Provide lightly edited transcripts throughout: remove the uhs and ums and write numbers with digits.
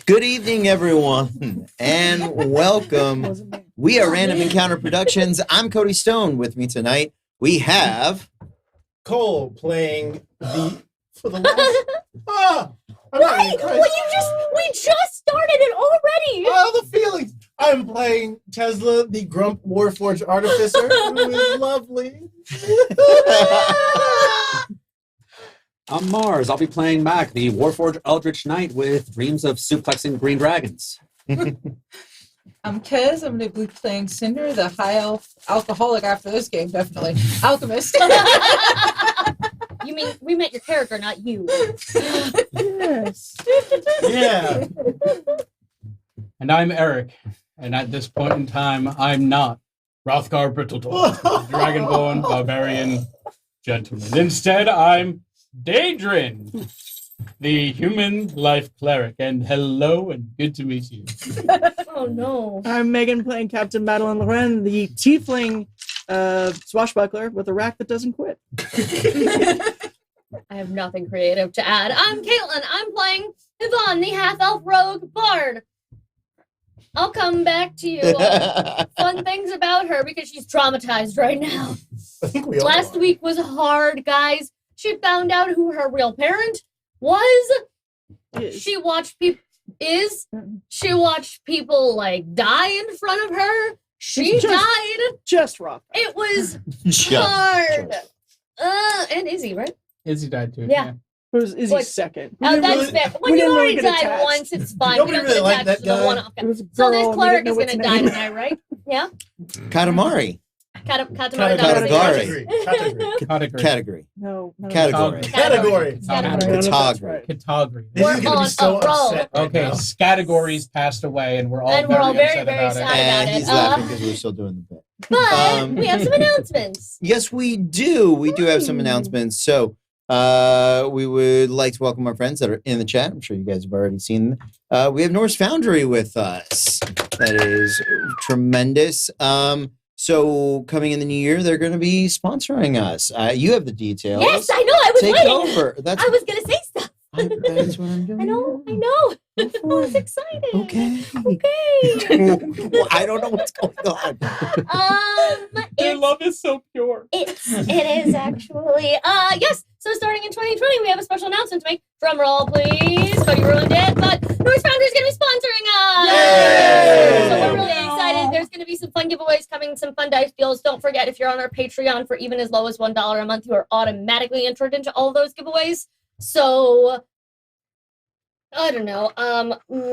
Good evening, everyone, and welcome. We are Random Encounter Productions. I'm Cody Stone. With me tonight, we have Cole playing for the last. We just started it already. Oh, the feelings! I'm playing Tesla, the Grump Warforged Artificer, who is lovely. I'm Mars. I'll be playing Mac, the Warforged Eldritch Knight with dreams of suplexing green dragons. I'm Kez. I'm going to be playing Cinder, the high elf alcoholic after this game, definitely. Alchemist. You mean we met your character, not you? Yes. Yeah. And I'm Eric. And at this point in time, I'm not Hrothgar Brittledoor, Dragonborn Barbarian Gentleman. Instead, I'm Daedrin, the human life cleric. And hello and good to meet you. Oh no. I'm Megan playing Captain Madeline Loren, the tiefling swashbuckler with a rack that doesn't quit. I have nothing creative to add. I'm Caitlin. I'm playing Yvonne, the half-elf rogue bard. I'll come back to you. Fun things about her because she's traumatized right now. I think we all Last are. week was hard, guys. She found out who her real parent was. She watched people like die in front of her. She died. Just rough. It was Just. hard. And Izzy, right? Izzy died too. Yeah. It was Izzy's Like- second. Oh, that's really- fair. we When you didn't really already get died attached. once, it's fine. Nobody We don't really get liked attached that to the guy. one-off It guy. was a So girl, this we cleric didn't is know going to its die name. tonight, right? Yeah? Katamari. Katamari. Category. No. Category. Category. Category. Category. This We're is going to on be so a roll. upset. right Okay, now. categories passed away, and we're all very, upset very about sad. it. And about he's it. laughing because we're still doing the bit. But we have some announcements. Yes, we do. We do have some announcements. So we would like to welcome our friends that are in the chat. I'm sure you guys have already seen them. We have Norse Foundry with us. That is tremendous. So coming in the new year, they're going to be sponsoring us. You have the details. Yes, I know. I was Take waiting. over. That's I was going to say stuff. that's what I'm doing. I know. I was excited. Okay. Okay. Well, I don't know what's going on. Their It's love is so pure. it is actually. Yes. So starting in 2020, we have a special announcement to make. Drum roll, please. Cody ruined it, but Norse Foundry is going to be sponsoring us. Yay! So we're really excited. There's going to be some fun giveaways coming, some fun dice deals. Don't forget, if you're on our Patreon for even as low as $1 a month, you are automatically entered into all those giveaways. So I don't know.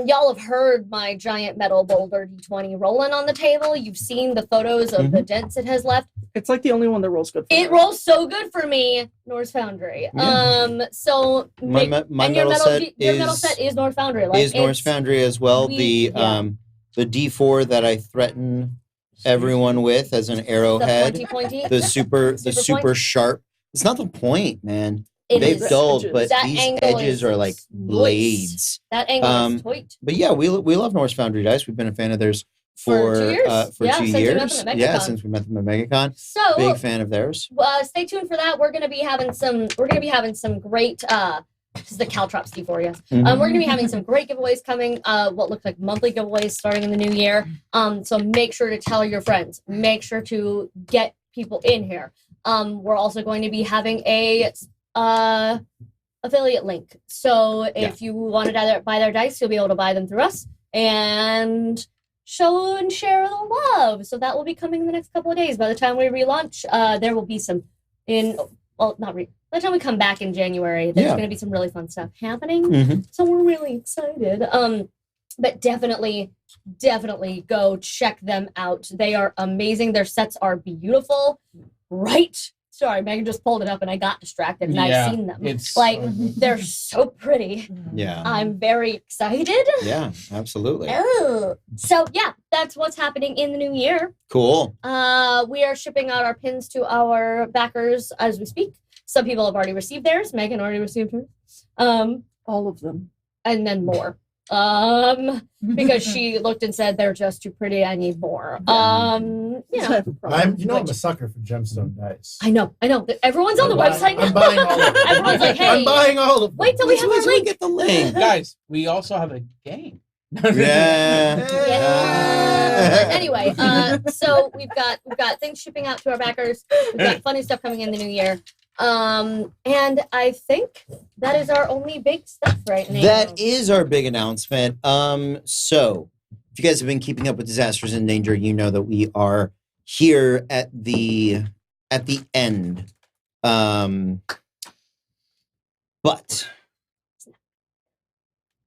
Y'all have heard my giant metal boulder D20 rolling on the table. You've seen the photos of the dents it has left. It's like the only one that rolls good for It her. rolls so good for me, Norse Foundry. Yeah. So My and metal set your is metal set is Norse Foundry. Like, is Norse it's- Foundry as well. we- The D4 that I threaten everyone with as an The arrowhead. pointy. The super Super point? sharp. It's not the point, man. It They've is. dulled, but That these angle edges is are like blades. That angle is toit. But yeah, we love Norse Foundry dice. We've been a fan of theirs for 2 years. for Yeah, 2 since we met years. them at Yeah, MegaCon. since we met them at MegaCon. So Big fan of theirs. stay tuned for that. We're gonna be having some. We're gonna be having some great. This is the Caltrops D4, yes. Mhm. We're gonna be having some great giveaways coming. What look like monthly giveaways starting in the new year. So make sure to tell your friends. Make sure to get people in here. We're also going to be having a affiliate link. So if you wanted to buy their dice, you'll be able to buy them through us and show and share the love. So that will be coming in the next couple of days. By the time we relaunch, there will be some by the time we come back in January, there's going to be some really fun stuff happening. Mhm. So we're really excited. But definitely go check them out. They are amazing. Their sets are beautiful. Right? Sorry, Megan just pulled it up and I got distracted and Yeah, I've seen them. It's Like, they're so pretty. Yeah. I'm very excited. Yeah, absolutely. Oh. So yeah, that's what's happening in the new year. Cool. We are shipping out our pins to our backers as we speak. Some people have already received theirs. Megan already received hers. All of them. And then more. Because she looked and said they're just too pretty. I need more. I'm a sucker for gemstone dice. I know. Everyone's on the website now. I'm buying all of them. Everyone's like, hey, I'm buying all of them. wait till we have our link. Get the link. Guys, we also have a game. Yeah. Anyway, so we've got things shipping out to our backers. We've got funny stuff coming in the new year. And I think that is our only big stuff right now. That is our big announcement. So if you guys have been keeping up with Disasters in Danger, you know that we are here at the end. But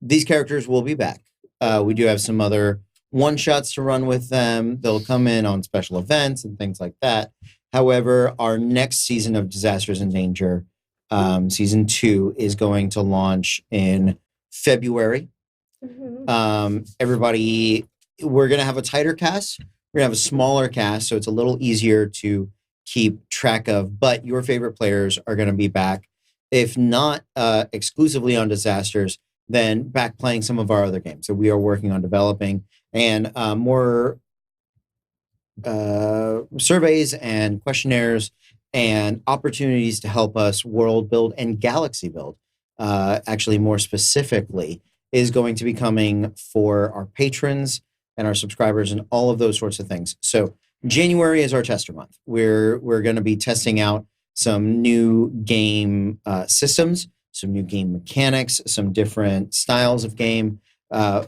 these characters will be back. We do have some other one-shots to run with them. They'll come in on special events and things like that. However, our next season of Disasters in Danger, season 2, is going to launch in February. Mm-hmm. Everybody, we're going to have a tighter cast. We're going to have a smaller cast, so it's a little easier to keep track of. But your favorite players are going to be back, if not exclusively on Disasters, then back playing some of our other games that we are working on developing, and more surveys and questionnaires and opportunities to help us world build and galaxy build. Actually, more specifically, is going to be coming for our patrons and our subscribers and all of those sorts of things. So January is our tester month. We're going to be testing out some new game systems, some new game mechanics, some different styles of game,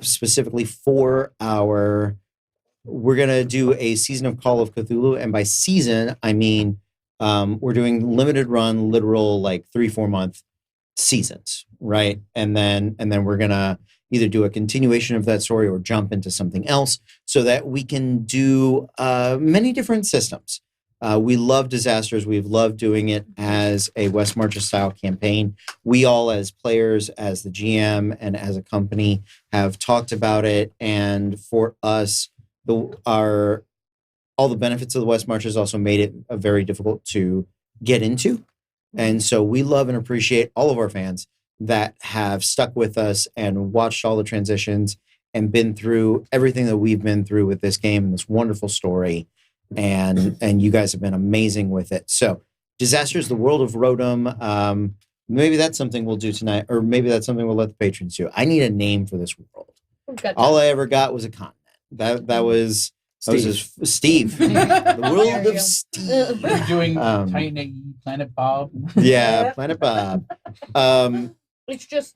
specifically for our. We're going to do a season of Call of Cthulhu. And by season, I mean we're doing limited run, literal, like 3-4 month seasons, right? And then we're going to either do a continuation of that story or jump into something else so that we can do many different systems. We love Disasters. We've loved doing it as a West Marches style campaign. We all, as players, as the GM, and as a company, have talked about it. And for us, all the benefits of the West Marches also made it very difficult to get into. And so we love and appreciate all of our fans that have stuck with us and watched all the transitions and been through everything that we've been through with this game and this wonderful story. And you guys have been amazing with it. So Disasters, the World of Rotom. Maybe that's something we'll do tonight, or maybe that's something we'll let the patrons do. I need a name for this world. All I ever got was a continent. That was Steve. The world of Steve. We're doing Tiny Planet Bob. Yeah, Planet Bob. It's just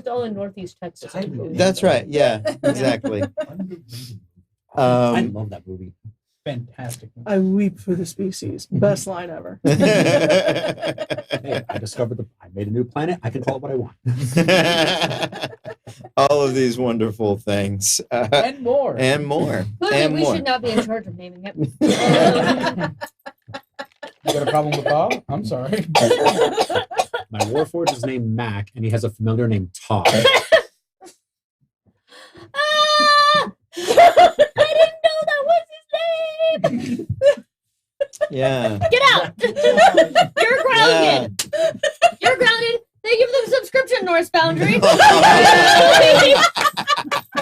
all in Northeast Texas. That's right. Yeah, exactly. I love that movie. Fantastic. I weep for the species. Best line ever. Hey, I made a new planet. I can call it what I want. All of these wonderful things. And more. And more. Clearly, we should not be in charge of naming it. You got a problem with Bob? I'm sorry. My Warforged is named Mac, and he has a familiar named Todd. I didn't know that was his name. Yeah. Get out. You're grounded. You're grounded. Thank you for the subscription, Norse Foundry.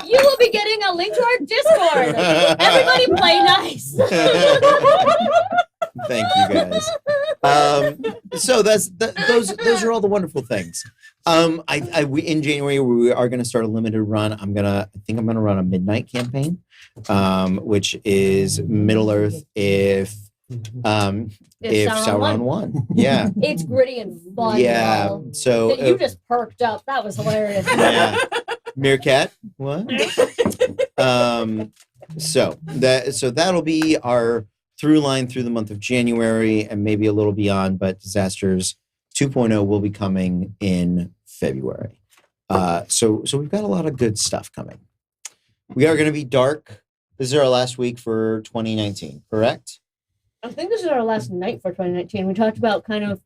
You will be getting a link to our Discord. Everybody play nice. Thank you guys. So those are all the wonderful things. We in January we are going to start a limited run. I think I'm going to run a midnight campaign, which is Middle Earth if Sauron won. Yeah. It's gritty and fun. Yeah. Y'all. So You just perked up. That was hilarious. Yeah. Meerkat. What? So that'll be our through line through the month of January and maybe a little beyond, but Disasters 2.0 will be coming in February. So we've got a lot of good stuff coming. We are going to be dark. This is our last week for 2019, correct? I think this is our last night for 2019. We talked about kind of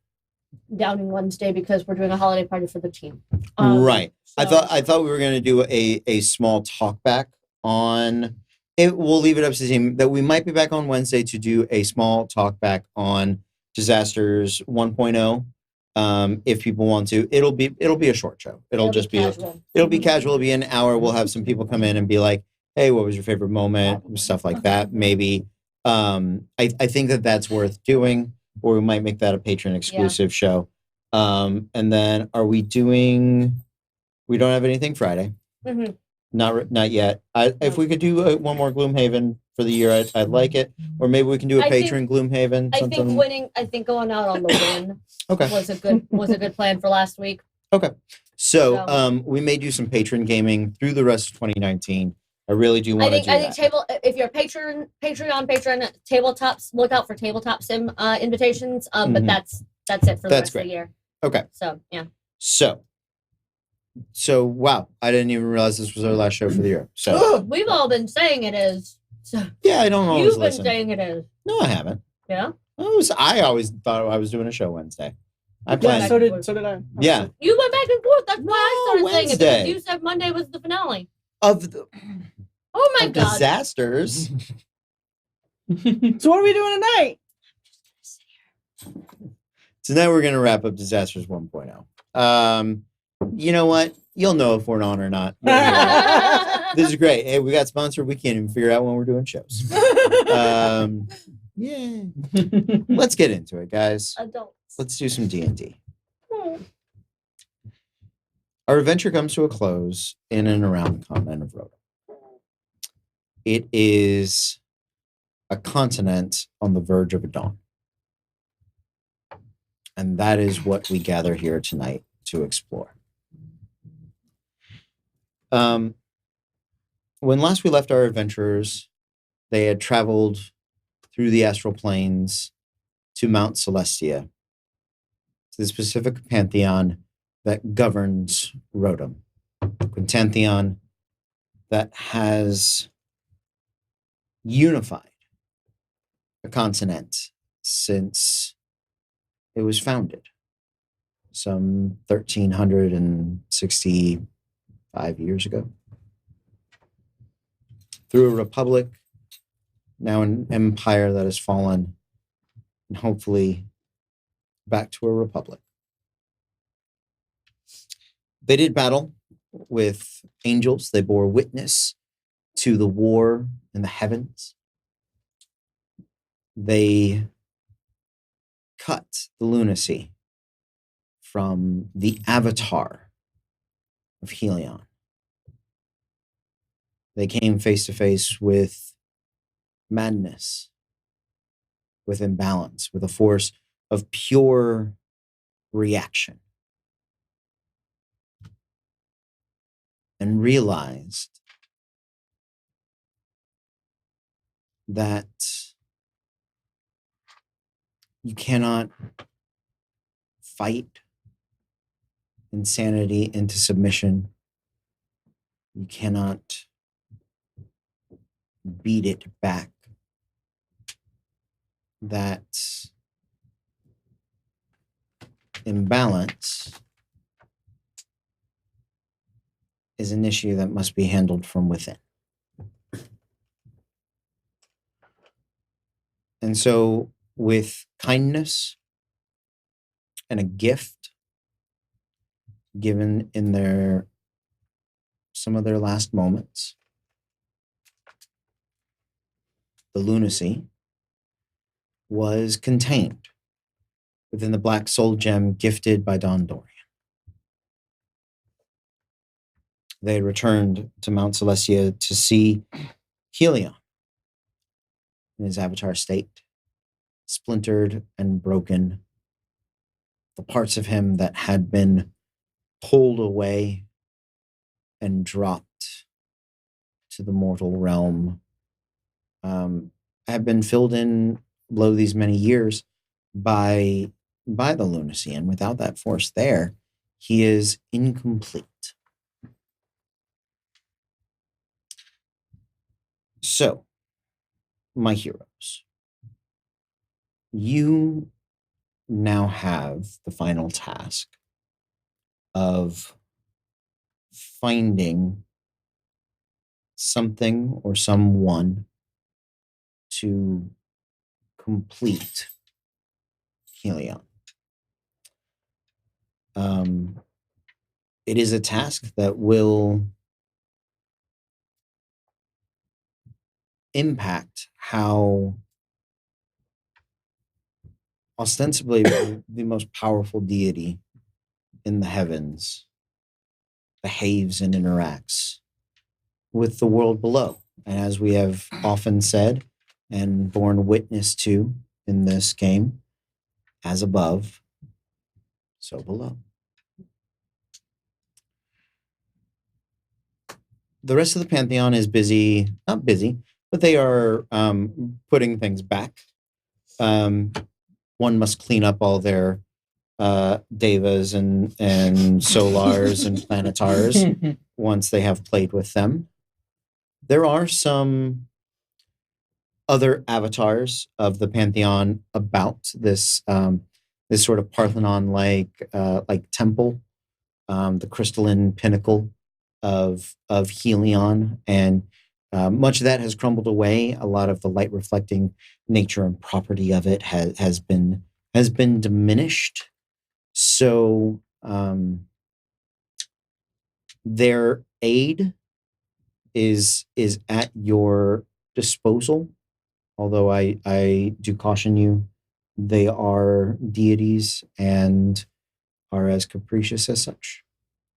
downing Wednesday because we're doing a holiday party for the team. Right. So. I thought we were going to do a small talk back on it. We'll leave it up to the team that we might be back on Wednesday to do a small talk back on Disasters 1.0. If people want to, it'll be a short show. It'll just be casual. it'll be casual. It'll be an hour. We'll have some people come in and be like, "Hey, what was your favorite moment?" Stuff like that. Maybe. I think that's worth doing, or we might make that a patron exclusive show. And then, are we doing? We don't have anything Friday. Mm-hmm. Not yet. If we could do one more Gloomhaven for the year, I'd like it. Or maybe we can do a patron Gloomhaven. I think winning. I think going out on the win. Okay. Was a good plan for last week. Okay. So we may do some patron gaming through the rest of 2019. I really do want to do that. If you're a Patreon patron, tabletops, look out for tabletop sim invitations. But that's it for the rest of the year. Okay. So yeah. So wow, I didn't even realize this was our last show for the year. So we've all been saying it is. So yeah, I don't always You've listen. been saying it is. No, I haven't. Yeah. I always thought I was doing a show Wednesday. I Yeah, planned. so did I. Yeah. You went back and forth. That's why I started saying it Wednesday. because you said Monday was the finale. Of the Oh my god. disasters. So what are we doing tonight? Tonight we're gonna wrap up Disasters 1.0. You know what? You'll know if we're on or not. This is great. Hey, we got sponsored. We can't even figure out when we're doing shows. Yeah. Let's get into it, guys. Adults. Let's do some D&D. Hmm. Our adventure comes to a close in and around the continent of Rhoda. It is a continent on the verge of a dawn. And that is what we gather here tonight to explore. When last we left our adventurers, they had traveled through the astral planes to Mount Celestia, to the specific pantheon that governs Rodham. Quintantheon that has unified a continent since it was founded some 1,365 years ago. Through a republic, now an empire that has fallen, and hopefully back to a republic. They did battle with angels. They bore witness to the war in the heavens. They cut the lunacy from the avatar of Helion. They came face to face with madness, with imbalance, with a force of pure reaction, and realized that you cannot fight insanity into submission. You cannot beat it back. That imbalance is an issue that must be handled from within. And so, with kindness and a gift given in some of their last moments, the lunacy was contained within the black soul gem gifted by Don Dorian. They had returned to Mount Celestia to see Helion in his avatar state, splintered and broken. The parts of him that had been pulled away and dropped to the mortal realm have been filled in below these many years by the lunacy. And without that force there, he is incomplete. So, my heroes, you now have the final task of finding something or someone to complete Helion. it is a task that will impact how ostensibly the most powerful deity in the heavens behaves and interacts with the world below. And as we have often said and borne witness to in this game, as above, so below. The rest of the Pantheon is busy, not busy, but they are putting things back. One must clean up all their devas and solars and planetars once they have played with them. There are some other avatars of the Pantheon about this this sort of Parthenon-like temple, the crystalline pinnacle of Helion, and much of that has crumbled away. A lot of the light reflecting nature and property of it has been diminished. So their aid is at your disposal. Although I do caution you, they are deities and are as capricious as such.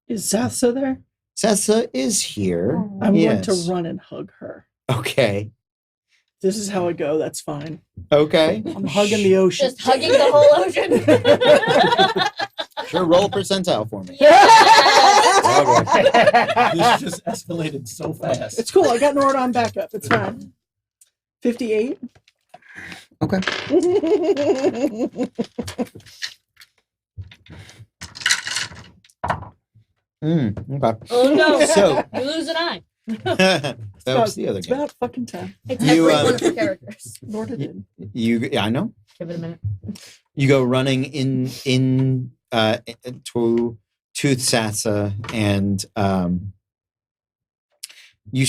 Is Satsa there? Sessa is here. I'm Yes. going to run and hug her. Okay. This is how I go. That's fine. Okay. I'm hugging the ocean. Just hugging the whole ocean. Sure, roll a percentile for me. This just escalated so fast. It's cool. I got Nordon backup. It's fine. 58. Okay. Okay. Oh no! So- you lose an eye. That was the other It's game. about fucking time. It's You, every one of the characters. Lord did. Yeah, I know. Give it a minute. You go running in to Sassa, and you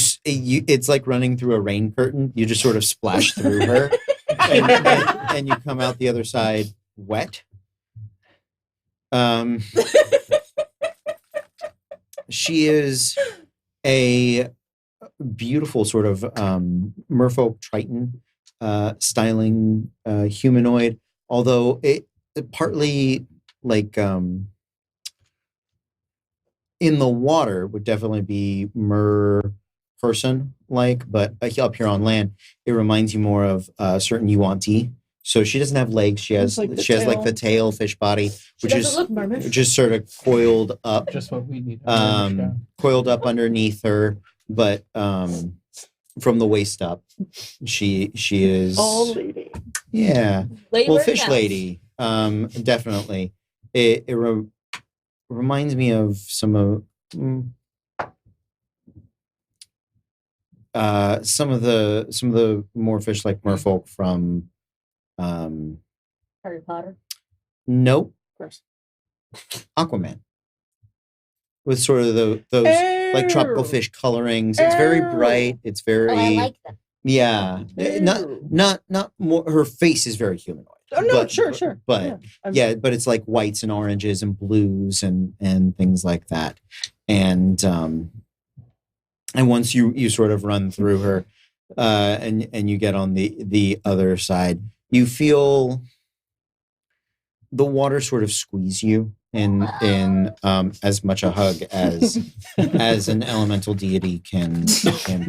it's like running through a rain curtain. You just sort of splash through her, and you come out the other side wet. She is a beautiful sort of merfolk triton styling humanoid, although it partly like in the water would definitely be mer person like, but up here on land it reminds you more of a certain Yuan-Ti. So she doesn't have legs. She has It's like the like tail. the tail fish body, She which doesn't is look mermaid. just sort of coiled up Just what we need. coiled up underneath her, but from the waist up, she is All lady. yeah. Lady Well, Bird fish counts. lady, definitely. It reminds me of some of the more fish like merfolk from Harry Potter. nope, Of course. Aquaman, with sort of those like tropical fish colorings. It's very bright. It's very Oh, I like them. yeah. Not more. Her face is very humanoid. Oh, no, But- sure. But I'm- yeah, but it's like whites and oranges and blues and things like that. And once you sort of run through her, and you get on the other side, you feel the water sort of squeeze you in as much a hug as an elemental deity can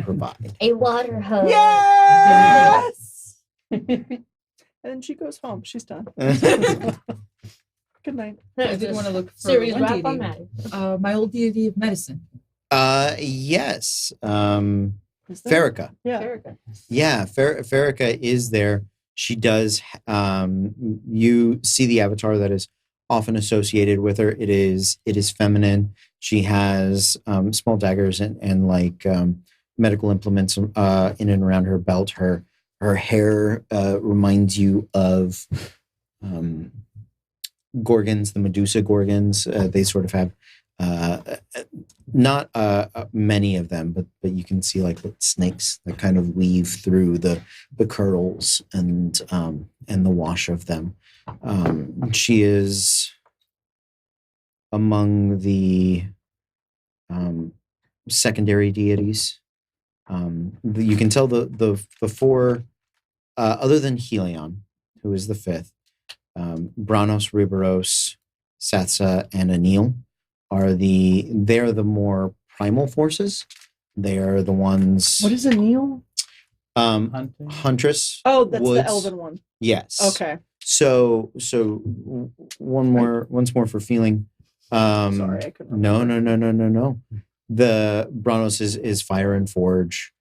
provide. A water hug. Yes! And then she goes home. She's done. Good night. I did want to look for Serious one rap on deity. Maddie. My old deity of medicine. Yes. Is there? Farrakha. Yeah. Erica. Yeah, Farrakha is there. She does. You see the avatar that is often associated with her. It is feminine. She has small daggers and like medical implements in and around her belt. Her hair reminds you of gorgons, the Medusa gorgons. They sort of have not many of them, but you can see like snakes that kind of weave through the curls and the wash of them. She is among the secondary deities. You can tell the four, other than Helion, who is the fifth, Branos, Riberos, Satsa, and Anil they're the more primal forces. They are the ones. What is a Neil? Hunting. Huntress. Oh, that's Woods. the elven one. Yes. Okay. So once more for feeling. Sorry, I couldn't. No. The Branos is fire and forge.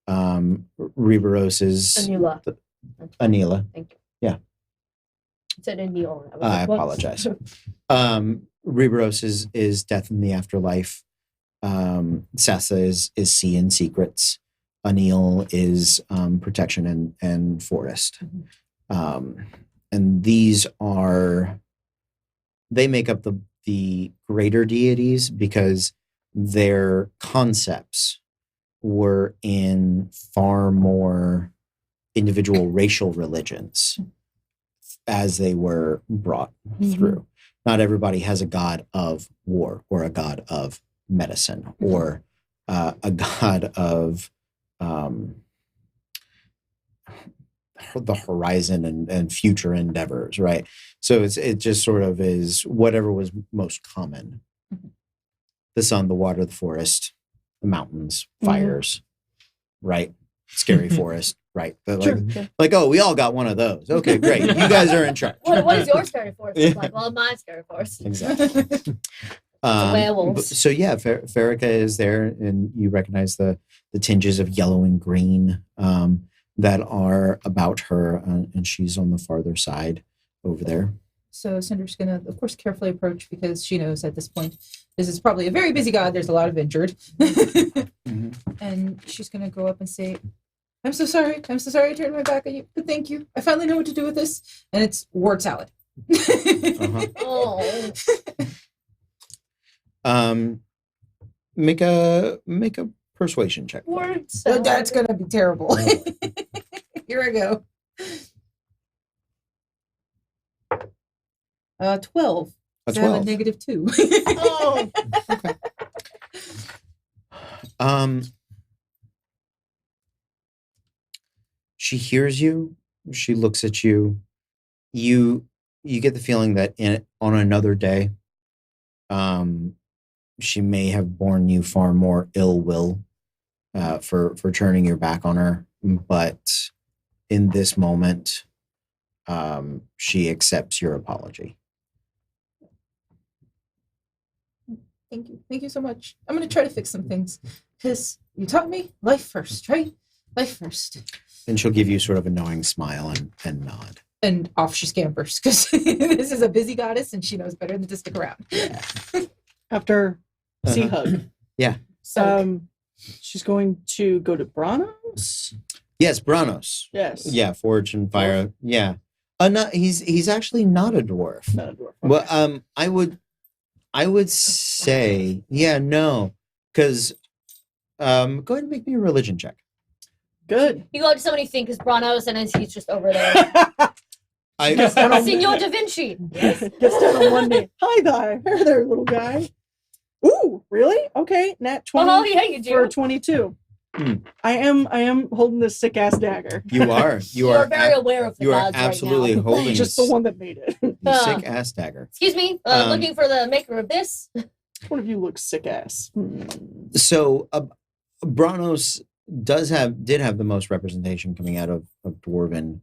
Riberos is Anila. Anila. Thank you. Yeah. It said Anil. I apologize. Riberos is death in the afterlife. Sassa is sea and secrets. Anil is protection and forest. And these they make up the greater deities because their concepts were in far more individual racial religions as they were brought through. Not everybody has a god of war or a god of medicine or a god of the horizon and future endeavors, right? So it just sort of is whatever was most common. The sun, the water, the forest, the mountains, fires, right? Scary forest, right? But like, oh, we all got one of those. Okay, great. You guys are in charge. What is your scary forest look like? Well, my scary forest. Exactly. Werewolves. So yeah, Farrakha is there, and you recognize the tinges of yellow and green that are about her, and she's on the farther side over there. So Cinder's going to, of course, carefully approach because she knows at this point this is probably a very busy god. There's a lot of injured. And she's going to go up and say, I'm so sorry. I turned my back on you, but thank you. I finally know what to do with this. And it's word salad. Oh. Make a persuasion check. Word So salad. that's going to be terrible. Here I go. 12. A So I have a 12. negative 2. Oh. She hears you. She looks at you. You get the feeling that on another day, she may have borne you far more ill will for turning your back on her. But in this moment, she accepts your apology. Thank you. Thank you so much. I'm going to try to fix some things because you taught me life first, right? Life first. And she'll give you sort of a knowing smile and nod. And off she scampers because this is a busy goddess and she knows better than to stick around. Yeah. After sea hug. Yeah. So She's going to go to Branos. Yes, Branos. Yes. Yeah, forge and fire. Yeah. No, he's actually not a dwarf. Not a dwarf. Well, I would say, yeah, no, because go ahead and make me a religion check. Good. You go to somebody think is Branos, and then he's just over there. Signor Da Vinci. Gets down on one knee. Hi there, little guy. Ooh, really? Okay, nat 20 Oh yeah, you do. for 22. I am holding this sick ass dagger. You are. You are very aware of the You are gods absolutely right now. holding Just the one that made it. the sick ass dagger. Excuse me, looking for the maker of this. One of you looks sick ass. So Branos did have the most representation coming out of dwarven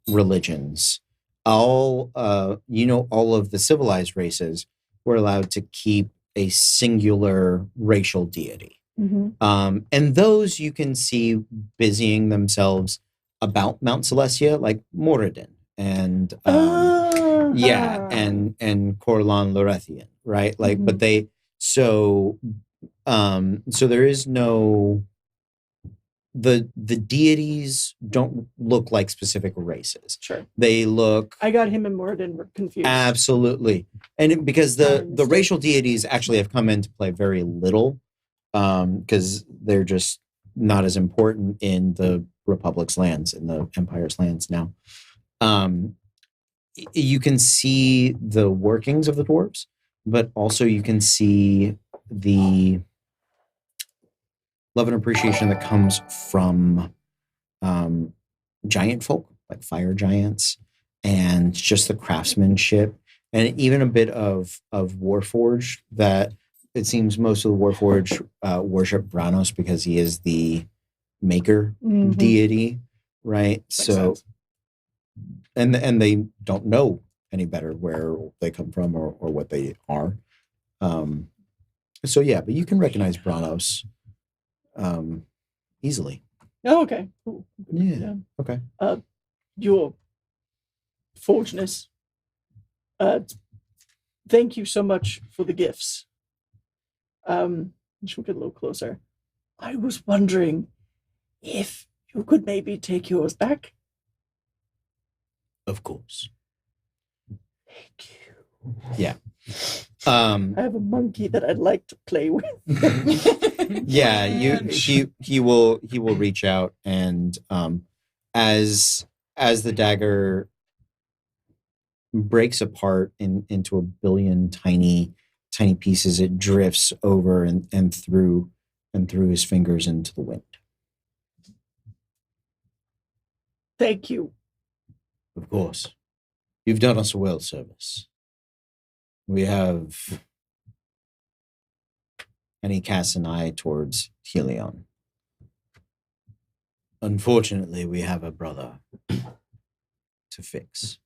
religions. All of the civilized races were allowed to keep a singular racial deity. Mm-hmm. And those you can see busying themselves about Mount Celestia, like Moradin and and Corlan Lorethian, right? Like, but they so there is no the deities don't look like specific races. Sure. They look. I got him and Moradin confused. Absolutely, because the racial deities actually have come into play very little. Because they're just not as important in the Republic's lands, in the Empire's lands now. You can see the workings of the dwarves, but also you can see the love and appreciation that comes from giant folk, like fire giants, and just the craftsmanship, and even a bit of Warforged. That it seems most of the Warforged worship Branos because he is the maker Mhm. deity, right? So, sense. and they don't know any better where they come from or what they are. So yeah, but you can recognize Branos easily. Oh, okay. Cool. Yeah. Okay. Your forgeness. Thank you so much for the gifts. She'll get a little closer. I was wondering if you could maybe take yours back. Of course. Thank you. Yeah. I have a monkey that I'd like to play with. Yeah, he will reach out, and as the dagger breaks apart into a billion tiny pieces, it drifts over and through his fingers into the wind. Thank you. Of course. You've done us a well service. We have... And he casts an eye towards Helion. Unfortunately, we have a brother to fix.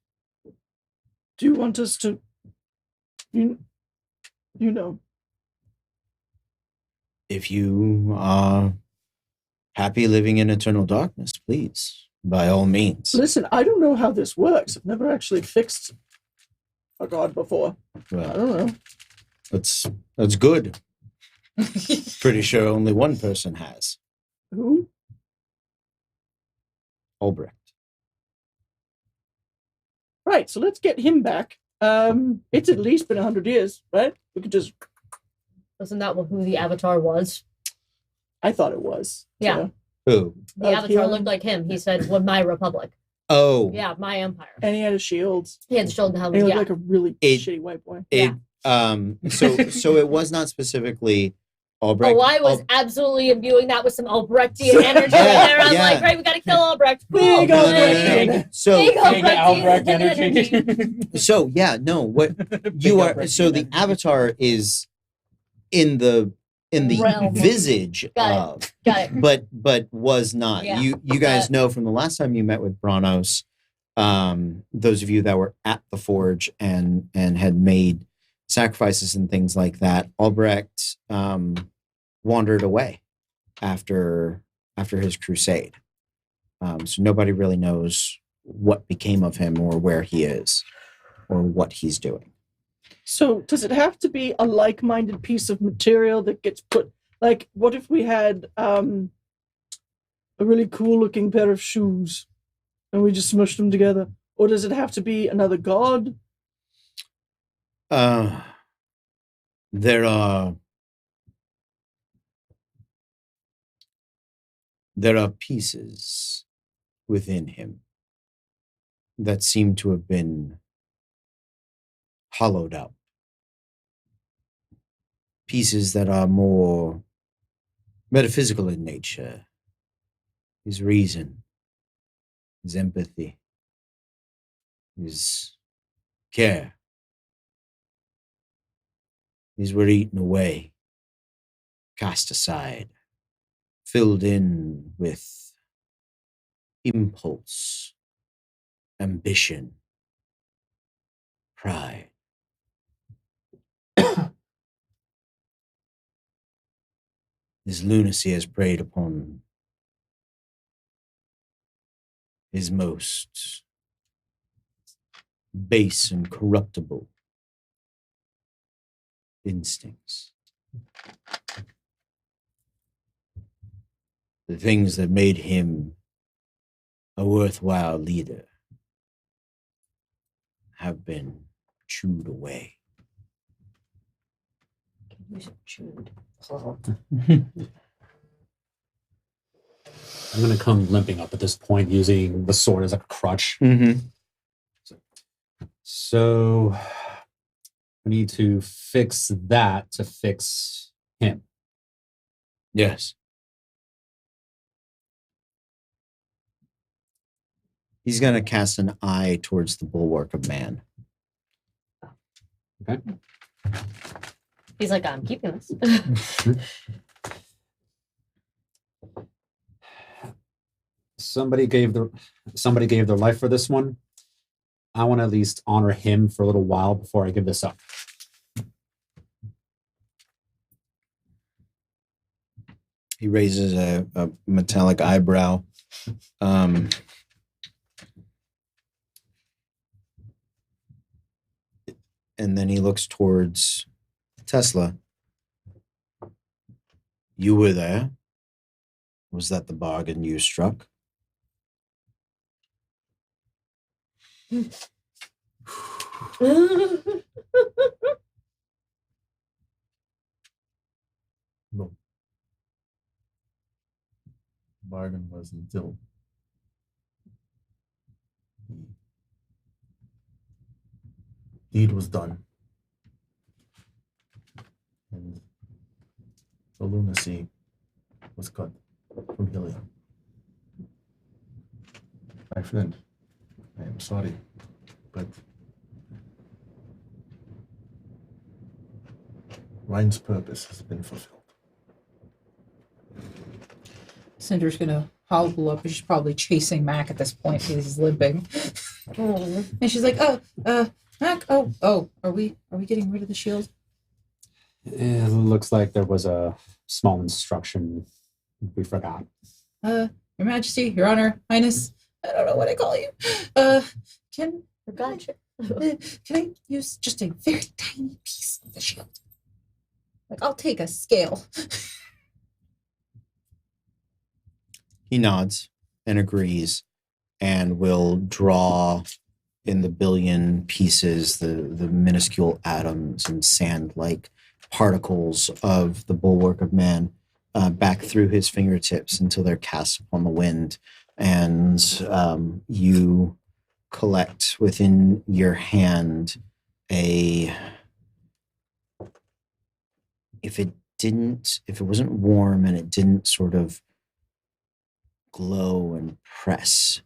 Do you want us to... You know. If you are happy living in eternal darkness, please, by all means. Listen, I don't know how this works. I've never actually fixed a god before. I Well, don't know. that's good. Pretty sure only one person has. Who? Albrecht. Right, so let's get him back. It's at least been 100 years, right? We could just... Wasn't that who the avatar was? I thought it was. Yeah. So, Who? The Of avatar him. looked like him. He said, "Well, my republic." Oh. Yeah, my empire. and he had a shield. He had the shoulder And helmet. he looked Yeah. like a really It- shitty white boy. It, so it was not specifically Albrecht. Oh, I was absolutely imbuing that with some Albrechtian energy Yeah, right there. I was yeah. like, right, we got to kill Albrecht. Big Cool. No, no, no, Albrecht. no, no. So Big Big Albrecht energy. energy. so yeah, no, what you are, so the avatar is in the Realm. visage Got it. of, Got it. but was not. Yeah. You guys know from the last time you met with Branos, those of you that were at the forge and had made sacrifices and things like that, Albrecht wandered away after his crusade. So nobody really knows what became of him or where he is or what he's doing. So does it have to be a like-minded piece of material that gets put... Like, what if we had a really cool-looking pair of shoes and we just smushed them together? Or does it have to be another god? There are pieces within him that seem to have been hollowed out. Pieces that are more metaphysical in nature. His reason, his empathy, his care. These were eaten away, cast aside, filled in with impulse, ambition, pride. His lunacy has preyed upon his most base and corruptible instincts. The things that made him a worthwhile leader have been chewed away. We should chewed. I'm going to come limping up at this point using the sword as a crutch. Mm-hmm. So, We need to fix that to fix him. Yes. He's going to cast an eye towards the bulwark of man. Okay. He's like, I'm keeping this. Somebody gave their life for this one. I want to at least honor him for a little while before I give this up. He raises a metallic eyebrow. And then he looks towards Tesla. You were there? Was that the bargain you struck? No. Bargain was until the deed was done. And the lunacy was cut from Helium. My friend, I am sorry, but Ryan's purpose has been fulfilled. Cinder's gonna hobble up, and she's probably chasing Mac at this point because he's limping. And she's like, Mac, are we getting rid of the shield? It looks like there was a small instruction we forgot. Your Majesty, Your Honor, Highness, I don't know what I call you. Can I use just a very tiny piece of the shield? Like, I'll take a scale. He nods and agrees and will draw in the billion pieces, the minuscule atoms and sand-like particles of the bulwark of man back through his fingertips until they're cast upon the wind. And you collect within your hand if it wasn't warm and it didn't sort of glow and press,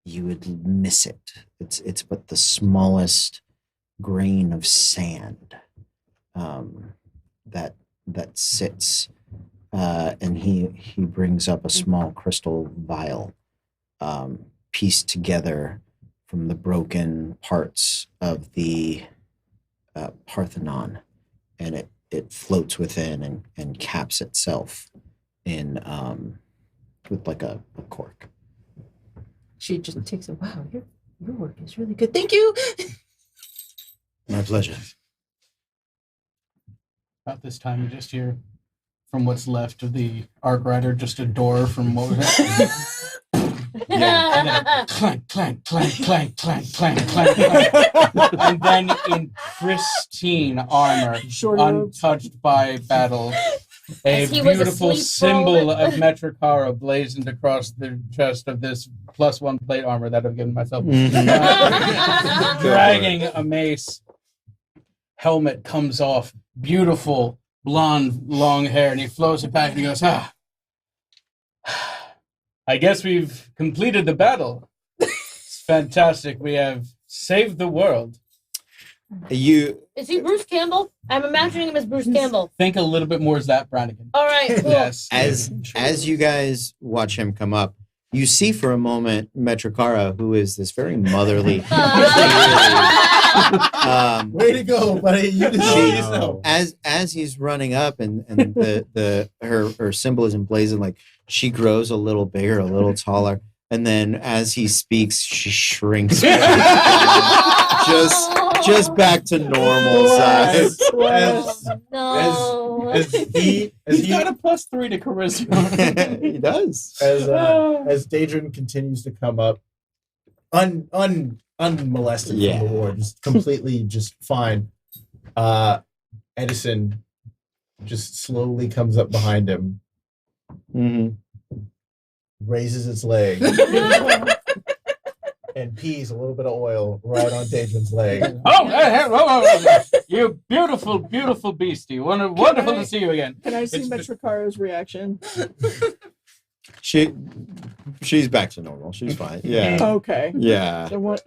you would miss it. It's but the smallest grain of sand that sits, and he brings up a small crystal vial pieced together from the broken parts of the Parthenon, and it floats within and caps itself in with like a cork. She just takes it. Wow, your work is really good. Thank you. My pleasure. About this time, you just hear from what's left of the Arc Rider, just a door from what was it? Clank, clank, clank, clank, clank, clank, clank, clank. And then in pristine armor, untouched by battle, a beautiful symbol of Metrikara blazoned across the chest of this +1 plate armor that I've given myself. Dragging a mace. Helmet comes off. Beautiful, blonde, long hair. And he flows it back and he goes, I guess we've completed the battle. It's fantastic. We have saved the world. Is he Bruce Campbell? I'm imagining him as Bruce Campbell. Think a little bit more as that Brannigan. All right, cool. Yes. As you guys watch him come up, you see for a moment Metrikara, who is this very motherly. Way to go, buddy! You just know yourself. As he's running up, and her symbol is emblazoned, like she grows a little bigger, a little taller, and then as he speaks, she shrinks just back to normal size. No. He's got a +3 to charisma. He does. As Daedrin continues to come up, unmolested from the war, just completely just fine. Edison just slowly comes up behind him, raises its leg, and pees a little bit of oil right on Daedrin's leg. Oh, hey, whoa. You beautiful, beautiful beastie. Wonderful I- to see you again. Can I see It's- Metricaro's reaction? She's back to normal. She's fine. Yeah. Okay. Yeah. The one,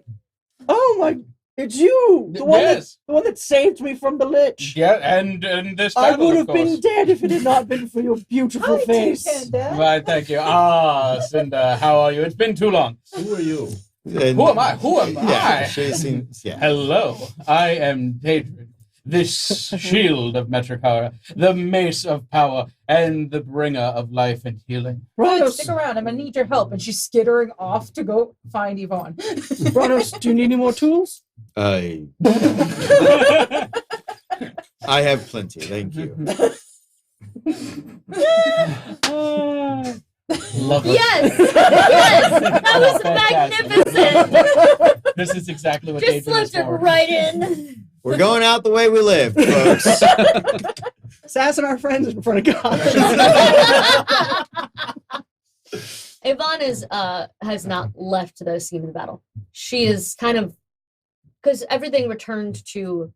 oh my! It's you, the one Yes. that saved me from the lich. Yeah, and this I battle, would of have been course. dead if it had not been for your beautiful Hi, face. Tin Dad. Why, thank you. Ah, Cinda, how are you? It's been too long. Who are you? And- Who am I? Who am Yeah. I? She seems. Yeah. Hello, I am Daedrin, this shield of Metricara, the mace of power, and the bringer of life and healing. Good, stick around. I'm gonna need your help. And she's skittering off to go find Yvonne. Ronos, do you need any more tools? I have plenty. Thank you. Lovely. Yes, yes, that was magnificent. This is exactly what Just Daedrin is slipped it for. right in. We're going out the way we live, folks. Assassin our friends in front of God. Yvonne has not left the scene of the battle. She is kind of, because everything returned to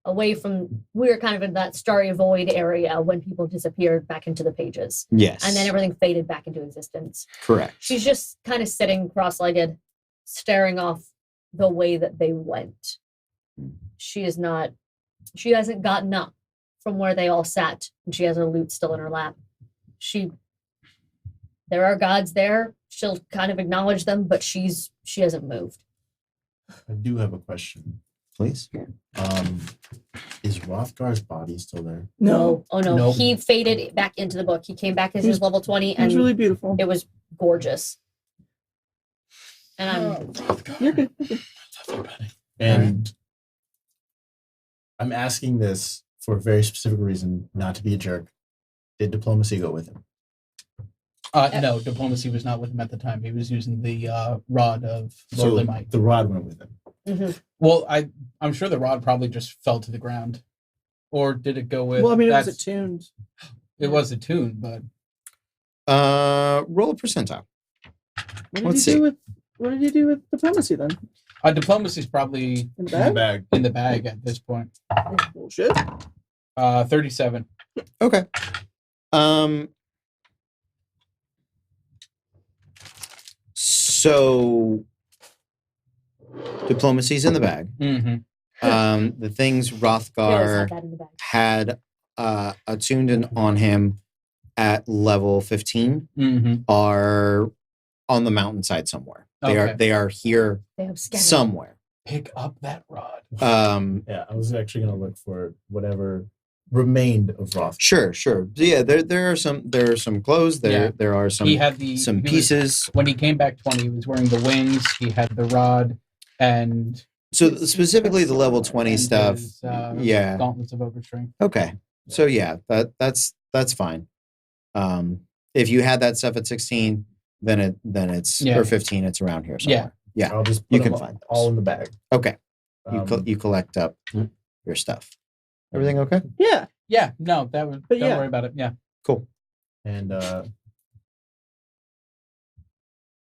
away from, we were kind of in that starry void area when people disappeared back into the pages. Yes. And then everything faded back into existence. Correct. She's just kind of sitting cross-legged, staring off the way that they went. She hasn't gotten up from where they all sat, and she has her lute still in her lap. There are gods there. She'll kind of acknowledge them, but she hasn't moved. I do have a question. Please. Is Rothgar's body still there? No, Oh no, Nope. he faded back into the book. He came back as his level 20, it's and really beautiful. it was gorgeous. And You're good. And I'm asking this for a very specific reason, not to be a jerk. Did diplomacy go with him? No, diplomacy was not with him at the time. He was using the rod of So Lordly Might. the rod went with him. Mhm. Well, I'm sure the rod probably just fell to the ground, or did it go with? Well, I mean, it was that's- attuned. It was attuned, but Roll a percentile. What did Let's you see. do with? What did you do with diplomacy then? diplomacy is probably In the In the bag? bag. in the bag at this point. Bullshit. 37. Okay. So diplomacy's in the bag. Mm-hmm. The things he always Rothgar had that in the bag. had attuned on him at level 15 Mm-hmm. are on the mountainside somewhere. Okay. They are here They have scattered. somewhere. Pick up that rod. Yeah, I was actually gonna look for whatever remained of Roth. Sure. So yeah, there are some clothes. Yeah. There are He had the some he was- pieces. when he came back 20, he was wearing the wings. He had the rod and So specifically the level 20 and stuff. his, Yeah. gauntlets of overstrength. Okay. So yeah, that's fine. If you had that stuff at 16, then it's Yeah. or 15, it's around here somewhere. Yeah. I'll just put You them can find all those. in the bag. Okay. Um, You collect up your stuff. Everything okay? Yeah. Yeah, no, that was. But Don't yeah. worry about it. Yeah. Cool. And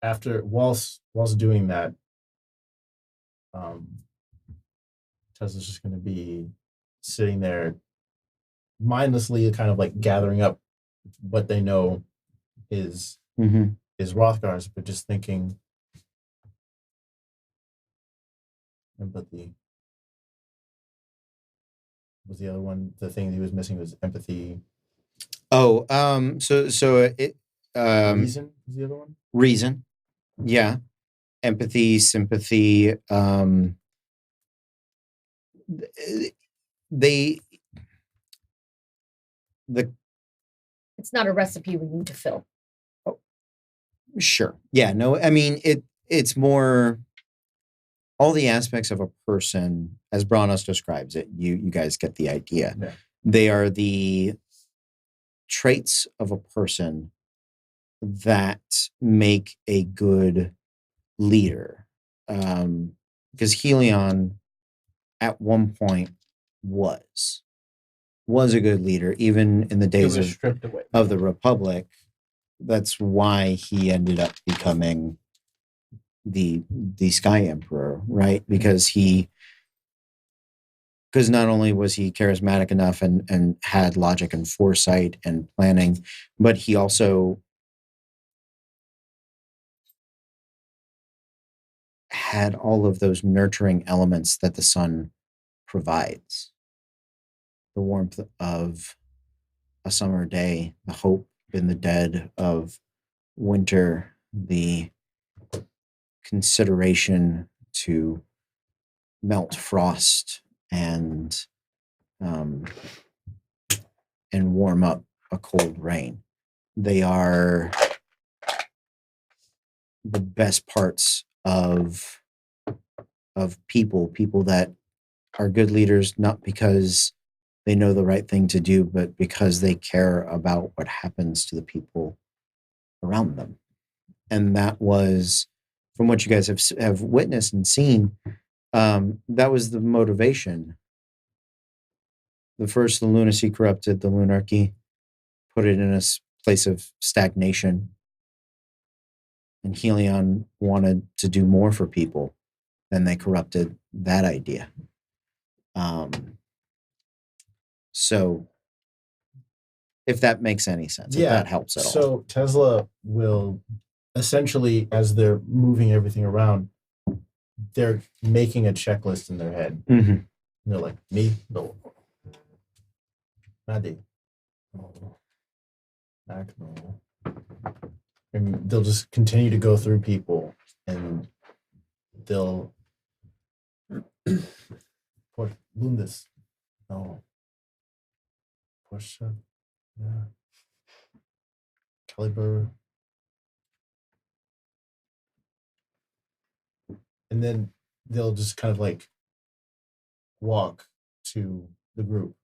after whilst doing that, Tesla's just gonna be sitting there mindlessly, kind of like gathering up what they know is Mm-hmm. Rothgar's, but just thinking empathy. Was the other one, the thing he was missing was empathy. Oh, so it Reason was the other one? reason. Yeah. Empathy, sympathy, they the It's not a recipe we need to fill. Sure. Yeah, no, I mean it's more all the aspects of a person as Branos describes it. You guys get the idea. Yeah. They are the traits of a person that make a good leader. Because Helion at one point was a good leader, even in the It days was stripped away. of the Republic. That's why he ended up becoming the Sky Emperor, right? Because not only was he charismatic enough and had logic and foresight and planning, but he also had all of those nurturing elements that the sun provides. The warmth of a summer day, the hope in the dead of winter, the consideration to melt frost and warm up a cold rain. They are the best parts of people that are good leaders, not because they know the right thing to do, but because they care about what happens to the people around them. And that was, from what you guys have witnessed and seen, that was the motivation. The first, the lunacy corrupted the lunarchy, put it in a place of stagnation. And Helion wanted to do more for people, and they corrupted that idea. So, if that makes any sense, if that helps at all. So Tesla will essentially, as they're moving everything around, they're making a checklist in their head. Mm-hmm. And they're like, me? No. Maddie? No. Mac? No. And they'll just continue to go through people, and they'll put Lundis. No. Portia. Yeah. Caliber. And then they'll just kind of like walk to the group.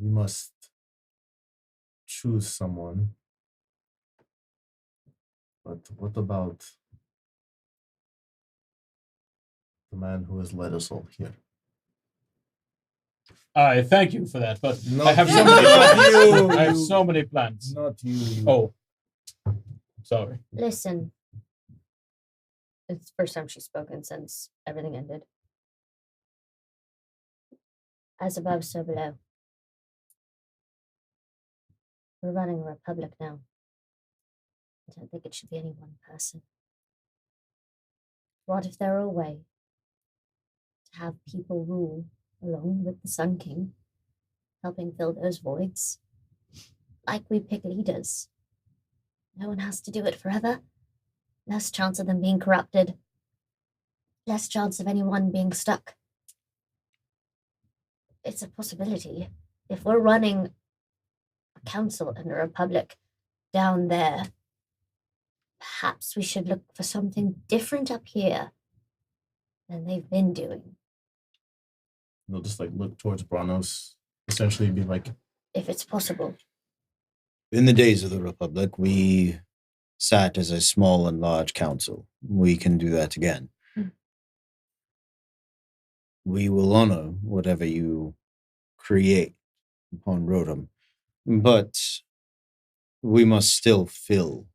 We must choose someone. But what about the man who has led us all here? I thank you for that, but I Not have so you. many plans. You. I have so many plans. Not you. Oh, sorry. Listen. It's the first time she's spoken since everything ended. As above, so below. We're running a republic now. I don't think it should be any one person. What if there were a way to have people rule along with the Sun King, helping fill those voids? Like we pick leaders. No one has to do it forever. Less chance of them being corrupted. Less chance of anyone being stuck. It's a possibility. If we're running a council and a republic down there, perhaps we should look for something different up here than they've been doing. They'll just like look towards Branos, essentially be like, If it's possible. In the days of the Republic, we sat as a small and large council. We can do that again. We will honor whatever you create upon Rotom, but we must still fill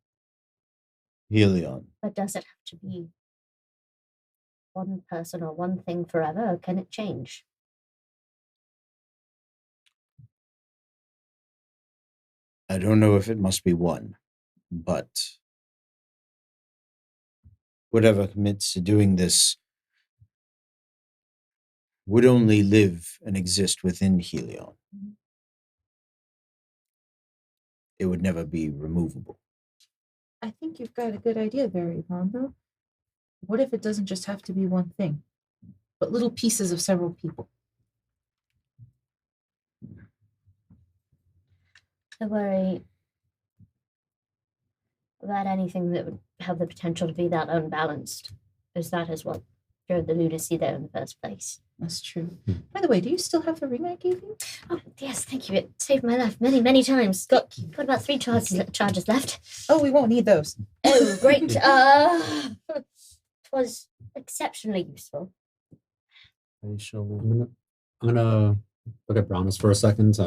Helion. But does it have to be one person or one thing forever, or can it change? I don't know if it must be one, but whatever commits to doing this would only live and exist within Helion. It would never be removable. I think you've got a good idea there, Yvonne, though. What if it doesn't just have to be one thing, but little pieces of several people? I worry about anything that would have the potential to be that unbalanced, as that is what drove the lunacy there in the first place. That's true. By the way, do you still have the ring I gave you? Oh, yes, thank you. It saved my life many, many times. Got about 3 charges left. Oh, we won't need those. Oh, great. It was exceptionally useful. "Hey, show I'm gonna look at Brownness for a second.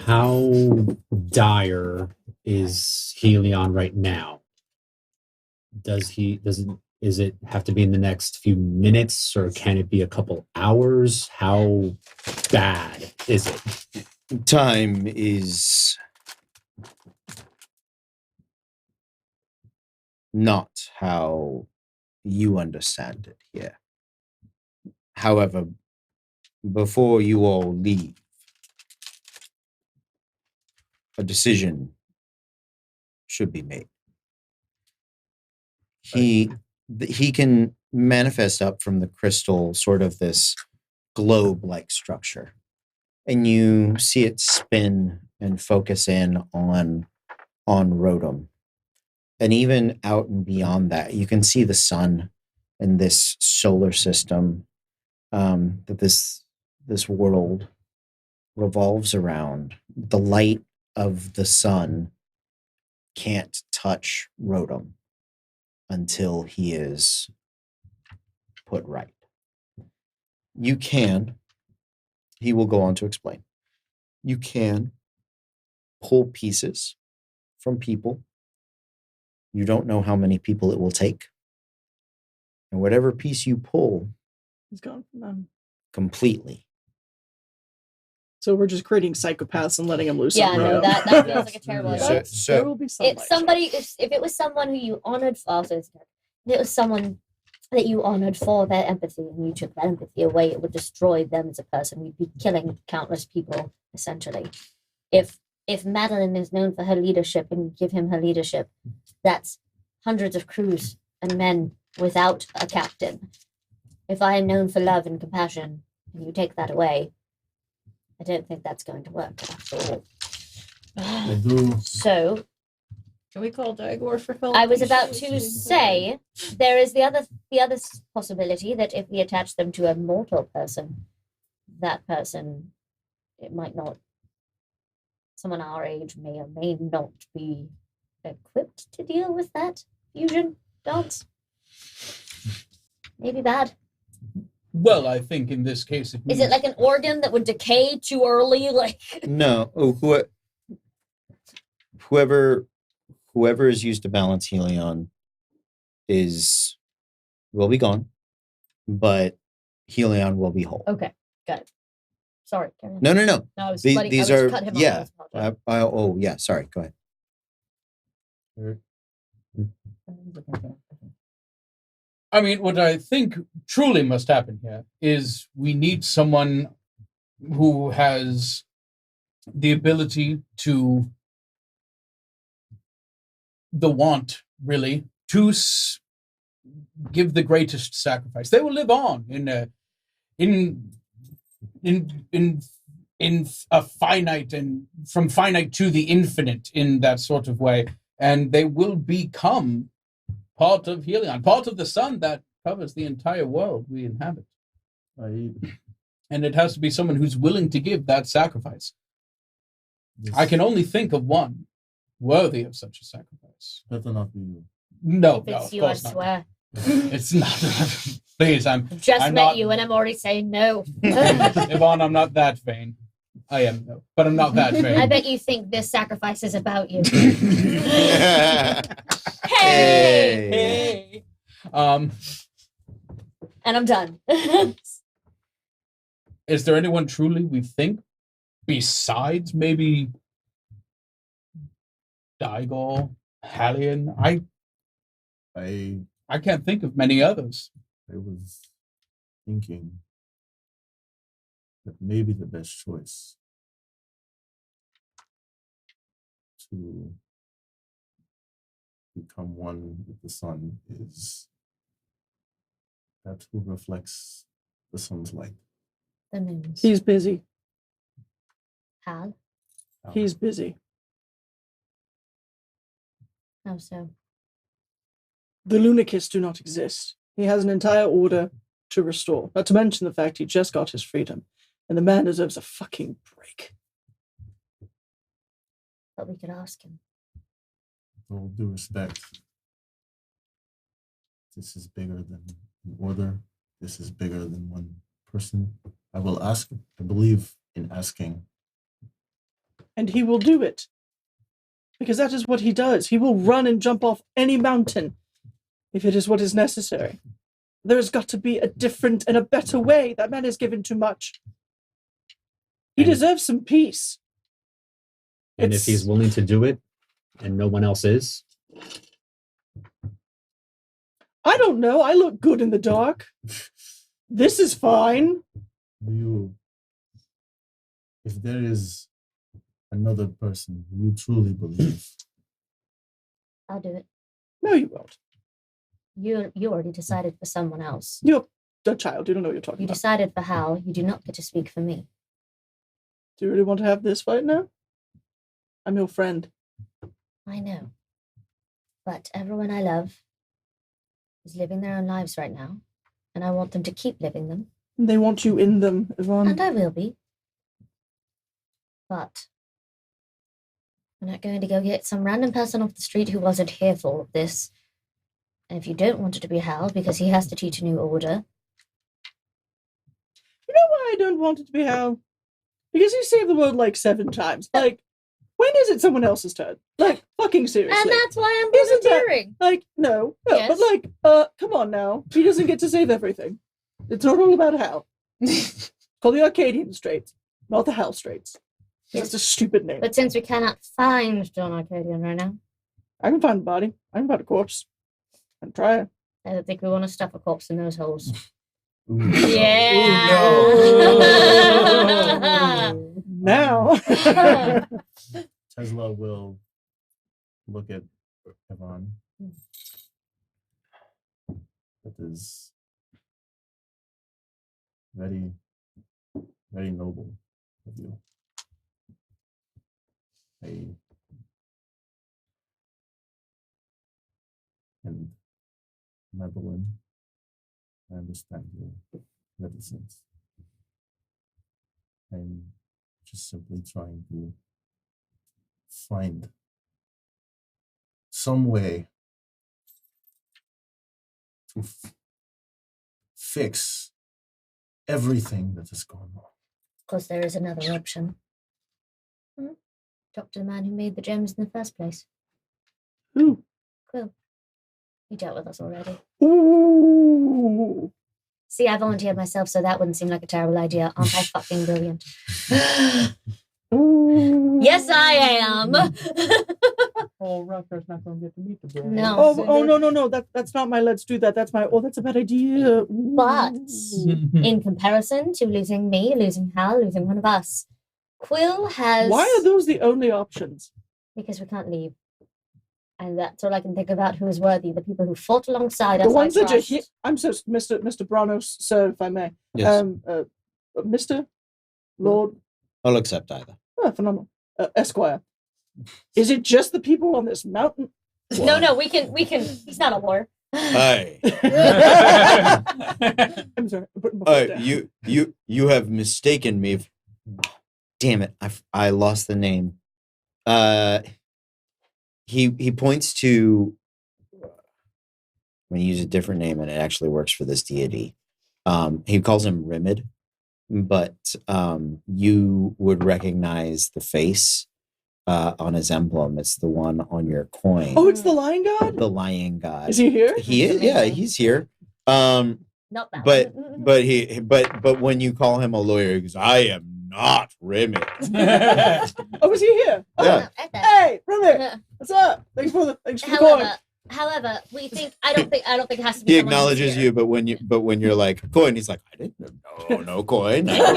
How dire is Helion right now? Is it have to be in the next few minutes, or can it be a couple hours? How bad is it? Time is not how you understand it here. However, before you all leave, a decision should be made. He can manifest up from the crystal sort of this globe-like structure, and you see it spin and focus in on Rotom. And even out and beyond that, you can see the sun and this solar system that this world revolves around. The light of the sun can't touch Rotom until he is put right. You can, he will go on to explain, you can pull pieces from people. You don't know how many people it will take. And whatever piece you pull, He's gone from them. completely. So we're just creating psychopaths and letting them loose. Yeah, on no, Rotom. that feels like a terrible Yeah. idea. There will be sunlight. It's somebody, if it was someone who you honored, if it was someone that you honored for their empathy and you took that empathy away, it would destroy them as a person. We'd be killing countless people, essentially. If Madeline is known for her leadership and you give him her leadership, that's hundreds of crews and men without a captain. If I am known for love and compassion and you take that away, I don't think that's going to work after all. I do. So Can we call Dagor for help? I was about to say there is the other possibility that if we attach them to a mortal person, that person, it might not, someone our age may or may not be equipped to deal with that fusion dance. Maybe bad. Well, I think in this case, Is it like an organ that would decay too early? Like No, whoever is used to balance Helion will be gone, but Helion will be whole. okay, got it. Sorry, carry on. No. No, I was These letting- I these was are cut him off. yeah. I apologize. Oh yeah. Sorry. Go ahead. I mean, what I think truly must happen here is we need someone who has the ability to, the want, really, to give the greatest sacrifice. They will live on in a finite and from finite to the infinite in that sort of way, and they will become part of Helion, part of the sun that covers the entire world we inhabit. And it has to be someone who's willing to give that sacrifice. I can only think of one worthy of such a sacrifice. Better not be you. No, If no, it's of you, I course not. swear. It's not. Please, I'm I've just I'm met not- you and I'm already saying no. Yvonne, I'm not that vain. I am, though, but I'm not that I vain. bet you think this sacrifice is about you. Hey. Hey. And I'm done. Is there anyone truly we think besides maybe Daigor, Hallion? I can't think of many others. I was thinking that maybe the best choice to become one with the sun is that who reflects the sun's light. The name's He's busy. Hal. He's busy. How so? The Lunatics do not exist. He has an entire order to restore. Not to mention the fact he just got his freedom. And the man deserves a fucking break. But we could ask him. With all due respect, this is bigger than an order. This is bigger than one person. I will ask. I believe in asking. and he will do it. Because that is what he does. He will run and jump off any mountain if it is what is necessary. There's got to be a different and a better way. That man is given too much. He deserves some peace. And if he's willing to do it and no one else is? I don't know. I look good in the dark. This is fine. If there is another person you truly believe, I'll do it. No, you won't. You already decided for someone else. You're a child. You don't know what you're talking You about. decided for Hal. You do not get to speak for me. Do you really want to have this fight now? I'm your friend. I know. But everyone I love is living their own lives right now, and I want them to keep living them. They want you in them, Yvonne. And I will be. But we're not going to go get some random person off the street who wasn't here for all of this. And if you don't want it to be Hal, because he has to teach a new order. You know why I don't want it to be Hal? Because you saved the world like 7 times. Like, when is it someone else's turn? Like, fucking seriously. And that's why I'm Isn't that- volunteering. Like, no. Yes. But like, come on now. He doesn't get to save everything. It's not all about Hal. It's called the Arcadian Straits, not the Hal Straits. That's a stupid name. But since we cannot find John Arcadian right now, I can find a body. I can find a corpse. And try it. I don't think we want to stuff a corpse in those holes. ooh, Yeah. Now. Tesla will look at Yvonne. That is very, very noble of you. And Madeline, I understand your reticence. I'm just simply trying to find some way to fix everything that has gone wrong. Of course, there is another option. Talk to the man who made the gems in the first place. Who? Quill. He dealt with us already. Ooh. See, I volunteered myself, so that wouldn't seem like a terrible idea. Aren't I fucking brilliant? Ooh. Yes, I am. Oh, Rutger's not going to get to meet the bro. No. Oh, no. That's not my let's do that. That's my, that's a bad idea. But in comparison to losing me, losing Hal, losing one of us, Quill has... Why are those the only options? Because we can't leave. And that's all I can think about who is worthy. The people who fought alongside us. The ones I that are trust. here. I'm so, Mr. Branos, sir, if I may. Yes. Mr. Lord. I'll accept either. Oh, phenomenal. Esquire. Is it just the people on this mountain? No, we can. He's not a lawyer. Hi. I'm sorry. I'm putting my foot down. You have mistaken me. Damn it! I lost the name. He points to. I'm going to use a different name, and it actually works for this deity. He calls him Rimid, but you would recognize the face on his emblem. It's the one on your coin. Oh, it's the lion god? The lion god. Is he here? He is. Yeah, he's here. Not that. But when you call him a lawyer, he goes, "I am not Rimid." Oh, is he here? Oh, Yeah. hey, Remy, what's up? Thanks for the coin. However, we think I don't think it has to be. He someone who's acknowledges here. you, but when you're like coin, he's like, "I didn't know, no coin." Dodging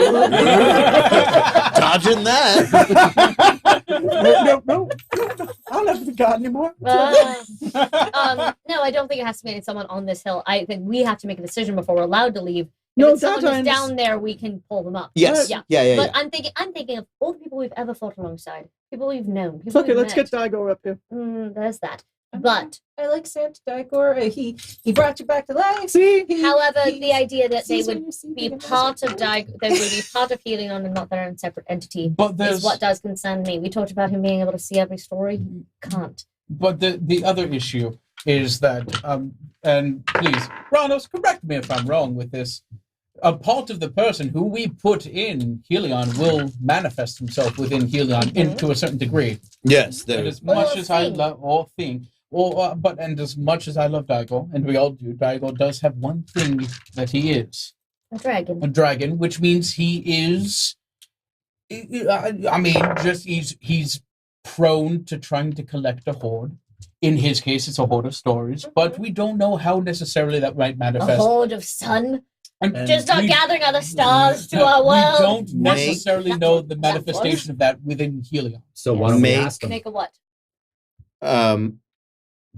that. No. I don't have to be god anymore. No, I don't think it has to be someone on this hill. I think we have to make a decision before we're allowed to leave. If No, it's someone that who's down there, we can pull them up. Yes. Yeah. Yeah. But I'm thinking of all the people we've ever fought alongside, people we've known. People Okay, we've let's met. get Daigo up here. There's that. But I like Santa Dicor. He brought you back to life. See? however, the idea that they sees when would you're sleeping be and part of doesn't- they would be part of Healing On and not their own separate entity But there's is what does concern me. We talked about him being able to see every story. He can't. But the other issue is that and please, Ronos, correct me if I'm wrong with this. a part of the person who we put in Helion will manifest himself within Helion to a certain degree. Yes, And as much as I love and as much as I love Daigo, and we all do, Daigo does have one thing that he is. A dragon. A dragon, which means he is he's prone to trying to collect a hoard. In his case, it's a hoard of stories, but we don't know how necessarily that might A manifest. hoard of sun. And Just not we- gathering other stars to our world. We don't Make- necessarily know the manifestation of that within Helion. So why don't we Make- ask him? Make a what?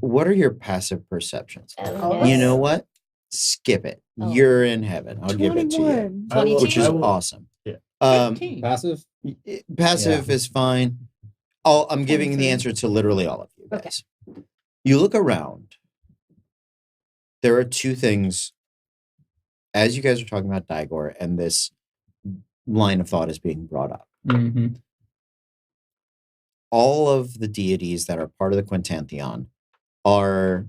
What are your passive perceptions? Oh, You yes. know what? Skip it. Oh. You're in heaven. I'll give it to you, 21. I will- which is I will- awesome. Yeah. 15. Passive? Passive is fine. I'm giving the 23. answer to literally all of you Okay. guys. You look around. There are two things. As you guys are talking about Daigor, and this line of thought is being brought up. Mm-hmm. All of the deities that are part of the Quintantheon are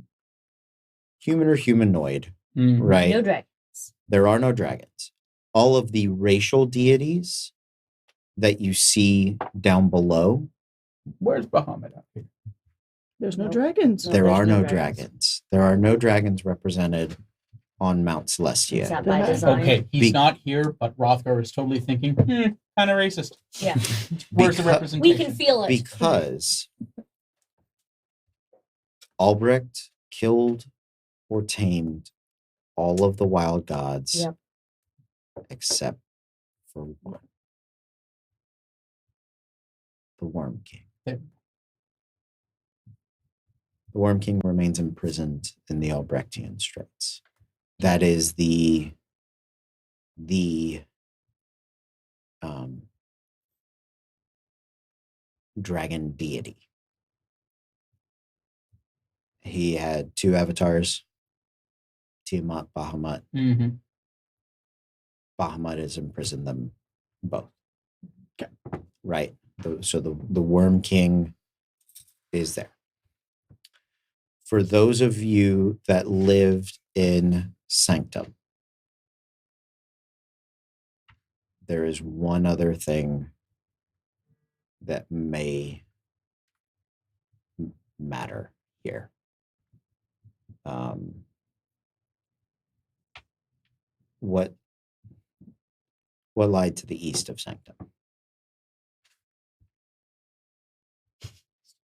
human or humanoid, right? No dragons. There are no dragons. All of the racial deities that you see down below, Where's Bahamut out here? There's no Nope. dragons. No, there there's are no no dragons. dragons. There are no dragons represented on Mount Is Celestia. that by Then I- design? Okay, he's Be- not here, but Rothgar is totally thinking, kind of racist. Yeah. Where's the Becau- representation? We can feel it. Because Albrecht killed or tamed all of the wild gods Yep. except for one. The Worm King. Yep. The Worm King remains imprisoned in the Albrechtian Straits. That is the dragon deity. He had two avatars, Tiamat, Bahamut. Mm-hmm. Bahamut has imprisoned them both. Okay. Right. So the Worm King is there. For those of you that lived in Sanctum, there is one other thing that may matter here. What lied to the east of Sanctum?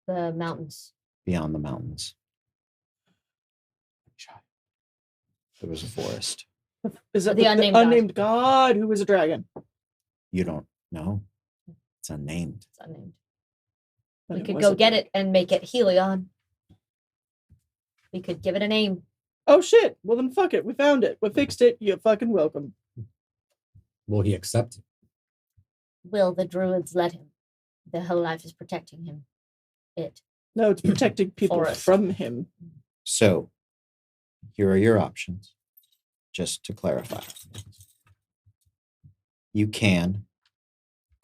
The mountains. Beyond the mountains, there was a forest. Is that The unnamed god. unnamed god who is a dragon? You don't know. It's unnamed. It's unnamed. But We it could was go a- get it and make it Helion. We could give it a name. Oh shit! Well then, fuck it. We found it. We fixed it. You're fucking welcome. Will he accept it? Will the druids let him? The whole life is protecting him. It. No, it's protecting people Forest. from him. So, here are your options. Just to clarify, you can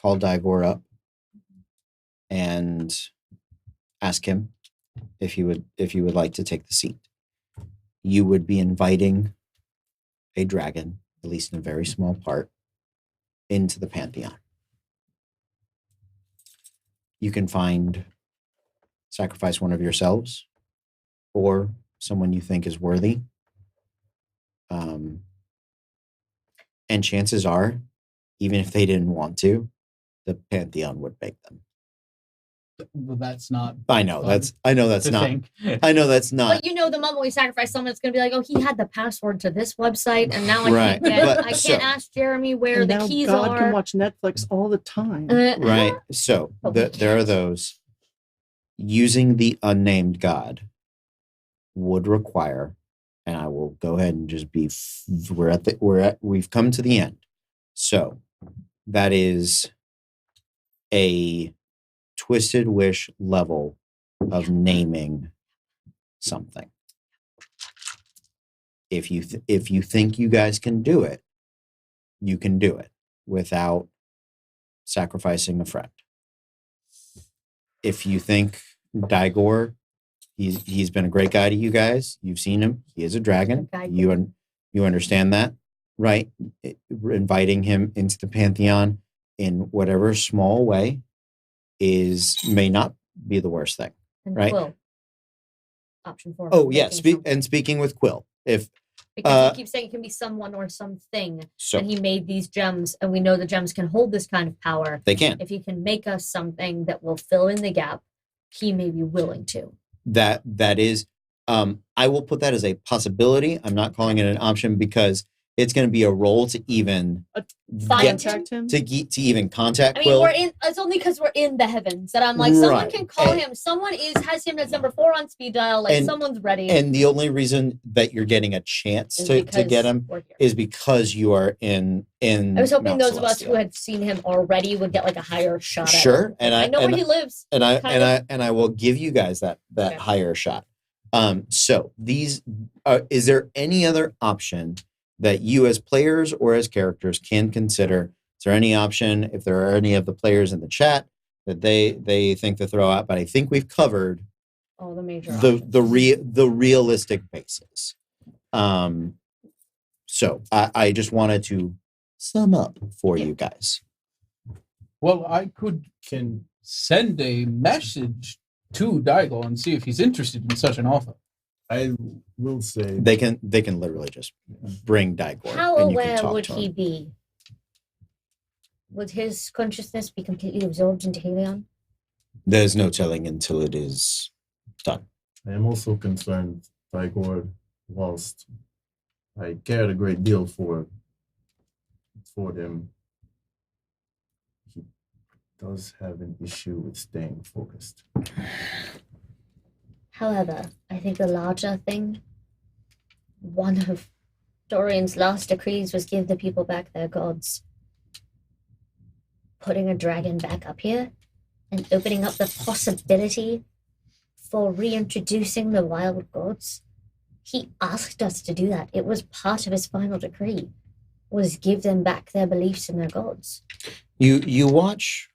call Daigor up and ask him if you would like to take the seat. You would be inviting a dragon, at least in a very small part, into the Pantheon. You can sacrifice one of yourselves or someone you think is worthy. And chances are, even if they didn't want to, the Pantheon would make them. Well, that's not I know that's the not. thing. I know that's not. But you know, the moment we sacrifice someone, it's going to be like, oh, he had the password to this website, and now I Right, can't get. but I so- can't ask Jeremy where And the now keys God are. can watch Netflix all the time. Right. So But we there are can't. those. Using the unnamed God would require, and I will go ahead and just be. We've come to the end. So that is a twisted wish level of naming something. If you think you guys can do it, you can do it without sacrificing a friend. If you think Daigor, he's been a great guy to you guys. You've seen him. He is a dragon. Daigor. You understand that. right? Inviting him into the pantheon in whatever small way may not be the worst thing. And Right. Quill. Option 4. Oh yeah, making something. speaking with Quill, Because he keeps saying it can be someone or something, so and he made these gems, and we know the gems can hold this kind of power. they can. If he can make us something that will fill in the gap, he may be willing to. That is, I will put that as a possibility. I'm not calling it an option because it's going to be a roll to even Find Contact him. to even contact I mean, Quill. it's only because we're in the heavens that I'm like, someone Right. can call And- him. Someone has him as number 4 on speed dial. Like, And- someone's ready. And the only reason that you're getting a chance is to because get him we're here. is because you are in. I was hoping Mount those of us Celestia. who had seen him already would get like a higher shot. At Sure, him. and I know where he lives. and I kind and I will give you guys that Okay. higher shot. So these is there any other option that you as players or as characters can consider? Is there any option if there are any of the players in the chat that they think to throw out? But I think we've covered Oh, the major. the realistic basis. So I just wanted to sum up for you guys. Well, I could send a message to Daigo and see if he's interested in such an offer. I will say They can literally just bring Dygor. How and you can aware talk would to he him. be? Would his consciousness be completely absorbed into Helion? There's no telling until it is done. I am also concerned, Igor, whilst I cared a great deal for him, he does have an issue with staying focused. However, I think the larger thing, one of Dorian's last decrees was give the people back their gods. Putting a dragon back up here and opening up the possibility for reintroducing the wild gods. He asked us to do that. It was part of his final decree, was give them back their beliefs in their gods. You watch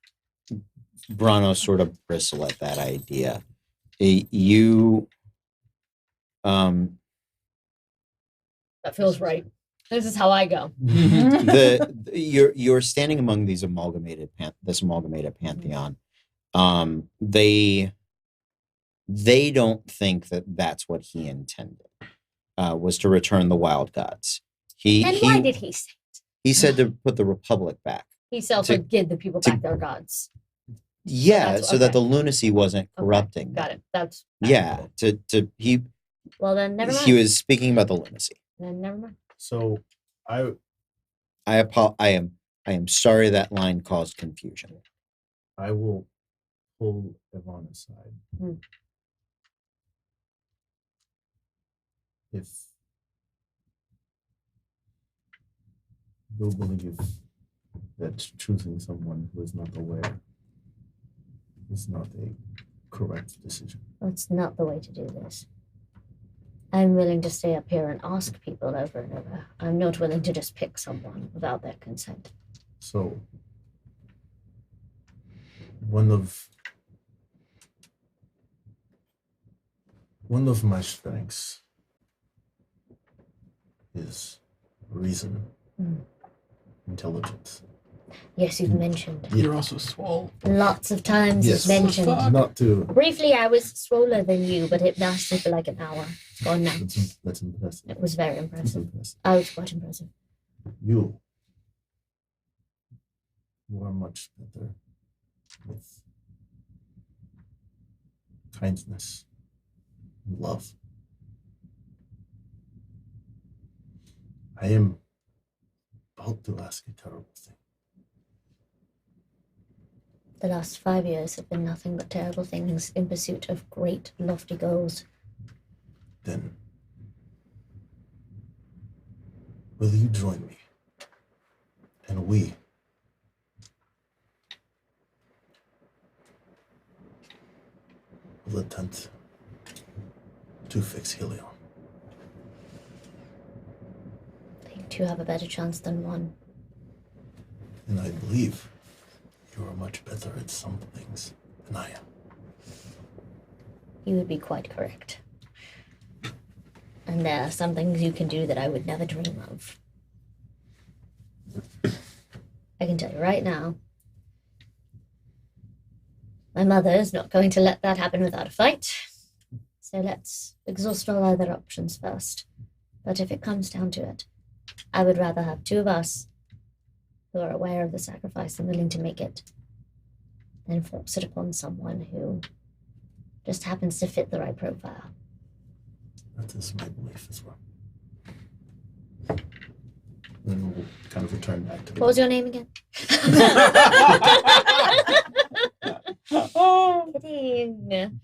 Brano sort of bristle at that idea. You That feels right. This is how I go. you're standing among these amalgamated pantheon. They don't think that that's what he intended, was to return the wild gods. Why did he say it? He said to put the republic back. He said to give the people back their gods. Yeah, that's- so that okay. the lunacy wasn't Okay, corrupting. got it. That's Yeah, he Well, then never mind. he was speaking about the lunacy. Then never mind. So I I am sorry that line caused confusion. will pull Yvonne aside. Hmm. If you'll believe that choosing someone who is not aware is not a correct decision. That's not the way to do this. I'm willing to stay up here and ask people over and over. I'm not willing to just pick someone without their consent. So one of my strengths is reason, intelligence. Yes, you've mentioned. You're also swole. Lots of times Yes. you've mentioned. Fuck. Not to Briefly, I was swoller than you, but it lasted for like an hour. It's gone now. that's impressive. It was very That's impressive. impressive. I was quite impressive. You are much better with kindness and love. I am about to ask a terrible thing. The last 5 years have been nothing but terrible things in pursuit of great, lofty goals. Then, will you join me? And we will attempt to fix Helion. I think two have a better chance than one. And I believe you are much better at some things than I am. You would be quite correct. And there are some things you can do that I would never dream of. I can tell you right now, my mother is not going to let that happen without a fight. So let's exhaust all other options first. But if it comes down to it, I would rather have two of us who are aware of the sacrifice and willing to make it than force it upon someone who just happens to fit the right profile. That is my belief as well. Then we'll kind of return back to the. What was your name again? Kidding.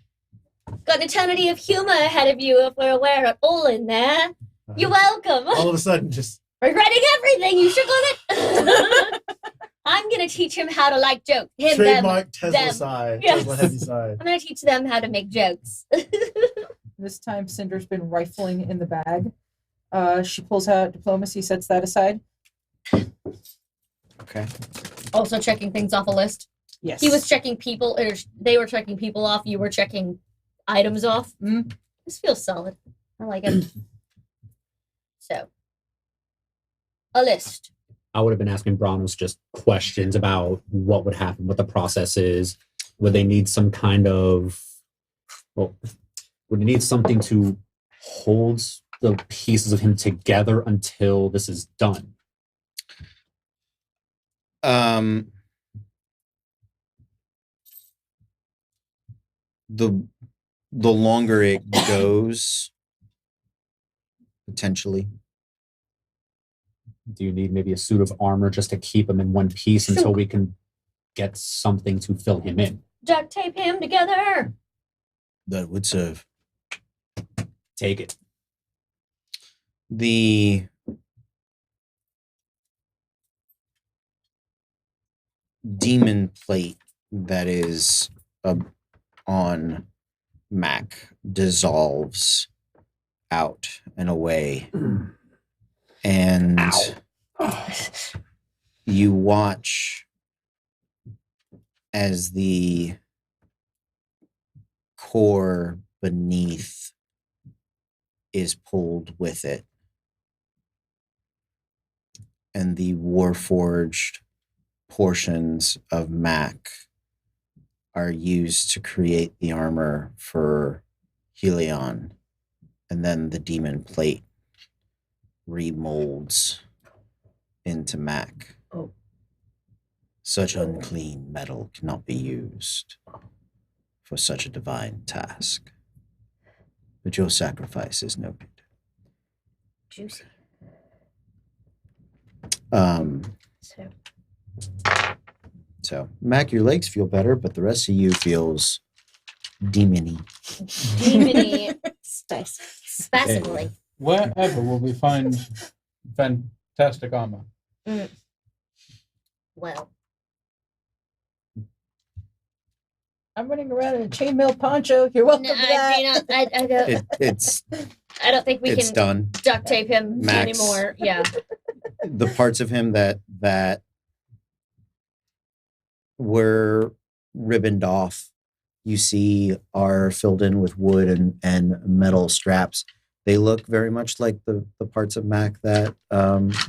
Got an eternity of humor ahead of you if we're aware at all in there. You're welcome. All of a sudden, just Regretting everything. You shook on it. I'm gonna teach him how to like jokes. Him, trademark them, Tesla them. side, Yes. Tesla heavy side. I'm gonna teach them how to make jokes. This time, Cinder's been rifling in the bag. She pulls out diplomacy, sets that aside. Okay. Also checking things off a list. Yes. He was checking people, or they were checking people off. You were checking items off. This feels solid. I like it. So, a list. I would have been asking Branos just questions about what would happen, what the process is. Would they need some kind of, well, would they need something to hold the pieces of him together until this is done? The longer it goes, potentially. Do you need maybe a suit of armor just to keep him in one piece until we can get something to fill him in? Duct tape him together. That would serve. Take it. The demon plate that is on Mac dissolves out and away. And you watch as the core beneath is pulled with it. And the warforged portions of Mac are used to create the armor for Helion. And then the demon plate remolds into Mac. Oh. Such unclean metal cannot be used for such a divine task. But your sacrifice is noted. Juicy. So, Mac, your legs feel better, but the rest of you feels demony. Demony. Spasmically. Wherever will we find fantastic armor? Well, I'm running around in a chainmail poncho. You're welcome to that. I don't think we It's can done. duct tape him Max. anymore. Yeah. The parts of him that were ribboned off, you see, are filled in with wood and metal straps. They look very much like the parts of Mac that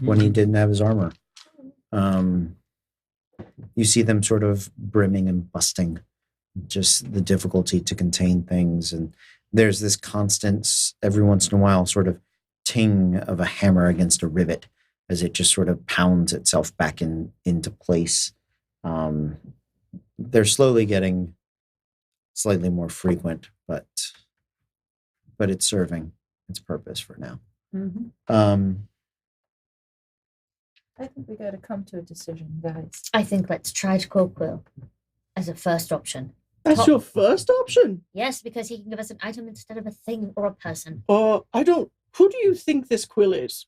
when he didn't have his armor. You see them sort of brimming and busting, just the difficulty to contain things. And there's this constant, every once in a while, sort of ting of a hammer against a rivet as it just sort of pounds itself back into place. They're slowly getting slightly more frequent, but it's serving its purpose for now. I think we got to come to a decision, guys. I think let's try to call Quill as a first option. That's your first option? Yes, because he can give us an item instead of a thing or a person. I don't. Who do you think this Quill is?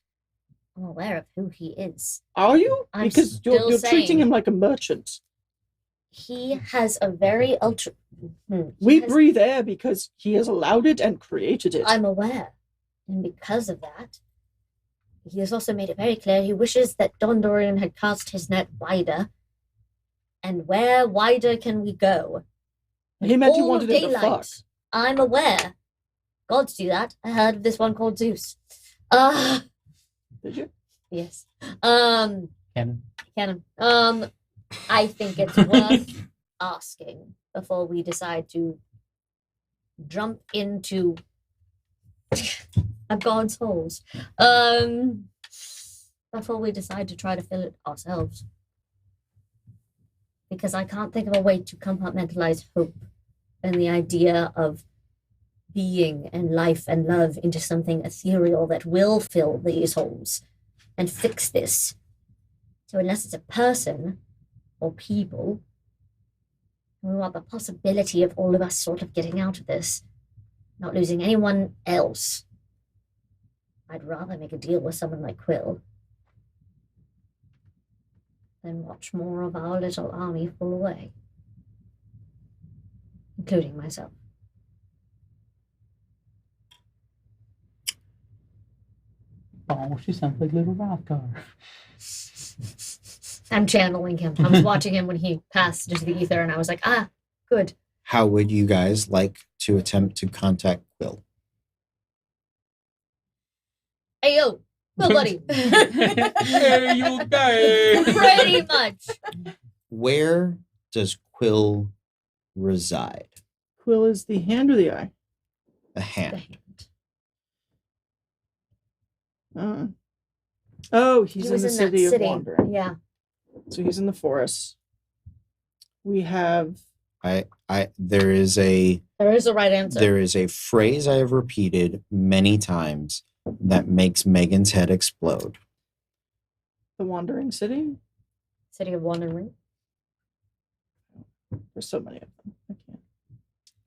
I'm aware of who he is. Are you? I'm Because still you're saying- treating him like a merchant. He has a very ultra. We breathe air because he has allowed it and created it. I'm aware. And because of that, he has also made it very clear he wishes that Don Dorian had cast his net wider. And where wider can we go? He meant he All wanted of him to daylight. fuck. I'm aware. Gods do that. I heard of this one called Zeus. Did you? Yes. Cannon. Canon. I think it's worth asking before we decide to jump into a god's holes. Before we decide to try to fill it ourselves. Because I can't think of a way to compartmentalize hope and the idea of being and life and love into something ethereal that will fill these holes and fix this. So unless it's a person or people, we want the possibility of all of us sort of getting out of this, not losing anyone else. I'd rather make a deal with someone like Quill than watch more of our little army fall away, including myself. Oh, she sounds like little Rothgar. I'm channeling him. I was watching him when he passed into the ether, and I was like, good. How would you guys like to attempt to contact Quill? Hey, yo, Quill buddy. Hey, you guys. Pretty much. Where does Quill reside? Quill is the hand or the eye? The hand. Oh, He he's in was the in that city of city. Wandering. Yeah. So he's in the forest. We have There is a right answer. There is a phrase I have repeated many times that makes Megan's head explode. the Wandering City. City of Wandering. There's so many of them. I can't.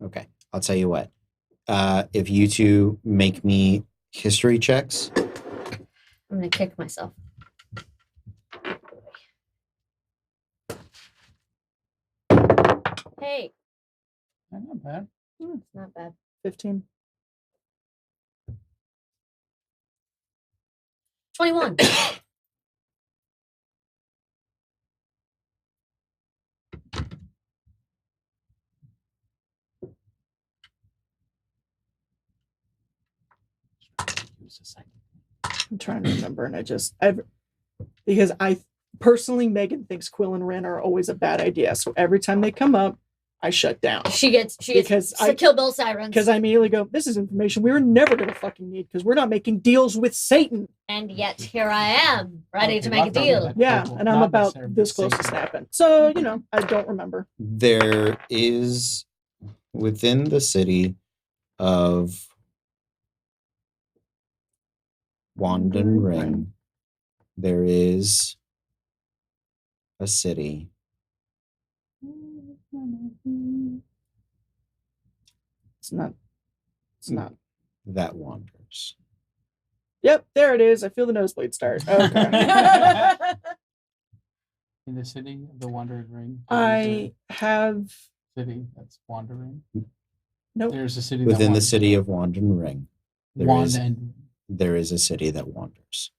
Okay, I'll tell you what. If you two make me history checks, I'm gonna kick myself. Hey, Not bad. it's not bad. 15. 21. I'm trying to remember, and because I personally, Megan thinks Quill and Ren are always a bad idea. So every time they come up, I shut down. She gets Kill Bill sirens. Because I immediately go, this is information we were never going to fucking need because we're not making deals with Satan. And yet here I am, ready to Okay, make a Rothgar deal. would Yeah, Cool. and I'm Not about necessarily this close to Satan. snapping. So, I don't remember. there is within the city of Wanden Ring, there is a city. It's not. That wanders. Yep, there it is. I feel the nosebleed start. Okay. In the city of the Wandering Ring. I have. City that's wandering. Nope. There's a city Within the wanders. city of Wanden Ring, Wand there is a city that wanders.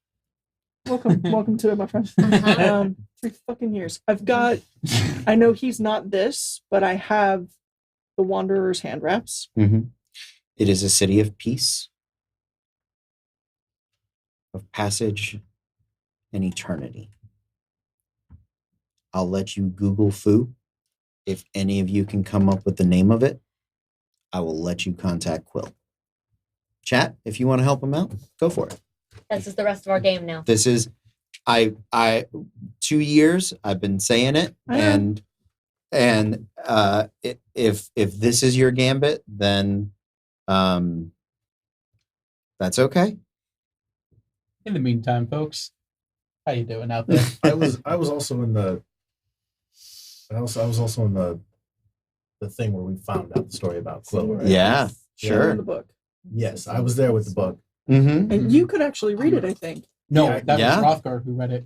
Welcome to it, my friend. Uh-huh. 3 fucking years. I know he's not this, but I have the Wanderer's hand wraps. Mm-hmm. It is a city of peace, of passage, and eternity. I'll let you Google foo. If any of you can come up with the name of it, I will let you contact Quill. Chat, if you want to help him out, go for it. This is the rest of our game now. This is, I 2 years I've been saying it, I know. and if this is your gambit, then that's okay. In the meantime, folks, how you doing out there? I was also in the the thing where we found out the story about Quill, right? Yeah, In sure. the book. Yes, I was there with the book. Mm-hmm. And you could actually read it, I think. No, Yeah, that yeah. was Rothgar who read it.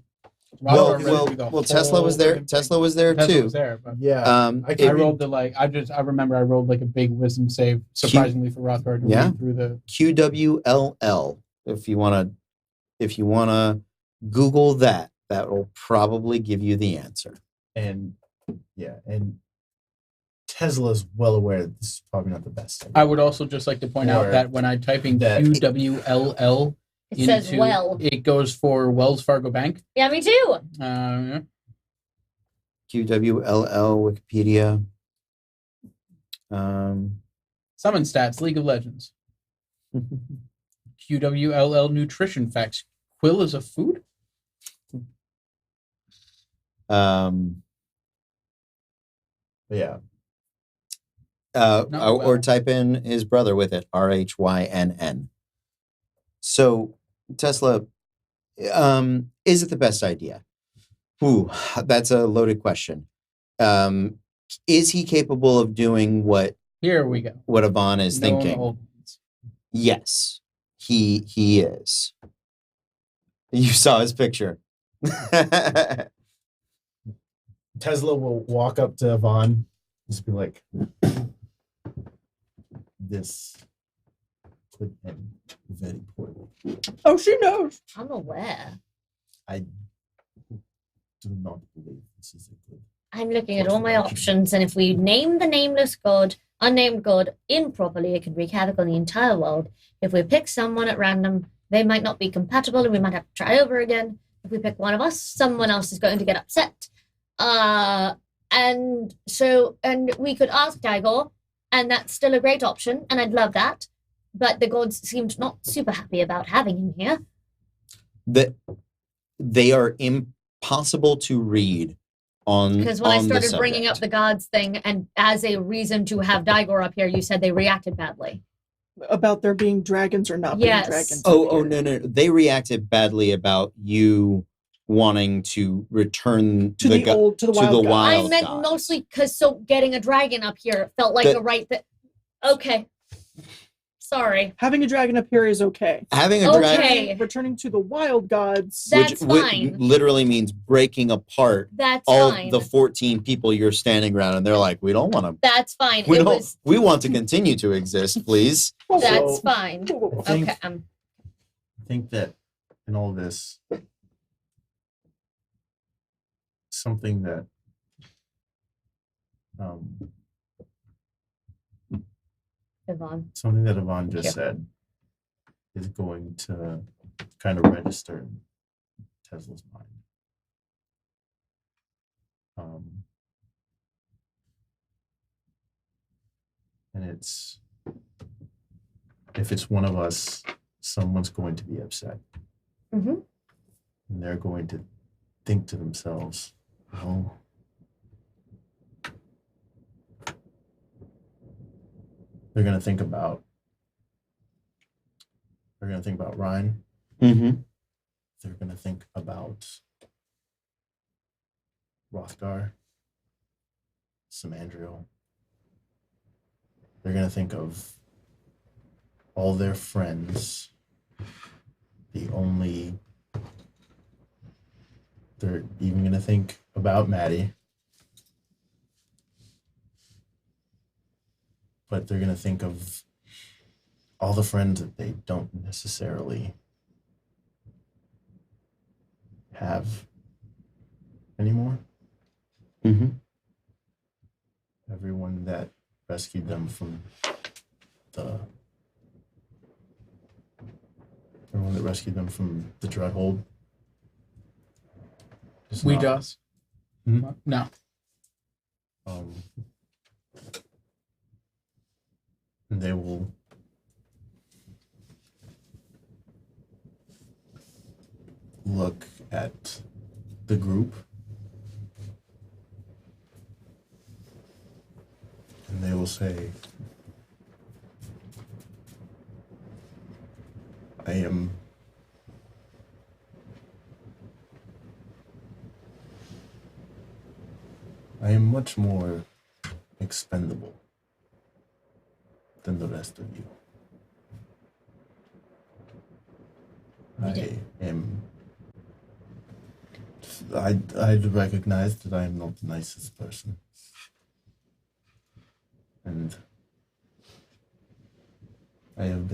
Well, Rothgar read it through the Tesla was whole there. fucking Tesla was there thing. Tesla too. was there, but Yeah. I I rolled I remember I rolled like a big wisdom save, surprisingly for Rothgar to Yeah. read through the. QWLL. If you wanna Google that, that will probably give you the answer. and Tesla's well aware that this is probably not the best. I would also just like to point out Or that when I type in that- QWLL, It says well. It goes for Wells Fargo Bank. Yeah, me too. QWLL Wikipedia. Summon stats, League of Legends. QWLL Nutrition Facts. Quill is a food? Yeah. Or type in his brother with it, RHYNN. So, Tesla, is it the best idea? Ooh, that's a loaded question. Is he capable of doing what? Here we go. What Yvonne is thinking? Old. Yes, he is. You saw his picture. Tesla will walk up to Yvonne, just be like, "This could end very poorly." Oh, she knows. I'm aware. I do not believe this is a good. I'm looking at all my options, and if we name the nameless god, unnamed god, improperly, it could wreak havoc on the entire world. If we pick someone at random, they might not be compatible, and we might have to try over again. If we pick one of us, someone else is going to get upset. And we could ask Daigor, and that's still a great option, and I'd love that. But the gods seemed not super happy about having him here. They are impossible to read on. Because when I started the bringing up the gods thing, and as a reason to have Daigor up here, you said they reacted badly. About there being dragons or not being dragons. Oh, no. They reacted badly about you wanting to return to the wild gods. I meant mostly because getting a dragon up here felt like the right thing. Okay. Sorry. Having a dragon up here is okay. Having a dragon. Returning to the wild gods. That's fine. Literally means breaking apart all fine. the 14 people you're standing around, and they're like, we don't want to. That's fine. We want to continue to exist, please. That's fine. I think that in all this, something that Yvonne just said is going to kind of register in Tesla's mind. And it's, if it's one of us, someone's going to be upset. Mm-hmm. And they're going to think to themselves, oh, they're going to think about Ryan. Mm-hmm. They're going to think about Rothgar, Samandriel. They're going to think of all their friends. They're even going to think about Maddie. But they're going to think of all the friends that they don't necessarily have anymore. Mm-hmm. Everyone that rescued them from the drug hold. We does? Hmm? No. And they will look at the group and they will say, I am much more expendable than the rest of you. I recognize that I am not the nicest person. And I have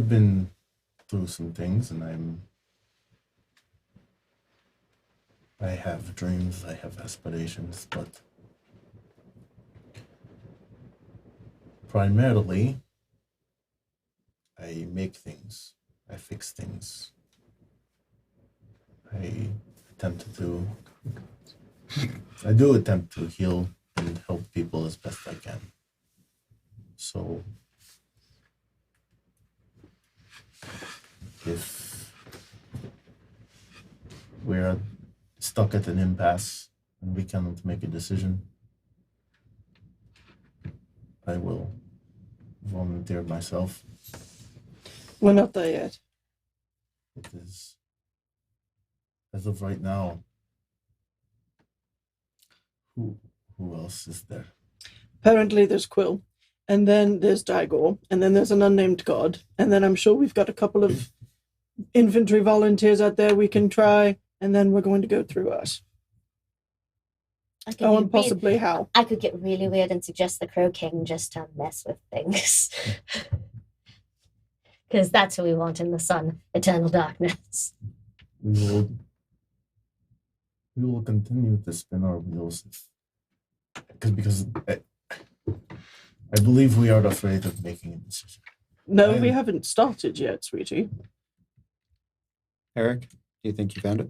been through some things, and I have dreams, I have aspirations, but primarily, I make things. I fix things. I do attempt to heal and help people as best I can. So, if we're stuck at an impasse and we cannot make a decision, I will volunteer myself. We're not there yet. It is, as of right now, who else is there? Apparently there's Quill, and then there's Daigor, and then there's an unnamed god, and then I'm sure we've got a couple of infantry volunteers out there we can try, and then we're going to go through us. Oh, and possibly Hal. I could get really weird and suggest the Crow King just to mess with things. Because that's who we want in the sun, eternal darkness. We will continue to spin our wheels because I believe we are afraid of making a decision. No, we haven't started yet, sweetie. Eric, do you think you found it?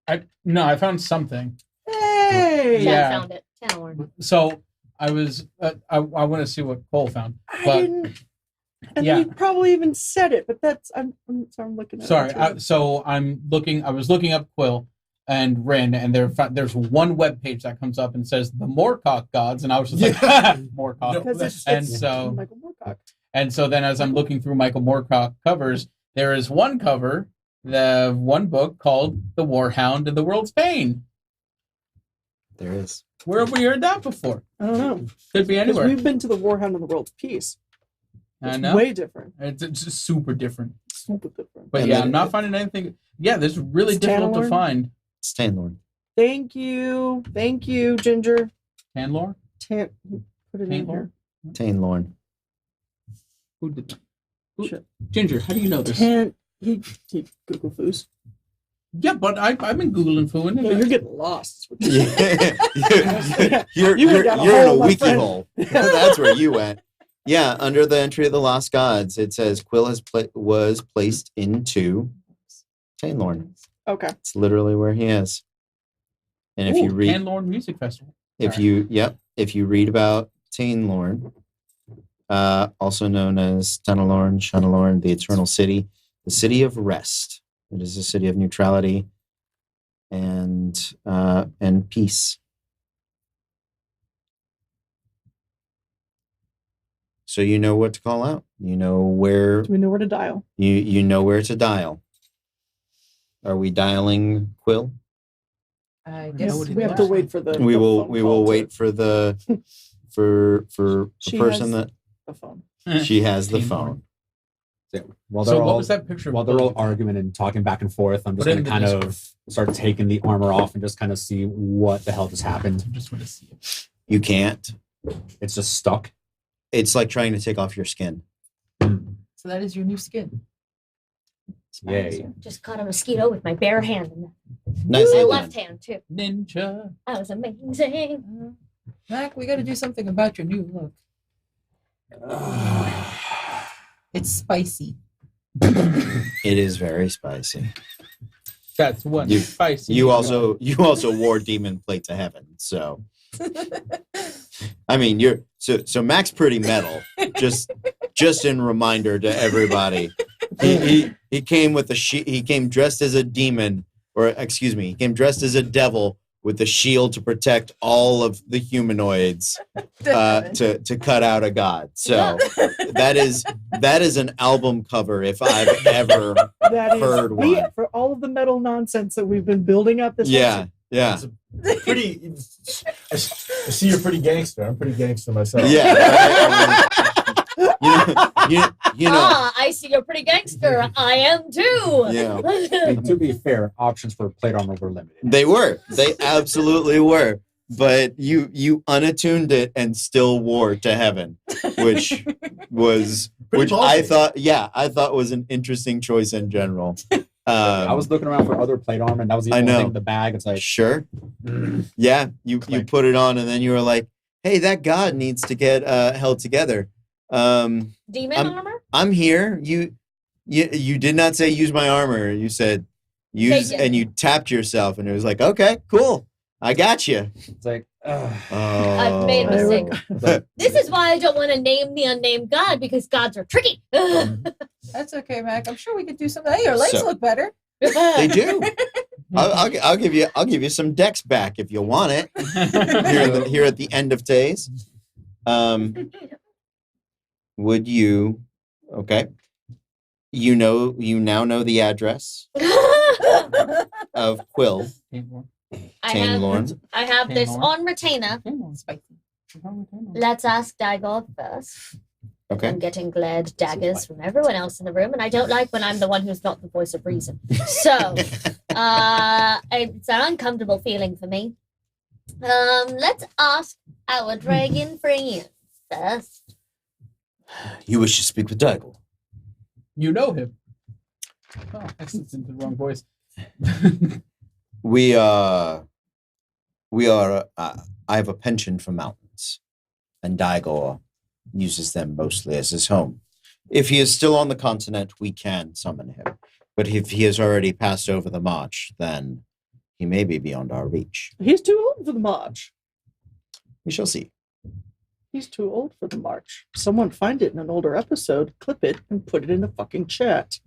I found something. Hey! Yeah, Yeah. I found it. Talon. So I was I want to see what Cole found. I But didn't. And yeah. we probably even said it, but that's I'm looking at sorry, it. too. so I was looking up Quill and Rin, and there's one web page that comes up and says the Moorcock gods, and I was just like Moorcock. No, Because it's and so- Michael Moorcock. And so then as I'm looking through Michael Moorcock covers, there is one cover, the one book called The Warhound and the World's Pain. There is. Where have we heard that before? I don't know. Could be Because anywhere. we've been to the Warhound of the World's Peace. I It's know. way different. It's just super different. Super different. But And yeah, then- I'm not finding anything. Yeah, this is really It's difficult to Tanalorn? find. It's Tanlorn. Thank you, Ginger. Tanlore? Put it in Tanlore? here. Tanlorn. Who did? Who, Shit. Ginger, how do you know this? He Google Foos. Yeah, but I've been Googling food. No, you're getting lost. Yeah. You're You went in down a a hole, my wiki friend. hole. That's where you went. Yeah, under the entry of the Lost Gods, it says Quill was placed into Tanlorn. Okay. It's literally where he is. And if you read, Tanlore Music Festival. if you read about Tanlorn, also known as Tanalorn, Shanalorn, the Eternal City, the city of rest. It is a city of neutrality and peace. So you know what to call out. You know where Do we know where to dial? you know where to dial. Are we dialing Quill? I guess guess We have to wait for the. We the will phone we call will to- wait for the for the She person has- that the phone. she has the Tanlorn. phone. While So they're what all was that picture? while they're all arguing and talking back and forth, I'm just Put it going in to the kind Discord. of start taking the armor off and just kind of see what the hell just happened. I just want to see it. You can't. It's just stuck. It's like trying to take off your skin. So that is your new skin. Yay. Just caught a mosquito with my bare hand. And Nicely my done. left hand, too. Ninja. That was amazing. Mac, we got to do something about your new look. It's spicy. It is very spicy. That's one You- spicy. You also wore demon plate to heaven. So I mean you're so Mac's pretty metal. Just in reminder to everybody. He came with he came dressed as a demon, or excuse me, he came dressed as a devil with a shield to protect all of the humanoids to cut out a god. So that is an album cover if I've ever That is heard one. for all of the metal nonsense that we've been building up. This yeah. Pretty. I see you're pretty gangster. I'm pretty gangster myself. Yeah. Right? You know. Ah, I see you're pretty gangster. I am too. Yeah. I mean, to be fair, options for plate armor were limited. They were. They absolutely were. But you unattuned it and still wore to heaven, which was Pretty I ballsy. thought was an interesting choice in general. I was looking around for other plate armor, and that was the I only know. thing in the bag. It's like, sure. Yeah, you put it on and then you were like, hey, that god needs to get held together. Demon I'm- armor? I'm here. You did not say use my armor. You said use, Yeah. and you tapped yourself, and it was like, okay, cool, I got you. It's like, I've made a I mistake. This is why I don't want to name the unnamed god, because gods are tricky. That's okay, Mac. I'm sure we could do something. Hey, your legs So- look better. They do. I'll give you some decks back if you want it. Here at the end of days. Would you? Okay. You now know the address of Quill Tainlorn. I have this Tainlorn. on retainer. Spicy. Let's ask Daigor first. Okay. I'm getting glared daggers from everyone else in the room, and I don't like when I'm the one who's not the voice of reason. So, it's an uncomfortable feeling for me. Let's ask our dragon friend first. You wish to speak with Daigor. You know him. Oh, I slipped into the wrong voice. We are. I have a penchant for mountains, and Daigor uses them mostly as his home. If he is still on the continent, we can summon him. But if he has already passed over the march, then he may be beyond our reach. He's too old for the march. We shall see. He's too old for the march. Someone find it in an older episode, clip it, and put it in the fucking chat.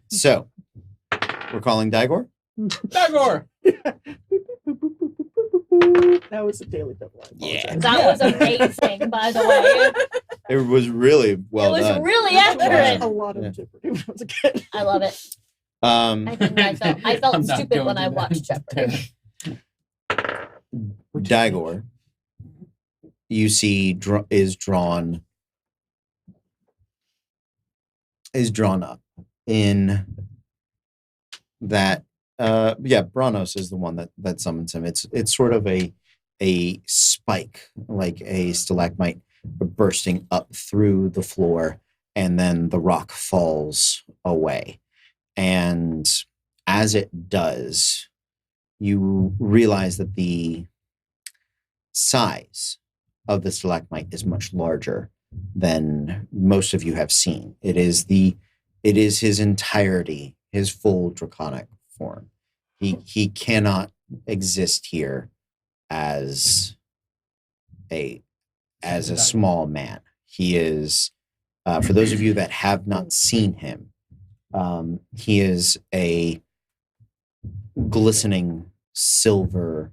So, we're calling Daigor? Dagor! That was a daily double. I apologize. Yeah. That was amazing, by the way. It was really well it was done. really I watched accurate. a lot of Jeopardy when I was a kid. I love it. I think I felt I'm not stupid going when to I that. watched Jeopardy. Daigor, you see, is drawn up in that. Branos is the one that summons him. It's sort of a spike, like a stalagmite bursting up through the floor, and then the rock falls away. And as it does, you realize that the size of the stalagmite is much larger than most of you have seen. It is his entirety, his full draconic form. He cannot exist here as a small man. He is, for those of you that have not seen him, he is a glistening silver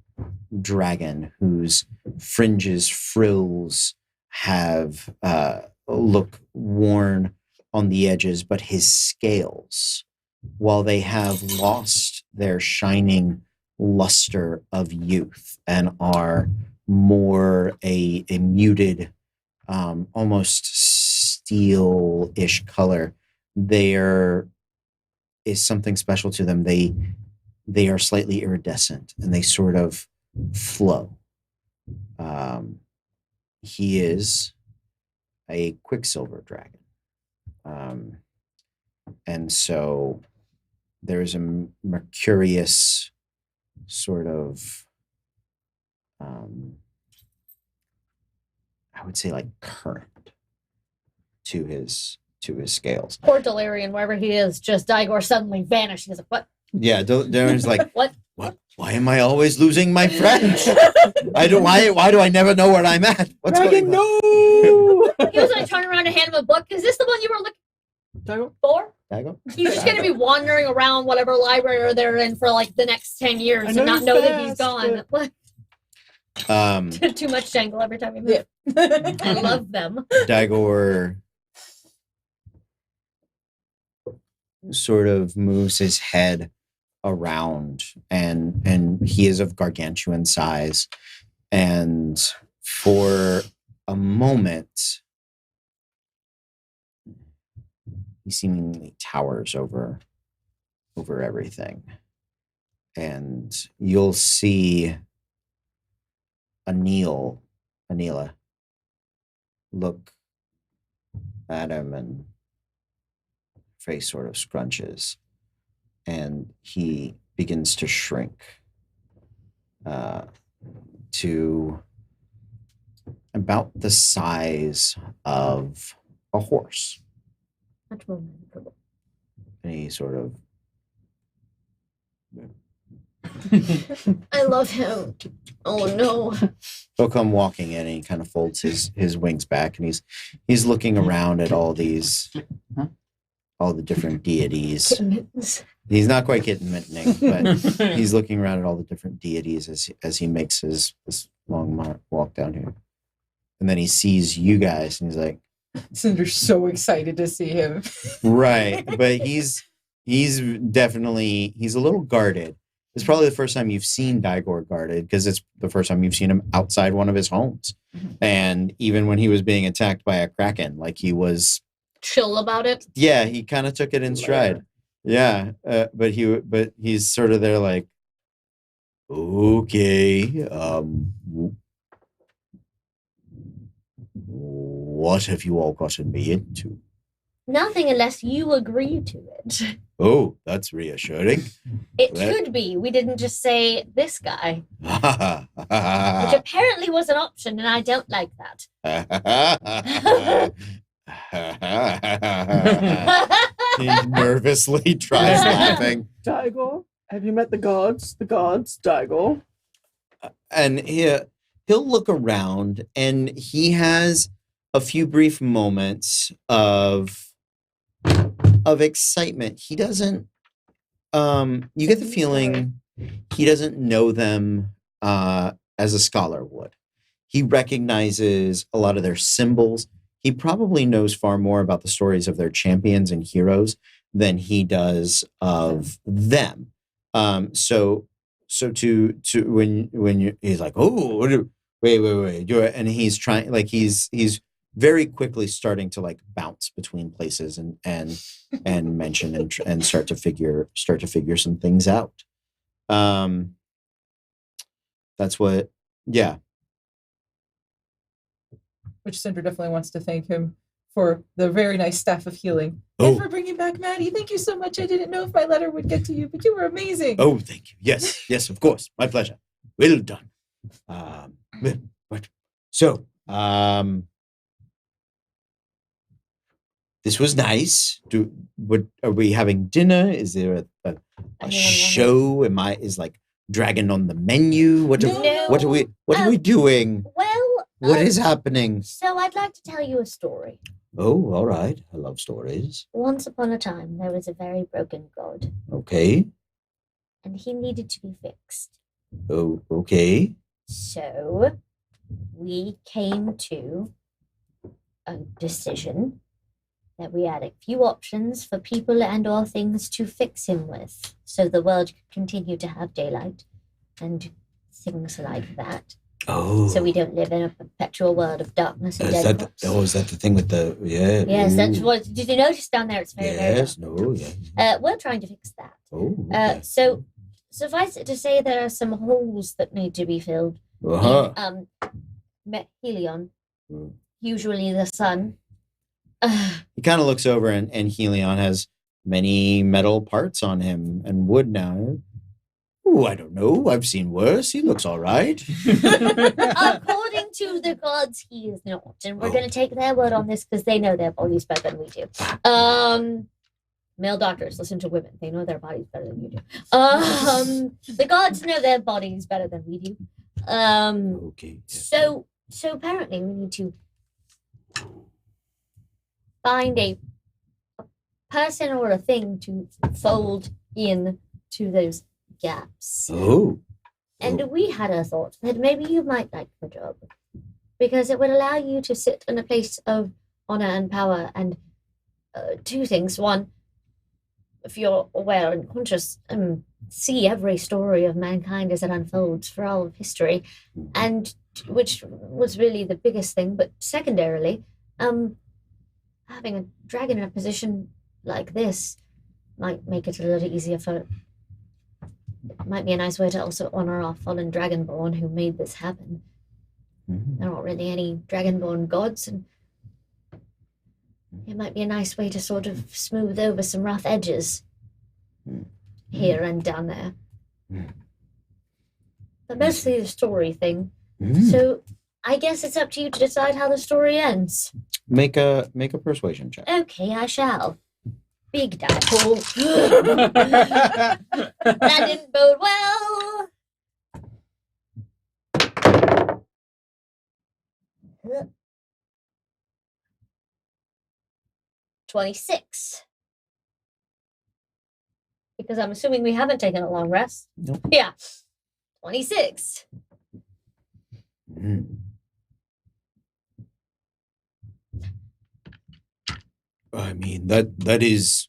dragon whose frills have look worn on the edges, but his scales, while they have lost their shining luster of youth and are more a muted, almost steel-ish color, there is something special to them. They are slightly iridescent and they sort of flow. He is a quicksilver dragon. And so there's a mercurious sort of, I would say, like current to his scales. Poor Delirian, wherever he is, just Daigor suddenly vanished. He's like, what? Yeah, Darren's like, What? Why am I always losing my friends? Why do I never know where I'm at? What's Dragon, going on? no! He was like turning around and hand him a book. Is this the one you were looking for? Daigor? He's just going to be wandering around whatever library they're in for like the next 10 years I and know not you're know that he's fast, gone. What? Too much jangle every time we move. I love them. Daigor sort of moves his head around, and he is of gargantuan size, and for a moment he seemingly towers over everything, and you'll see Anila look at him, and face sort of scrunches, and he begins to shrink to about the size of a horse. Much more manageable. And he sort of I love him. Oh no. he'll come walking in and he kind of folds his wings back and he's looking around at all the different deities. Mittens. He's not quite getting mittening, but he's looking around at all the different deities as he makes this long walk down here. And then he sees you guys and he's like, Cinder's so excited to see him. right. But he's definitely, he's a little guarded. It's probably the first time you've seen Digor guarded because it's the first time you've seen him outside one of his homes. And even when he was being attacked by a kraken, like he was Chill about it. yeah, he kind of took it in stride. Yeah, but he's sort of there like, okay, what have you all gotten me into? Nothing unless you agree to it. Oh, that's reassuring. It Well- should be. We didn't just say this guy, which He apparently was an option, and I don't like that. nervously tries laughing. Digor, have you met the gods? The gods, Digor. And he'll look around and he has a few brief moments of excitement. He doesn't you get the feeling he doesn't know them as a scholar would. He recognizes a lot of their symbols. He probably knows far more about the stories of their champions and heroes than he does of them. So to when he's like, oh, wait, and he's trying, like he's very quickly starting to like bounce between places and mention and start to figure some things out. That's what, yeah. Which Cinder definitely wants to thank him for the very nice staff of healing. Oh. And for bringing back Maddie. Thank you so much. I didn't know if my letter would get to you, but you were amazing. Oh, thank you. Yes, of course. My pleasure. Well done. So, this was nice. Are we having dinner? Is there a show? Is like Dragon on the menu? What are we doing? Well, What is happening? so I'd like to tell you a story. Oh, all right. I love stories. Once upon a time, there was a very broken god, Okay. and he needed to be fixed. Oh, okay. So we came to a decision that we had a few options for people and or things to fix him with, so the world could continue to have daylight and things like that. Oh. So we don't live in a perpetual world of darkness and Is dead that bodies. is that the thing with the Yes, that's ooh. what. Did you notice down there? It's very, very dark. Yes, no, yeah. We're trying to fix that. Oh. Okay. So suffice it to say, there are some holes that need to be filled Uh-huh. in Helion, Mm. usually the sun. He kind of looks over and Helion has many metal parts on him and wood now. Oh, I don't know. I've seen worse. He looks all right. According to the gods, he is not, and we're Oh. going to take their word on this because they know their bodies better than we do. Male doctors listen to women; they know their bodies better than you do. The gods know their bodies better than we do. Okay. So apparently we need to find a person or a thing to fold in to those gaps. Oh. And we had a thought that maybe you might like the job because it would allow you to sit in a place of honor and power and two things. One, if you're aware and conscious, see every story of mankind as it unfolds for all of history, and which was really the biggest thing. But secondarily, having a dragon in a position like this might make it a little easier for. It might be a nice way to also honor our fallen dragonborn who made this happen. Mhm. There aren't really any dragonborn gods, and it might be a nice way to sort of smooth over some rough edges Mm. here and down there. Mm. but mostly the story thing. Mm. So I guess it's up to you to decide how the story ends. Make a persuasion check. Okay, I shall. Big die pool. That didn't bode well. Huh. 26. Because I'm assuming we haven't taken a long rest. Nope. Yeah. 26. Mm. I mean that is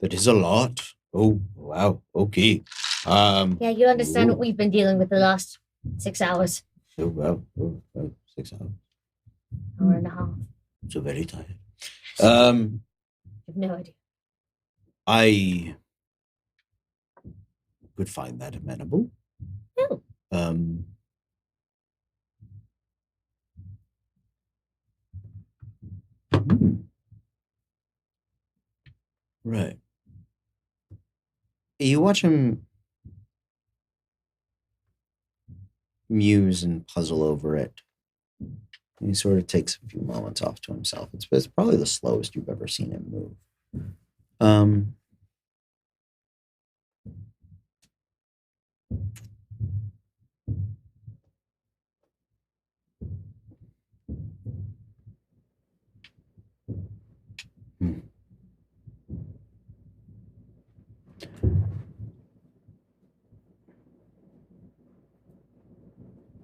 a lot. Oh wow. Okay. Yeah, you understand what Ooh. we've been dealing with the last 6 hours. Oh wow. Oh, 6 hours. Hour and a half. So very tired. You have no idea. I could find that amenable. Oh. Right. You watch him muse and puzzle over it. He sort of takes a few moments off to himself. It's probably the slowest you've ever seen him move.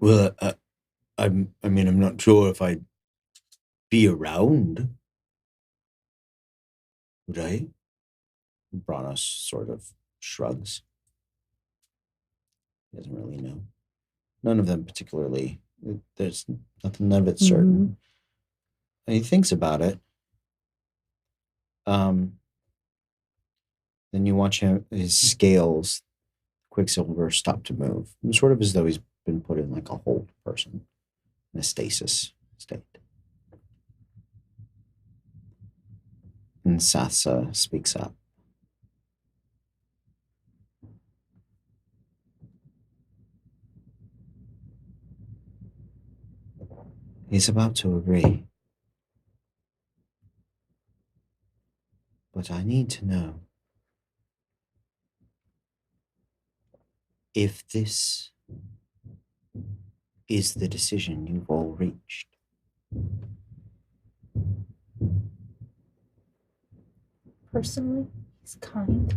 Well, I mean, I'm not sure if I'd be around. Would I? Branos sort of shrugs. He doesn't really know. None of them particularly. There's nothing, none of it's certain. And he thinks about it. Then you watch his scales, Quicksilver, stop to move. Sort of as though he's been put in like a hold person, in a stasis state. And Sasa speaks up. He's about to agree. But I need to know if this is the decision you've all reached. Personally, he's kind.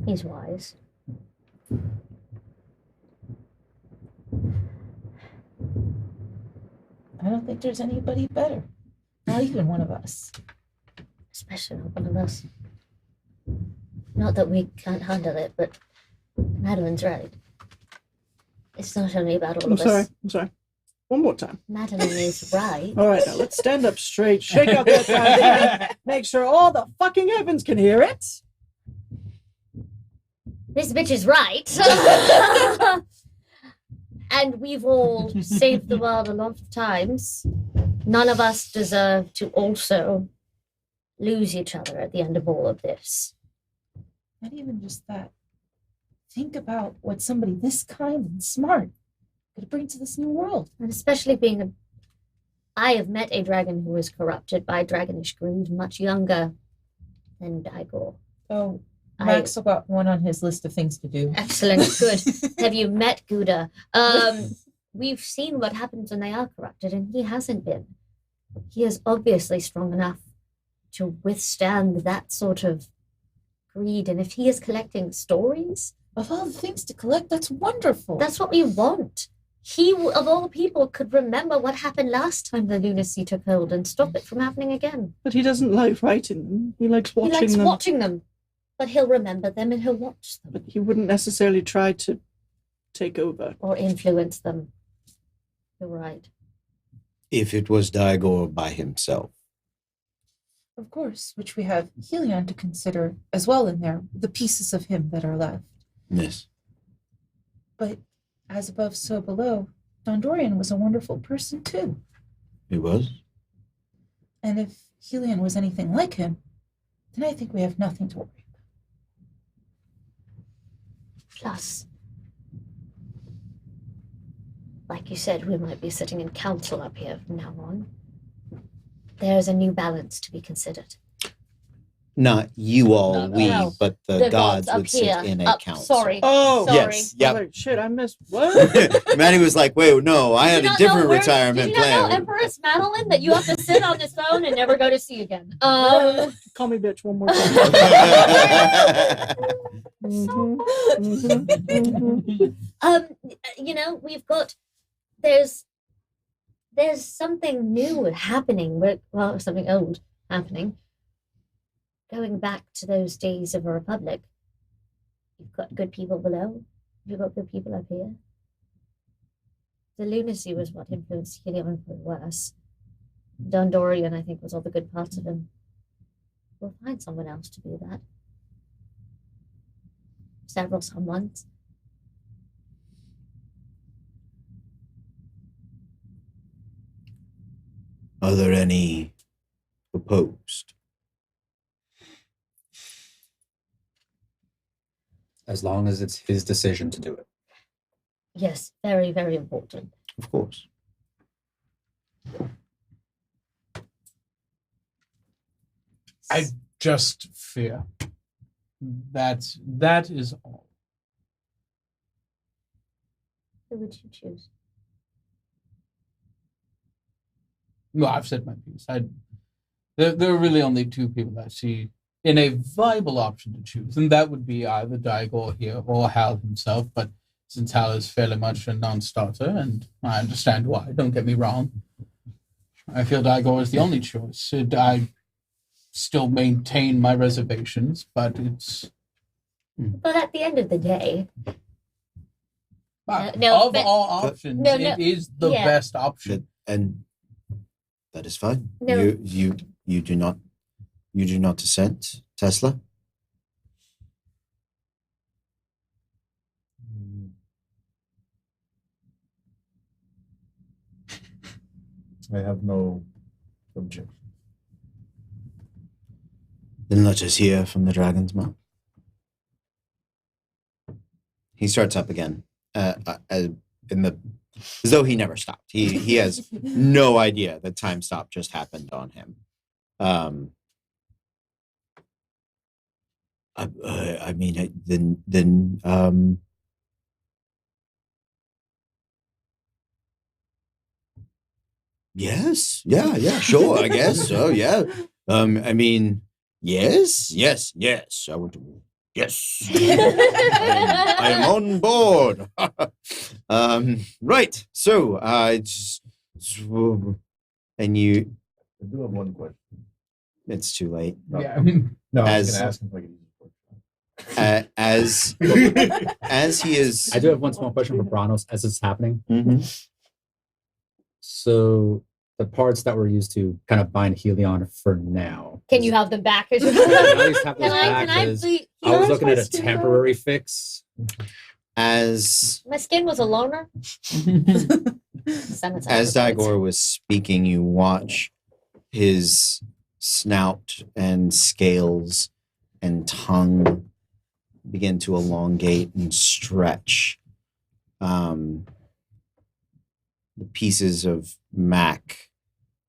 He's wise. I don't think there's anybody better. Not even one of us. Especially not one of us. Not that we can't handle it, but Madeline's right. It's not only about all of us. I'm sorry. One more time. Madeline is right. All right, now let's stand up straight, shake out that time, make sure all the fucking heavens can hear it. This bitch is right. And we've all saved the world a lot of times. None of us deserve to also lose each other at the end of all of this. Not even just that. Think about what somebody this kind and smart could bring to this new world. And especially being I have met a dragon who was corrupted by dragonish greed much younger than Daigor. Oh, Max got one on his list of things to do. Excellent. Good. Have you met Gouda? We've seen what happens when they are corrupted, and he hasn't been. He is obviously strong enough to withstand that sort of greed. And if he is collecting stories, Of all the things to collect, that's wonderful. that's what we want. He, of all people, could remember what happened last time the lunacy took hold and stop it from happening again. But he doesn't like writing them. He likes watching He likes them. watching them, but he'll remember them and he'll watch them But he wouldn't necessarily try to take over. or influence them. You're right. If it was Daigor by himself. Of course, which we have Helion to consider as well in there, the pieces of him that are left. Yes. But as above, so below, Dondorian was a wonderful person too. It was? And if Helion was anything like him, then I think we have nothing to worry about. Plus, like you said, we might be sitting in council up here from now on. There's a new balance to be considered. Not you all, Not we, us. but the, The gods up would sit here. in a Up, council. sorry. Oh, Sorry. Yes. Yeah. Yep. Like, shit, I missed what? Maddie was like, "Wait, no, I had Did you a not know different where- retirement Did you not know plan." Empress Madeline that you have to sit on this phone and never go to sea again? Call me bitch one more time. You know, we've got there's something new happening. Well, something old happening. Going back to those days of a republic. You've got good people below. You've got good people up here. The lunacy was what influenced Helion for the worse. Dondorian, I think, was all the good parts of him. We'll find someone else to do that. Several someones. Are there any opposed? As long as it's his decision to do it. Yes, very, very important. Of course. I just fear. That is all. Who would you choose? No, I've said my piece. There are really only two people I see in a viable option to choose, and that would be either Daigor here or Hal himself. But since Hal is fairly much a non-starter, and I understand why, don't get me wrong, I feel Daigor is the only choice. I still maintain my reservations, but it's... But at the end of the day, Of no, but- all options, No, it is the yeah. best option. And that is fine. No. You do not dissent, Tesla? I have no objection. Then let us hear from the dragon's mouth. He starts up again, as though he never stopped. He has no idea that time stop just happened on him. I mean, then yes, yeah, sure, I guess so, yeah. I mean, yes. I want to. Yes, I am on board. Right. So, and you. I do have one question. It's too late. Yeah. No, I As- was going to ask him if I could use his As he is. I do have one small question for Branos as it's happening. Mhm. So the parts that were used to kind of bind Helion for now. can you have them back? Can I at least have those back? Can I 'Cause please? I was looking at a question, temporary fix. As My skin was a loner. As Daigor was speaking, you watch his snout and scales and tongue begin to elongate and stretch. The pieces of Mac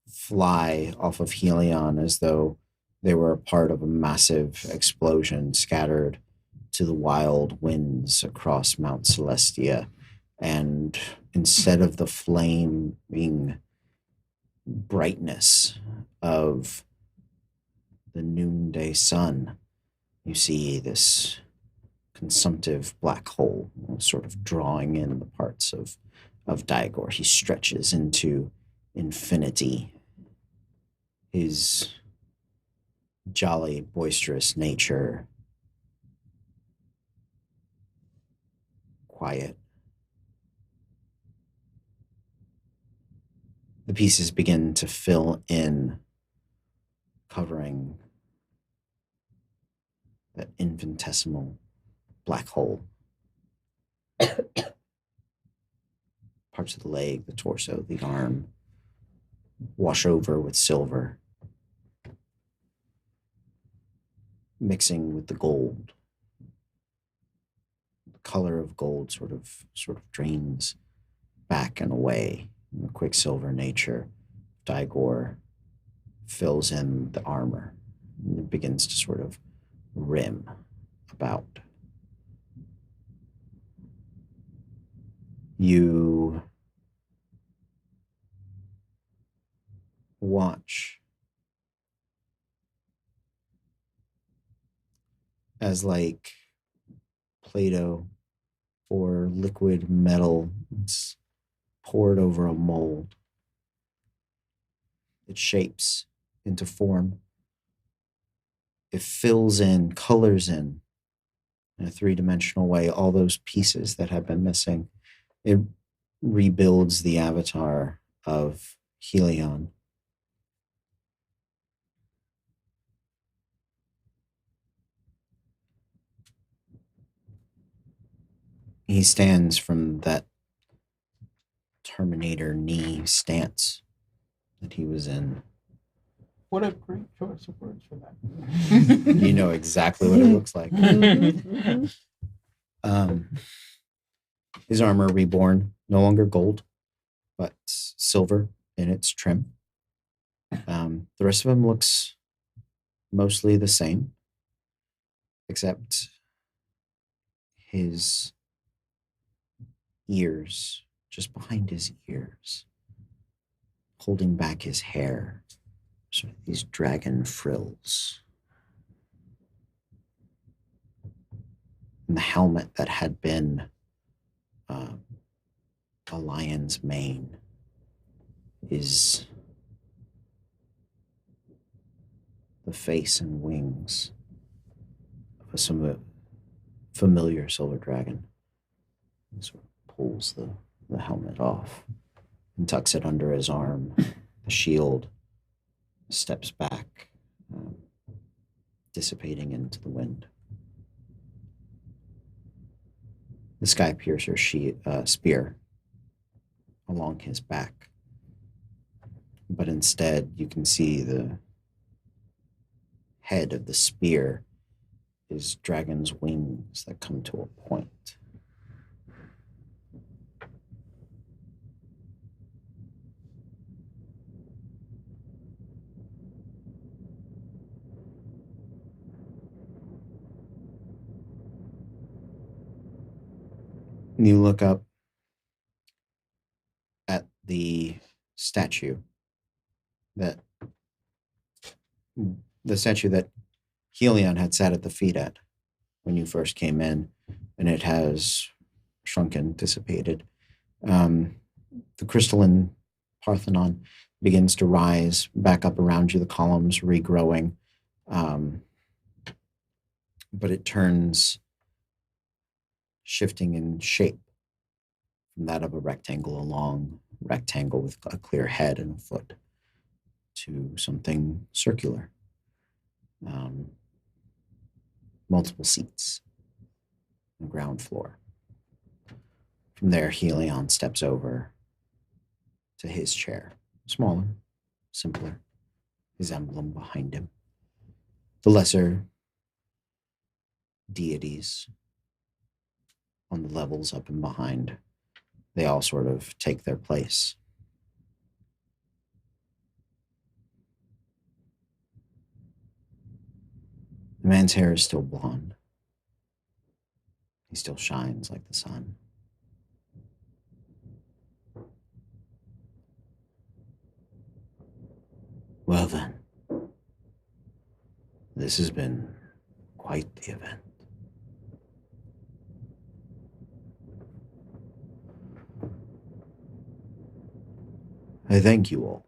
fly off of Helion as though they were a part of a massive explosion scattered to the wild winds across Mount Celestia. And instead of the flaming brightness of the noonday sun, you see this consumptive black hole sort of drawing in the parts of Daigor. He stretches into infinity. His jolly, boisterous nature quiet. The pieces begin to fill in, covering that infinitesimal black hole. Parts of the leg, the torso, the arm wash over with silver, mixing with the gold. The color of gold sort of drains back and away. And the quicksilver nature of Digor fills in the armor. And it begins to sort of rim about. You watch as like Play-Doh or liquid metal is poured over a mold. It shapes into form. It fills in, colors in a three-dimensional way, all those pieces that have been missing. It rebuilds the avatar of Helion. He stands from that Terminator knee stance that he was in. What a great choice of words for that. You know exactly what it looks like. His armor reborn, no longer gold, but silver in its trim. The rest of him looks mostly the same, except his ears, just behind his ears, holding back his hair, sort of these dragon frills. And the helmet that had been a lion's mane is the face and wings of a familiar silver dragon. He sort of pulls the helmet off and tucks it under his arm. The shield steps back, dissipating into the wind. The sky piercer spear along his back. But instead, you can see the head of the spear is dragon's wings that come to a point. You look up at the statue that Helion had sat at the feet at when you first came in, and it has shrunken, dissipated. The crystalline Parthenon begins to rise back up around you, the columns regrowing, but it turns, shifting in shape from that of a rectangle, a long rectangle with a clear head and a foot, to something circular. Multiple seats on the ground floor. From there, Helion steps over to his chair. Smaller, simpler, his emblem behind him. The lesser deities on the levels up and behind, they all sort of take their place. The man's hair is still blonde. He still shines like the sun. Well then, this has been quite the event. I thank you all.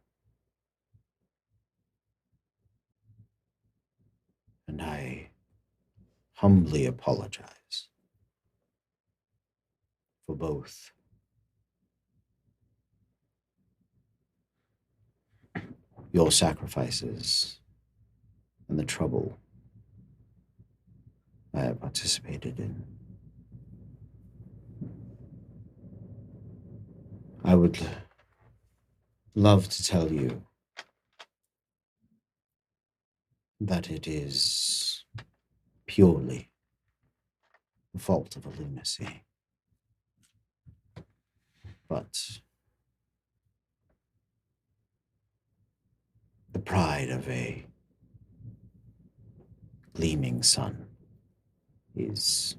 And I humbly apologize for both your sacrifices and the trouble I have participated in. I would love to tell you that it is purely the fault of a lunacy. but the pride of a gleaming sun is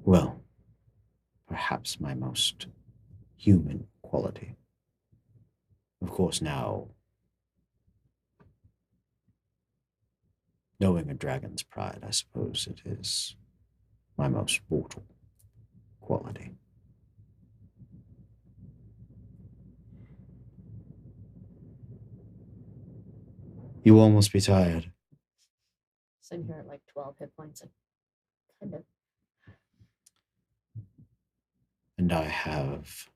well, perhaps my most human quality. Of course, now, knowing a dragon's pride, I suppose it is my most mortal quality. You all must be tired. Sitting here at like 12 hit points. Kind of. And I have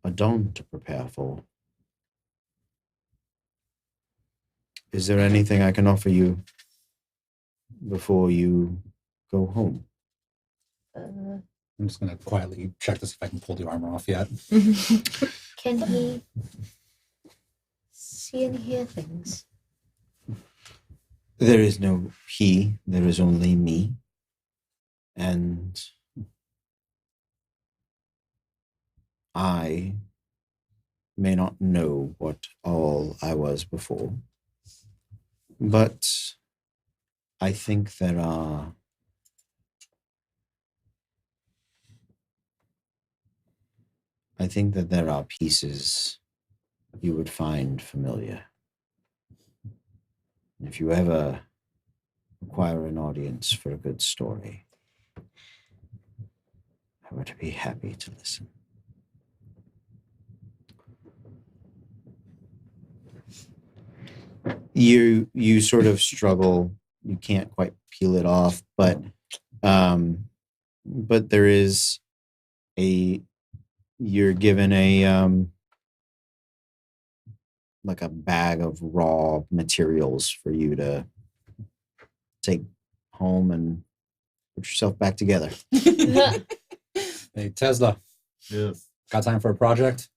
a dawn to prepare for. Is there anything I can offer you before you go home? Uh, I'm just gonna quietly check to see if I can pull the armor off yet. can he see and hear things? There is no he, there is only me. And I may not know what all I was before, but I think there are pieces you would find familiar. If you ever require an audience for a good story, I would be happy to listen. You sort of struggle. You can't quite peel it off, but there is you're given a like a bag of raw materials for you to take home and put yourself back together. Hey, Tesla, Yes. got time for a project?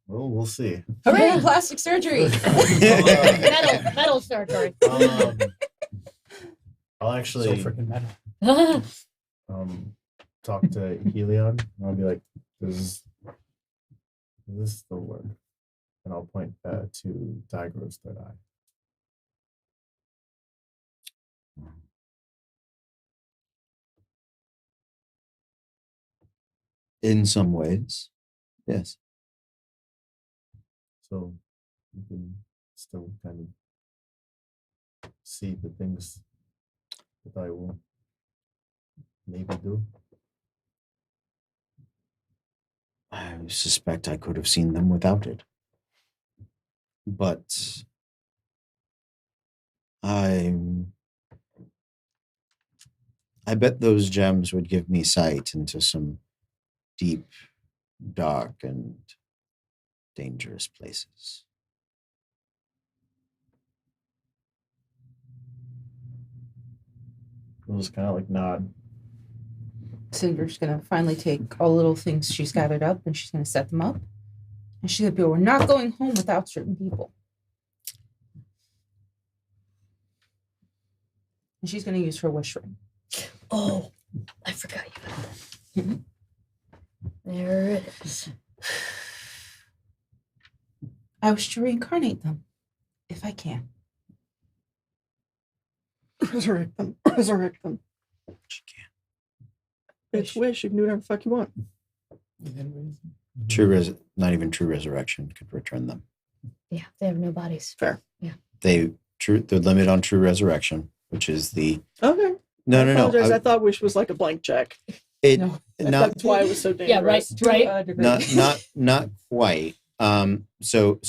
Well, we'll see. Hooray, plastic surgery. metal surgery. I'll So actually freaking metal. talk to Helion. And I'll be like, "Does this still work?" And I'll point to Tiger's third eye. In some ways, yes. So you can still kind of see the things that I will maybe do. I suspect I could have seen them without it. But I bet those gems would give me sight into some deep, dark, and dangerous places. I'll just kind of like nod. Cinder's gonna finally take all the little things she's gathered up and she's gonna set them up. And she's gonna be, we're not going home without certain people. And she's gonna use her wish ring. Oh, I forgot you got that. Mhm. There it is. I wish to reincarnate them, if I can. Resurrect them. Resurrect them. She can't. Bitch, wish. You can do whatever the fuck you want. Not even true resurrection could return them. Yeah, they have no bodies. The limit on true resurrection, which is the Okay. no. Apologize. I thought wish was like a blank check. No. Not That's why it was so dangerous. Yeah, right. To a degree. not quite. So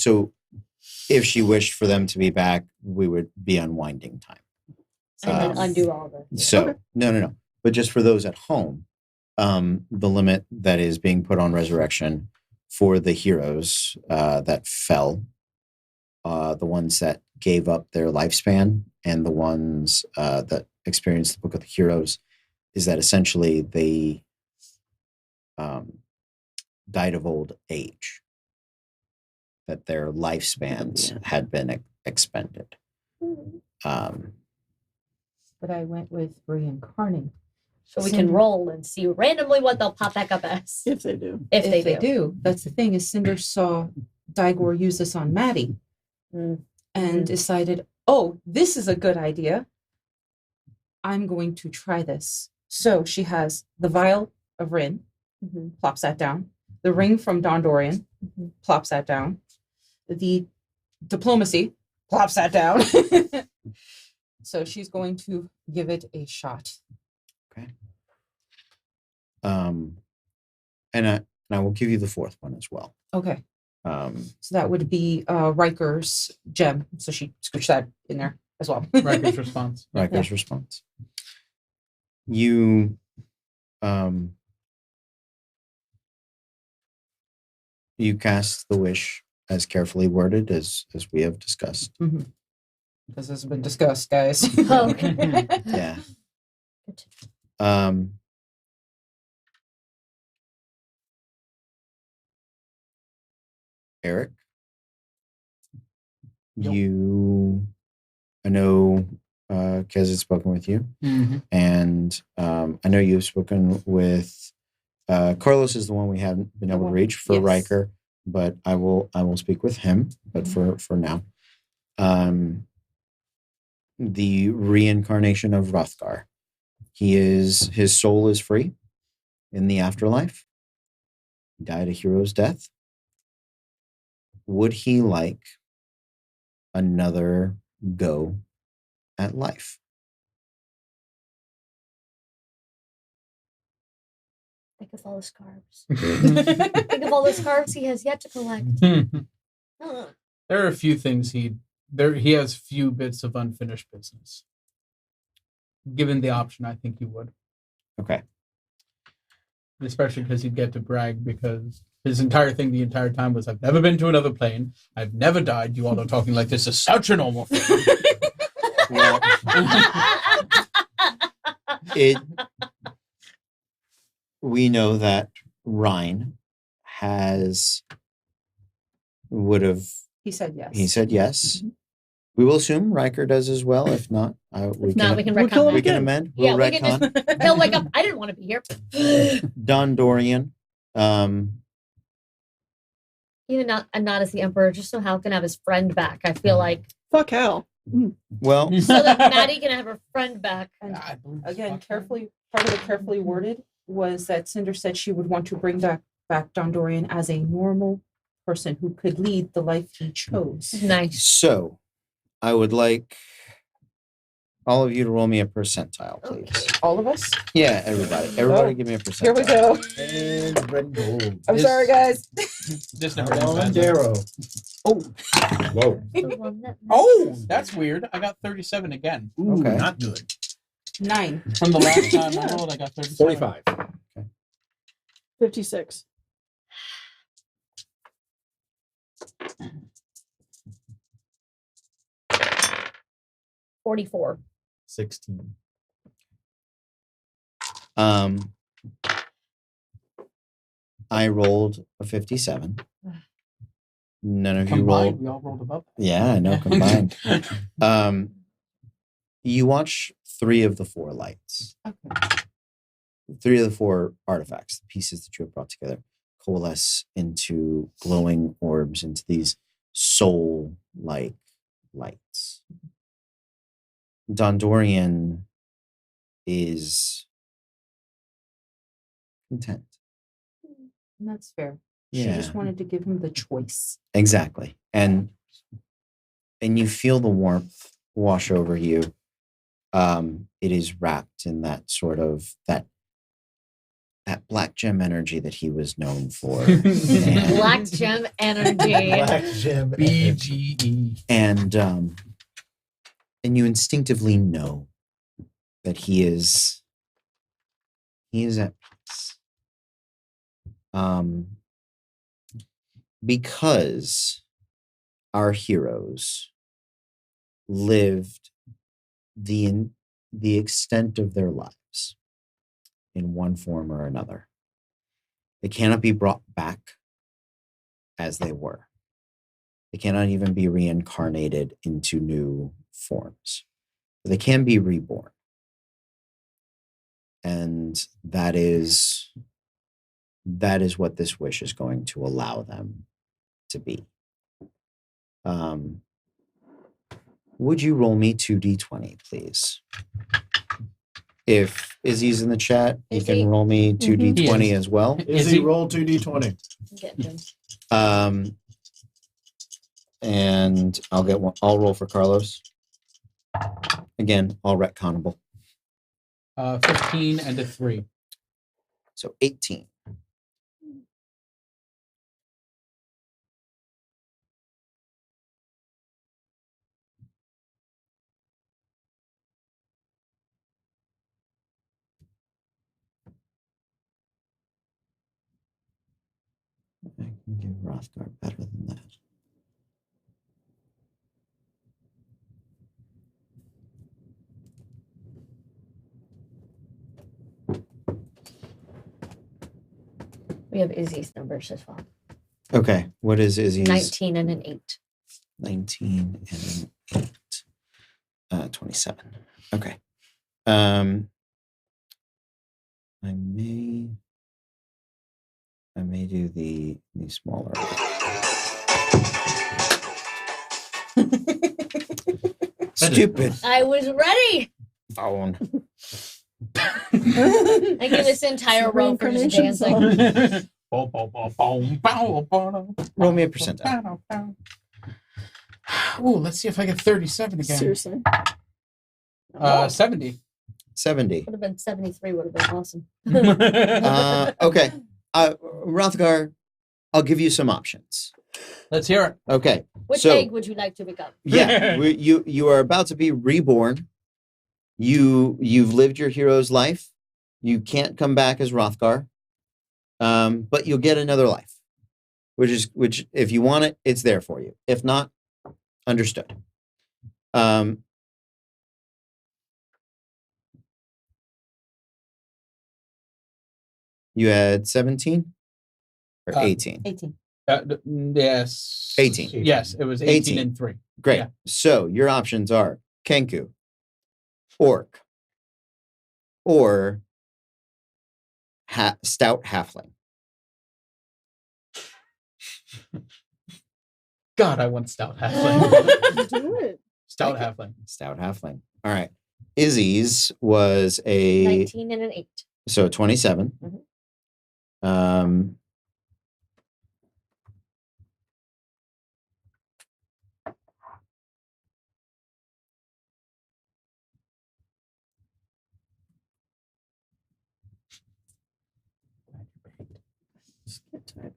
if she wished for them to be back, we would be unwinding time. And then undo all the. So Okay. no. But just for those at home, the limit that is being put on resurrection for the heroes that fell, the ones that gave up their lifespan, and the ones that experienced the Book of the Heroes, is that essentially they died of old age, that their lifespans had been expended. but I went with reincarnate. So we can roll and see randomly what they'll pop back up as. If they do. If they If do. That's the thing, is Cinder saw Digor use this on Maddie and decided, oh, this is a good idea. I'm going to try this. So she has the vial of Rin, plops that down. The ring from Dondorian, plops that down. The diplomacy, plops that down. So she's going to give it a shot. Okay. And I will give you the fourth one as well. Okay. Um, So that would be Riker's gem. So she scooch that in there as well. Riker's response. Riker's response. You you cast the wish as carefully worded as we have discussed. This has been discussed, guys. Okay. Yeah. Eric, Yep. I know Kez has spoken with you, and I know you've spoken with Carlos is the one we haven't been able to reach for Yes. Riker, but I will speak with him. But for now, the reincarnation of Rothgar. His soul is free in the afterlife. He died a hero's death. Would he like another go at life? Think of all the scarves. Think of all the scarves he has yet to collect. There are a few things he has few bits of unfinished business. Given the option, I think he would. Okay. Especially because he'd get to brag because his entire thing the entire time was, I've never been to another plane. I've never died. You all are talking like this is such a normal thing. Well, we know that Ryan would have. He said yes. He said yes. We will assume Riker does as well. If not, we Now we can can retcon we that. can amend. Yeah, We'll we can retcon. just, he'll wake up. I didn't want to be here. Don Dorian. Even not as the Emperor, just so Hal can have his friend back. I feel like Fuck Hal. Well, so that Maddie can have her friend back. And I believe again, it's part of it carefully worded was that Cinder said she would want to bring back Dondorian as a normal person who could lead the life he chose. Nice. so I would like all of you to roll me a percentile, please. All of us? Yeah, everybody, give me a percentile. Here we go. And red gold. I'm sorry, guys. This never Alan ends. Darrow. Oh, Whoa. The one that oh, that's weird. I got 37 again. Ooh, Okay. not good. 9. From the last time I rolled, I got 37. 45. 56. $44. 16. I rolled a 57. None of you Combined, rolled. we all rolled above. Yeah, I know, combined. You watch 3 of the 4 lights. Okay. 3 of the 4 artifacts, the pieces that you have brought together, coalesce into glowing orbs, into these soul-like lights. Dondorian is content. And that's fair. She Yeah. just wanted to give him the choice. Exactly. And you feel the warmth wash over you. It is wrapped in that sort of that black gem energy that he was known for. And- Black gem energy. Black gem. BGE. and you instinctively know that he is at peace. Because our heroes lived the extent of their lives in one form or another. They cannot be brought back as they were. They cannot even be reincarnated into new forms. They can be reborn. and that is what this wish is going to allow them to be. Would you roll me 2d20, please? If Izzy's in the chat, you Izzy? can roll me 2d20 Yes. as well. Izzy, roll 2d20. Get him. And I'll get one. I'll roll for Carlos. Again, all retconnable. 15 and a 3. So 18. I can give Rothgar better than that. We have Izzy's numbers as well. Okay, what is Izzy's? 19 and an 8. 19 and 8. 27. Okay. I may do the smaller. Stupid I was ready. phone. I give this entire row for just Reincarnation dancing. Roll me a percentile. Oh, let's see if I get 37 again. Seriously. 70. 70. Would have been 73. Would have been awesome. Okay. Rothgar, I'll give you some options. Let's hear it. Okay. Which So- egg would you like to become? Yeah, you are about to be reborn. You've lived your hero's life. You can't come back as Rothgar, but you'll get another life, which if you want it, it's there for you. If not, understood. You had 17 or 18. 18. Yes. 18. Yes, it was 18 18. and 3. Great. Yeah. So your options are Kenku, Orc, or Stout Halfling. God, I want Stout Halfling. Do it. Stout Halfling. Stout Halfling. All right. Izzy's was a 19 and an 8. so 27. Mhm. Skip time.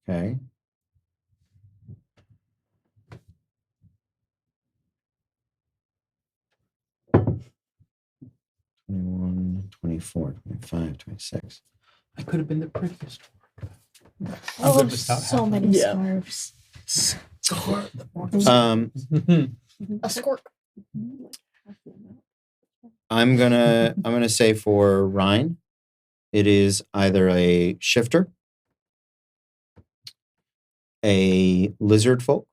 Okay. "21, 24, 25, 26. I could have been the prettiest. Oh, good with Stout so Halfling. many Yeah. scarves. A scork. I'm gonna say for Ryan, it is either a shifter, a lizard folk,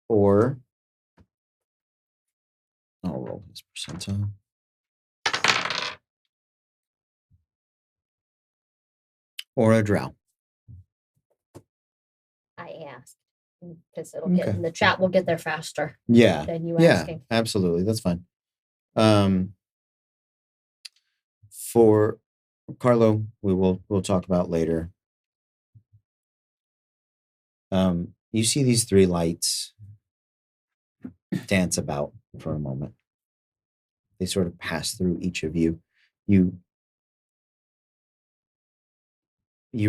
or I'll roll his percentile. Or a drow. I asked because it'll get Okay. the chat will get there faster Yeah. than you Yeah, asking. absolutely. That's fine. For Carlo, we'll talk about later. You see these three lights dance about for a moment. They sort of pass through each of you. You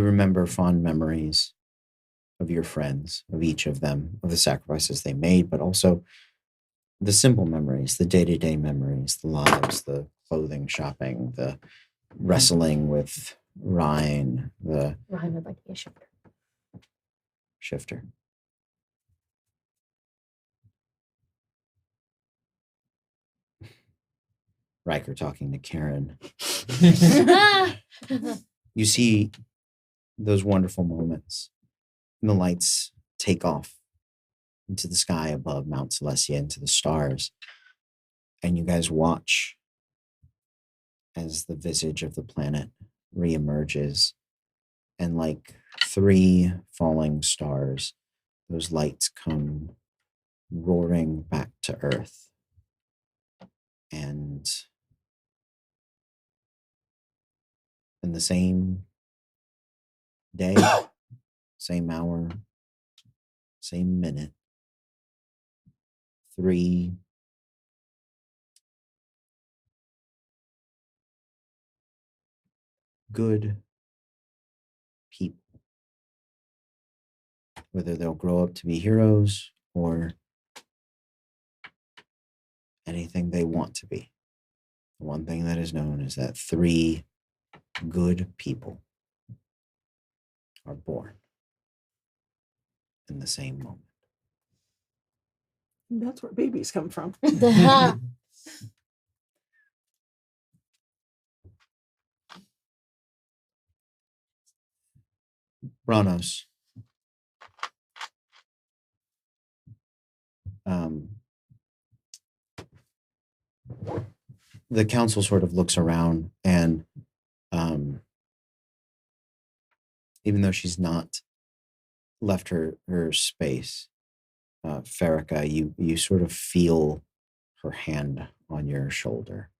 remember fond memories of your friends, of each of them, of the sacrifices they made, but also the simple memories, the day-to-day memories, the lives, the clothing shopping, the wrestling with Ryan, the Ryan would like to be a shifter. shifter. Riker talking to Karen. Ah! You see those wonderful moments, and the lights take off into the sky above Mount Celestia, into the stars. And you guys watch as the visage of the planet reemerges, and like 3 falling stars, those lights come roaring back to Earth. And in the same day, same hour, same minute, 3 good people, whether they'll grow up to be heroes or anything they want to be. The one thing that is known is that 3 good people are born in the same moment. And that's where babies come from. Branos. The council sort of looks around, and even though she's not left her space, Farrakha, you sort of feel her hand on your shoulder,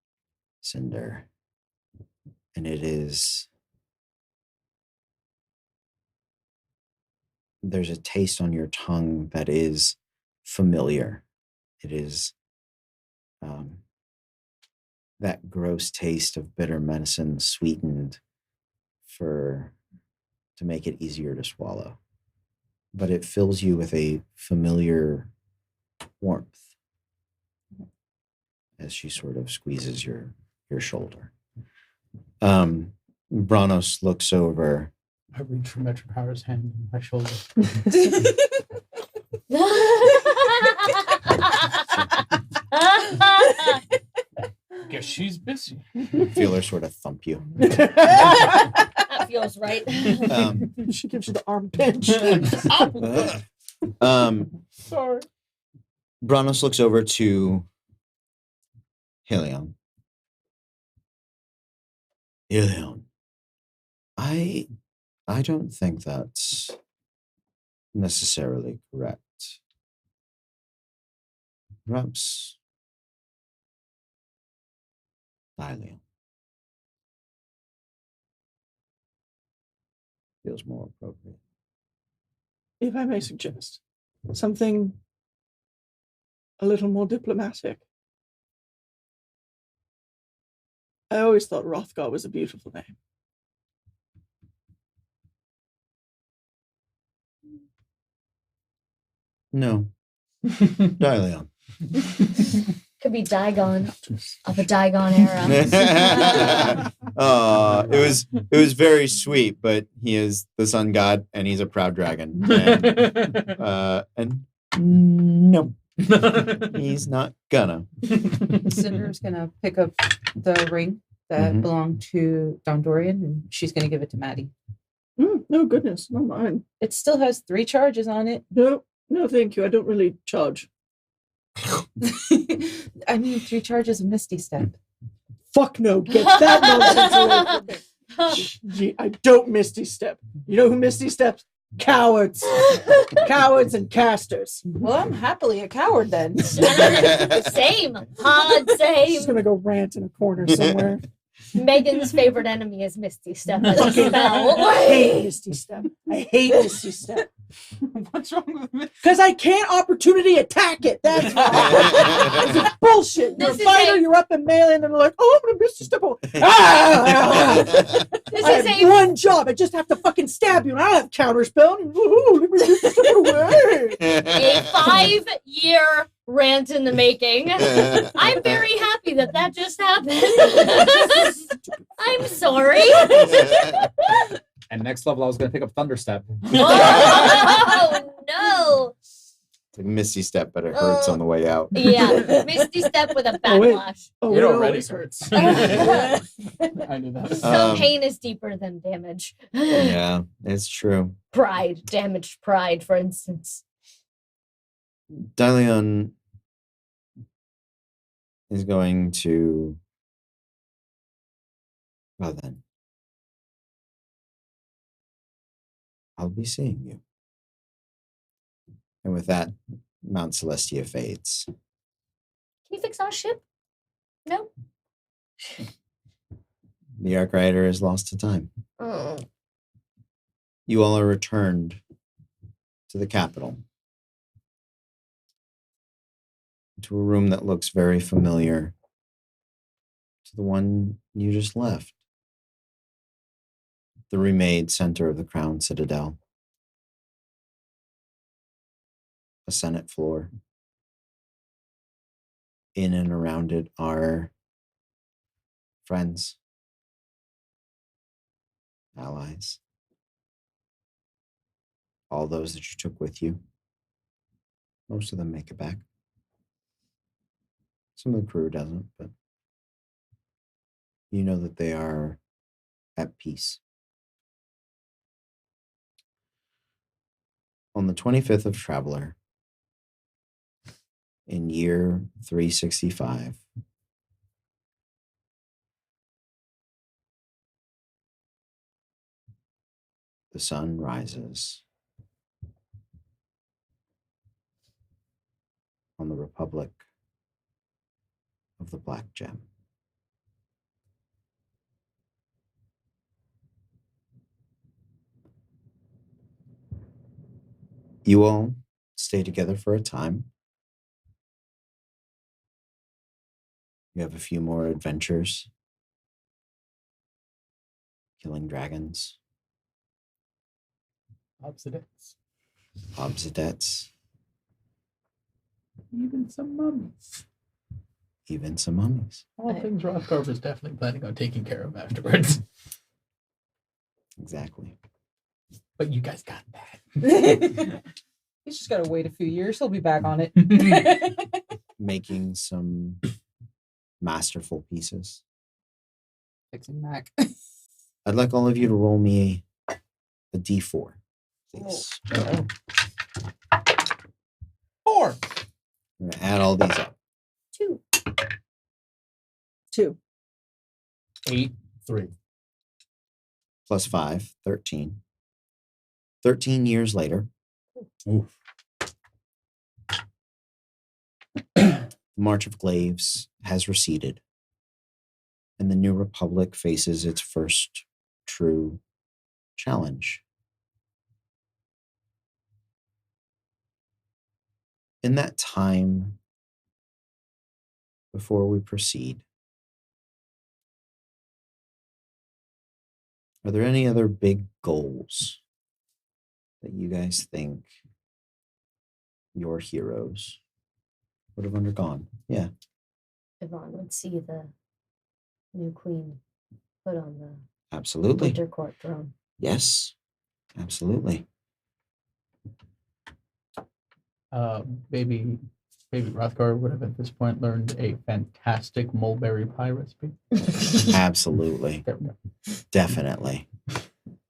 Cinder. And there's a taste on your tongue that is familiar. It is that gross taste of bitter medicine sweetened to make it easier to swallow. But it fills you with a familiar warmth as she sort of squeezes your shoulder. Branos looks over. I reach for Metro Power's hand on my shoulder. Guess she's busy. Feel her sort of thump you. That feels right. She gives you the arm pinch. Sorry. Branos looks over to Helion. Helion, I don't think that's necessarily correct. Perhaps Thylion feels more appropriate. If I may suggest something a little more diplomatic. I always thought Rothgar was a beautiful name. No. Thylion. Could be Digon of a Digon era. It was very sweet, but he is the sun god and he's a proud dragon. And no, he's not gonna. Cinder's gonna pick up the ring that belonged to Dondorian, and she's gonna give it to Maddie. No, goodness, not mine. It still has 3 charges on it. No, thank you. I don't really charge. I mean, 3 charges of Misty Step. Fuck no, get that nonsense away from me. Gee, I don't Misty Step. You know who Misty Steps? Cowards. Cowards and casters. Well, I'm happily a coward then. Same. Hard same. She's gonna go rant in a corner somewhere. Megan's favorite enemy is Misty Step. I hate Misty Step. I hate Misty Step. What's wrong with me? Because I can't opportunity attack it. That's why. It's bullshit. You're a fighter, you're up in melee, and then they're like, oh, I'm going to Misty Step. I have one job. I just have to fucking stab you, and I don't have counterspell. Ooh, let me Misty Step away. A 5-year rant in the making. I'm very happy that just happened. I'm sorry. And next level, I was going to pick up Thunderstep. Oh, no. It's like Misty Step, but it hurts on the way out. Yeah, Misty Step with a backlash. Oh, It it already always hurts. I knew that. So pain is deeper than damage. Yeah, it's true. Pride, damaged pride, for instance. Dalion is going to. Well then, I'll be seeing you. And with that, Mount Celestia fades. Can you fix our ship? No? The Arc Rider is lost to time. Oh. You all are returned to the capital. To a room that looks very familiar to the one you just left. The remade center of the Crown Citadel. A Senate floor. In and around it are friends, allies, all those that you took with you. Most of them make it back. Some of the crew doesn't, but you know that they are at peace. On the 25th of Traveler, in year 365, the sun rises on the Republic of the Black Gem. You all stay together for a time. You have a few more adventures, killing dragons, Obsidians. obsidettes, Even some mummies. even some mummies. All things Rothgarb is definitely planning on taking care of afterwards. Exactly. But you guys got that. He's just got to wait a few years. He'll be back on it. Making some masterful pieces. Fixing Mac. I'd like all of you to roll me a d4, please. Oh. 4. I'm going to add all these up. 2. 2. 8. 3. Plus 5, 13. 13 years later, Oof. the March of Glaives has receded, and the New Republic faces its first true challenge. In that time, before we proceed, are there any other big goals that you guys think your heroes would have undergone? Yeah. Yvonne would see the new queen put on the Absolutely. Winter Court throne. Yes. Absolutely. Baby Rothgar would have at this point learned a fantastic mulberry pie recipe. Absolutely. There we go. Definitely.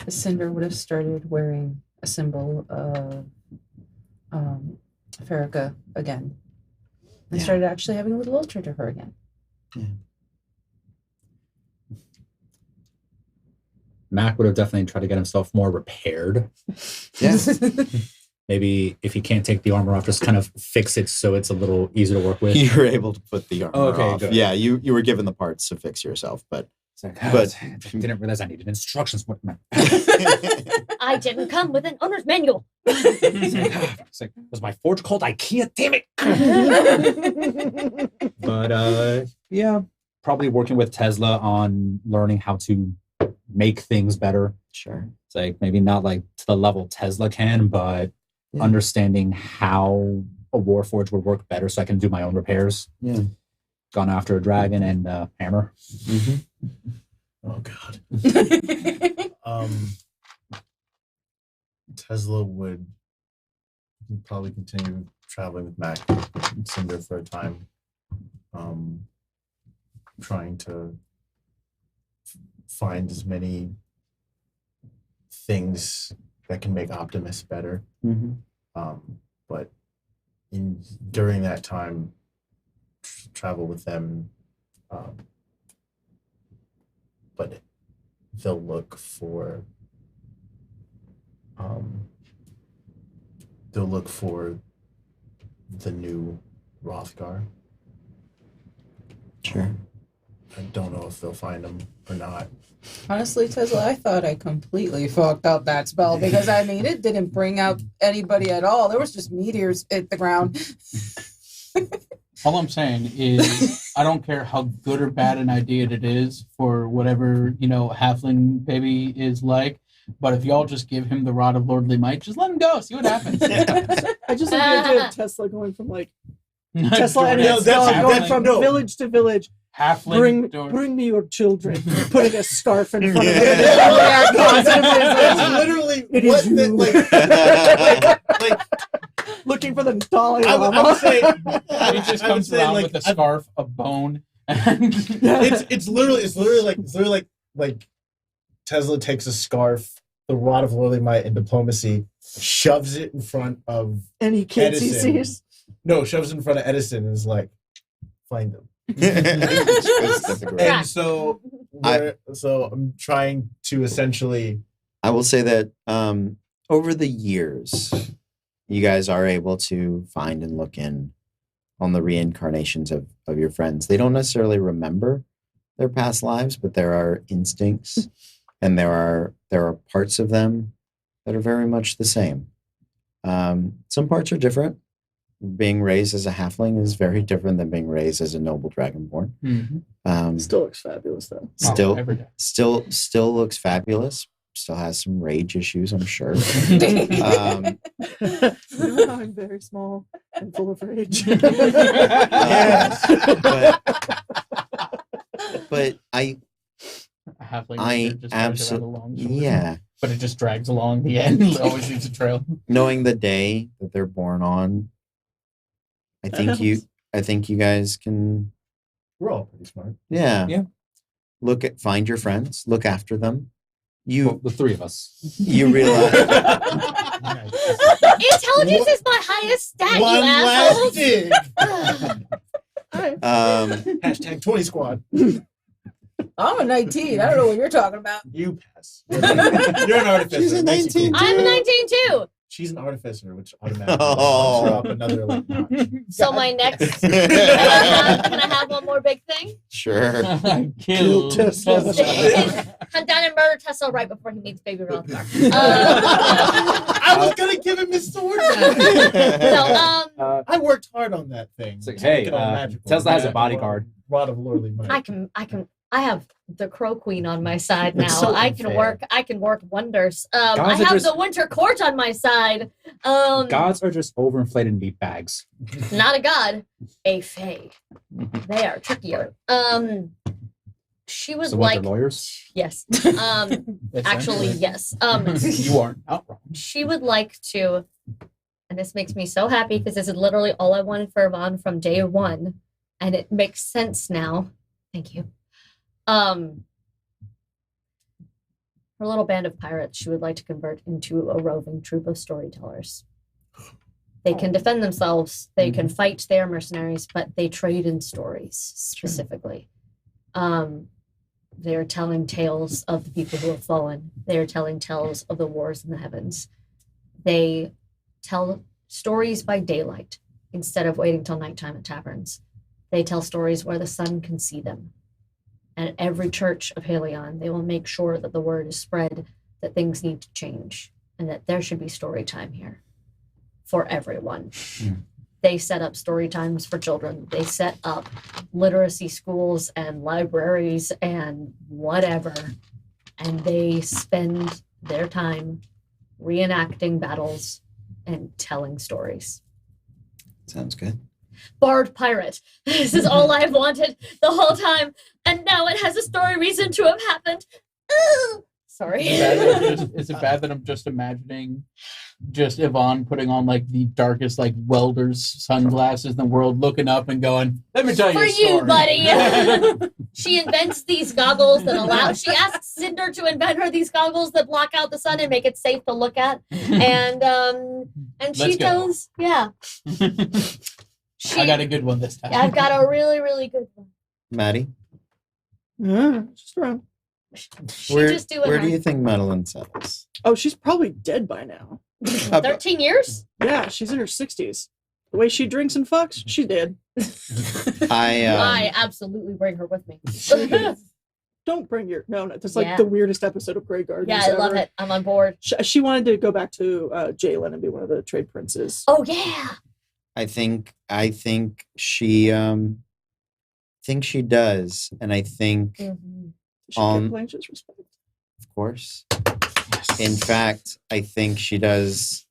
Cinder would have started wearing a symbol of Farrakha again. And Yeah. started actually having a little altar to her again. Mac would have definitely tried to get himself more repaired. Yeah. Maybe if he can't take the armor off, just kind of fix it so it's a little easier to work with. You were able to put the armor Okay, off. good. Yeah, you were given the parts to fix yourself, but It's like, But- I didn't realize I needed instructions. I didn't come with an owner's manual. It's like, was my forge called IKEA? Damn it! But yeah, probably working with Tesla on learning how to make things better. sure. It's like maybe not like to the level Tesla can, but Yeah. understanding how a Warforge would work better so I can do my own repairs. Yeah. Gone after a dragon and hammer. Mm-hmm. Oh God. Tesla would probably continue traveling with Mac and Cinder for a time, trying to find as many things that can make Optimus better. Mm-hmm. But during that time, travel with them, but they'll look for the new Rothgar. Sure. I don't know if they'll find him or not. Honestly, Tesla, I thought I completely fucked up that spell because I mean it didn't bring out anybody at all. There was just meteors hit the ground. All I'm saying is, I don't care how good or bad an idea it is for whatever, halfling baby is like, but if y'all just give him the rod of lordly might, just let him go, see what happens. I just like the idea of Tesla going from like Tesla and No, his that's- dog going halfling- from no. village to village. Halfling Bring me your children. Putting a scarf in front of Yeah. it. That's literally It what is you. like Looking for the Dalai I Lama. would say He just I would comes say, around like, with a scarf, a bone, and it's literally like Tesla takes a scarf, the rod of lordly might and diplomacy, shoves it in front of Any kids he Edison. sees. shoves it in front of Edison and is like, find them. Right. And so so I'm trying to essentially I will say that over the years, you guys are able to find and look in on the reincarnations of your friends. They don't necessarily remember their past lives, but there are instincts and there are parts of them that are very much the same. Some parts are different. Being raised as a halfling is very different than being raised as a noble dragonborn. Still looks fabulous though. every day. Still looks fabulous. Still has some rage issues, I'm sure. You know how I'm very small and full of rage. But I A halfling I just drives around absolutely along the yeah. but it just drags along the end. It always leaves a trail. Knowing the day that they're born on, I think you guys can we're all pretty smart. yeah. Find your friends, look after them. Well, the three of us. You realize Intelligence is my highest stat, One you last assholes. dig. um Hashtag 20 squad. I'm a 19. I don't know what you're talking about. You pass. You're an artificer. She's a It makes you 19 cool. I'm a 19 too. She's an artificer, which automatically Oh. bumps her up another like notch. So my next. Can I have one more big thing? sure. Kill Tesla. Hunt down and murder Tesla right before he meets Baby Rothgar. I was gonna give him his sword back. So I worked hard on that thing. It's like, to make hey, it all magical. Tesla has a Yeah, bodyguard. Rod of lordly might. I have the Crow Queen on my side now. It's so I can unfair. work wonders. I Gods are have just- the Winter Court on my side. Gods are just overinflated meat bags. Not a god, a fae. They are trickier. She would So what, like they're lawyers? yes. Actually yes. You aren't out wrong. She would like to, and this makes me so happy because this is literally all I wanted for Yvonne from day one, and it makes sense now. Thank you. Her little band of pirates she would like to convert into a roving troupe of storytellers. They can defend themselves, they can fight, they are mercenaries, but they trade in stories specifically. They are telling tales of the people who have fallen. They are telling tales of the wars in the heavens. They tell stories by daylight instead of waiting till nighttime at taverns. They tell stories where the sun can see them. And at every church of Halion, they will make sure that the word is spread that things need to change and that there should be story time here for everyone. They set up story times for children. They set up literacy schools and libraries and whatever. And they spend their time reenacting battles and telling stories. Sounds good. Bard pirate. This is all I've wanted the whole time. And now it has a story reason to have happened. Ooh. Sorry. Is it bad that I'm just imagining just Yvonne putting on like the darkest like welder's sunglasses in the world, looking up and going, "Let me tell you For a story." you, buddy. She invents these goggles that allow. She asks Cinder her to invent her these goggles that block out the sun and make it safe to look at. And she Let's go. does, yeah. I got a good one this time. Yeah, I've got a really, really good one. Maddie, Just around. She where, just doing where her. do you think Madeline settles? Oh, she's probably dead by now. 13 years? Yeah, she's in her 60s. The way she drinks and fucks, she did. I absolutely bring her with me. Don't bring your no. That's like Yeah. the weirdest episode of Grey Gardens. Yeah, I love ever. it. I'm on board. She wanted to go back to Jalen and be one of the trade princes. Oh yeah. I think she does, and I think, Mhm. She Um, get Blanche's respect. of course. In fact, I think she does.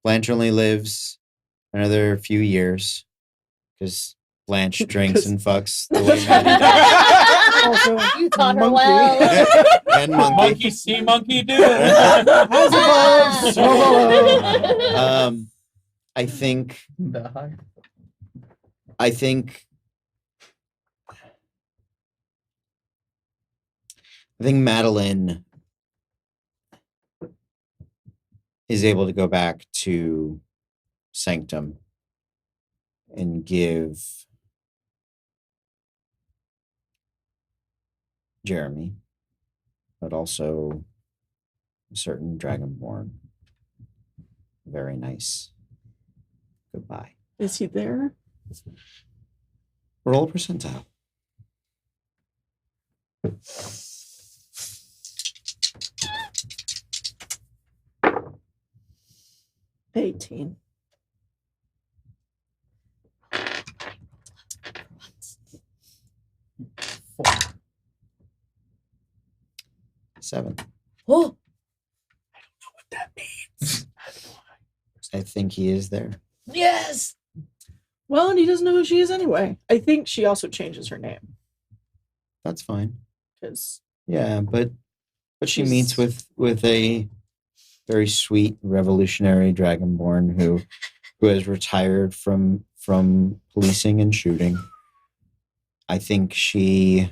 Blanche only lives another few years because Blanche drinks and fucks the way Maddie does. Also, You taught her monkey. well. And monkey. Monkey see, monkey do. How's it going? I think The high- Madeline is able to go back to Sanctum and give Jeremy, but also a certain Dragonborn, very nice goodbye. Is he there? Roll a percentile. $18. Seven. Oh, I think he is there. yes. Well, and he doesn't know who she is anyway. I think she also changes her name That's fine. because Yeah, but she She's- meets with a very sweet revolutionary dragonborn who has retired from policing and shooting. I think she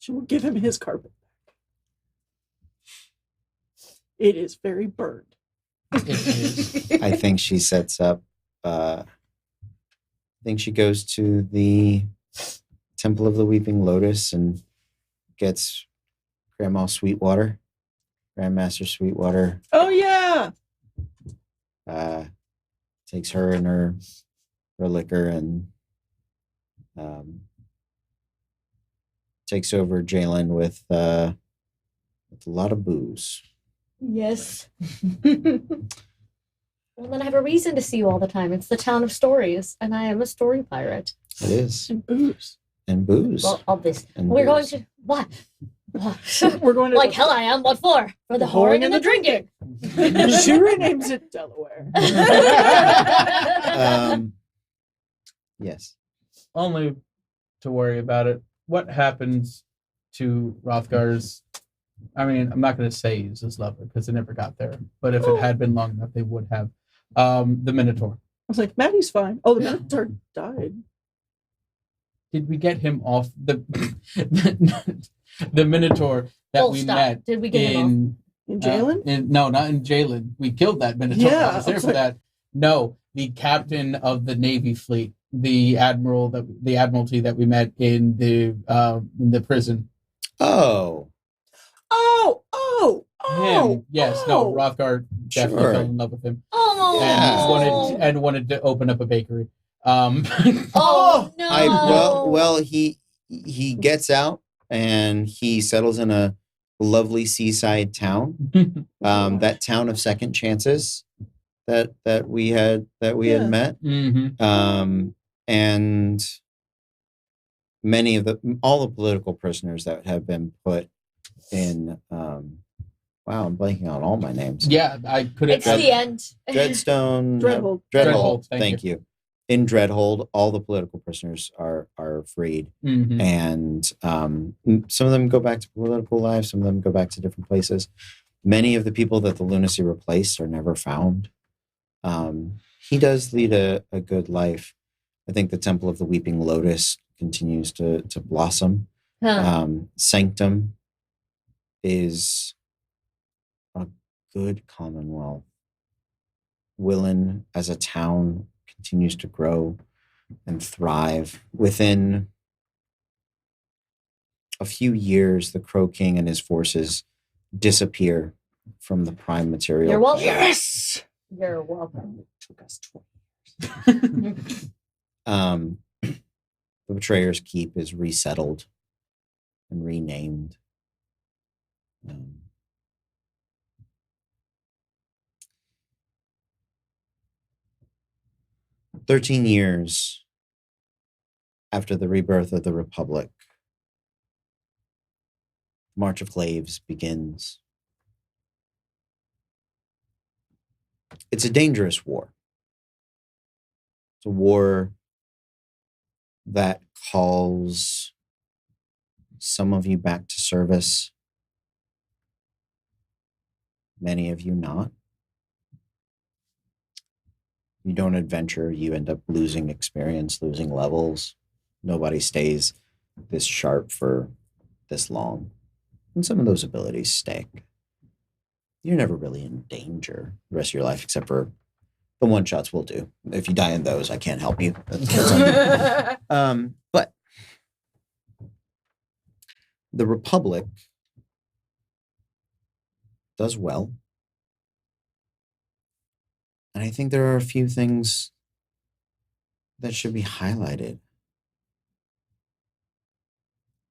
will give him his carpet. It is very burned. It is. I think she sets up I think she goes to the Temple of the Weeping Lotus and gets Grandmaster Sweetwater, Oh yeah. takes her and her liquor and takes over Jalen with a lot of booze. Yes. Well, then I have a reason to see you all the time. It's the town of stories, and I am a story pirate. It is. And booze. And booze. Well, all this. And We're going booze. to what? We're going to Like hell, I am. What for? For the whoring and the drinking. She renames it Delaware. Yes. Only to worry about it. What happens to Rothgar's? I mean, I'm not going to say he's his lover because it never got there. But if it had been long enough, they would have. The Minotaur. I was like, Maddie's fine. Oh, the Minotaur died. Did we get him off the the Minotaur that Full we stop. met Did we get him off? In Jalen? No, not in Jalen. We killed that Minotaur. Yeah, I was there I was for like- that. No, the captain of the Navy fleet, the admiralty that we met in the prison. Oh. Oh. Him, yes, no, Rothgar definitely Sure. fell in love with him Oh. Yeah. and wanted to open up a bakery. Oh no. Well, he gets out and he settles in a lovely seaside town. That town of second chances that we had Yeah. met. Mhm. And all the political prisoners that have been put in wow, I'm blanking on all my names. Yeah, I could have. It's the end. Dreadstone. Dreadhold. Dreadhold. Thank Thank you. In Dreadhold, all the political prisoners are freed. Mhm. And some of them go back to political lives, some of them go back to different places. Many of the people that the lunacy replaced are never found. He does lead a good life. I think the Temple of the Weeping Lotus continues to blossom. Huh. Sanctum is a good commonwealth. Willen, as a town, continues to grow and thrive. Within a few years, the Crow King and his forces disappear from the prime material. You're welcome. Yes. You're welcome. It took us 20 years. The Betrayer's Keep is resettled and renamed. 13 years after the rebirth of the Republic, March of Claves begins. It's a dangerous war. It's a war that calls some of you back to service, many of you not. You don't adventure, you end up losing experience, losing levels. Nobody stays this sharp for this long. And some of those abilities stick. You're never really in danger the rest of your life, except for the one-shots will do. If you die in those, I can't help you. That's on you. But the Republic does well. And I think there are a few things that should be highlighted.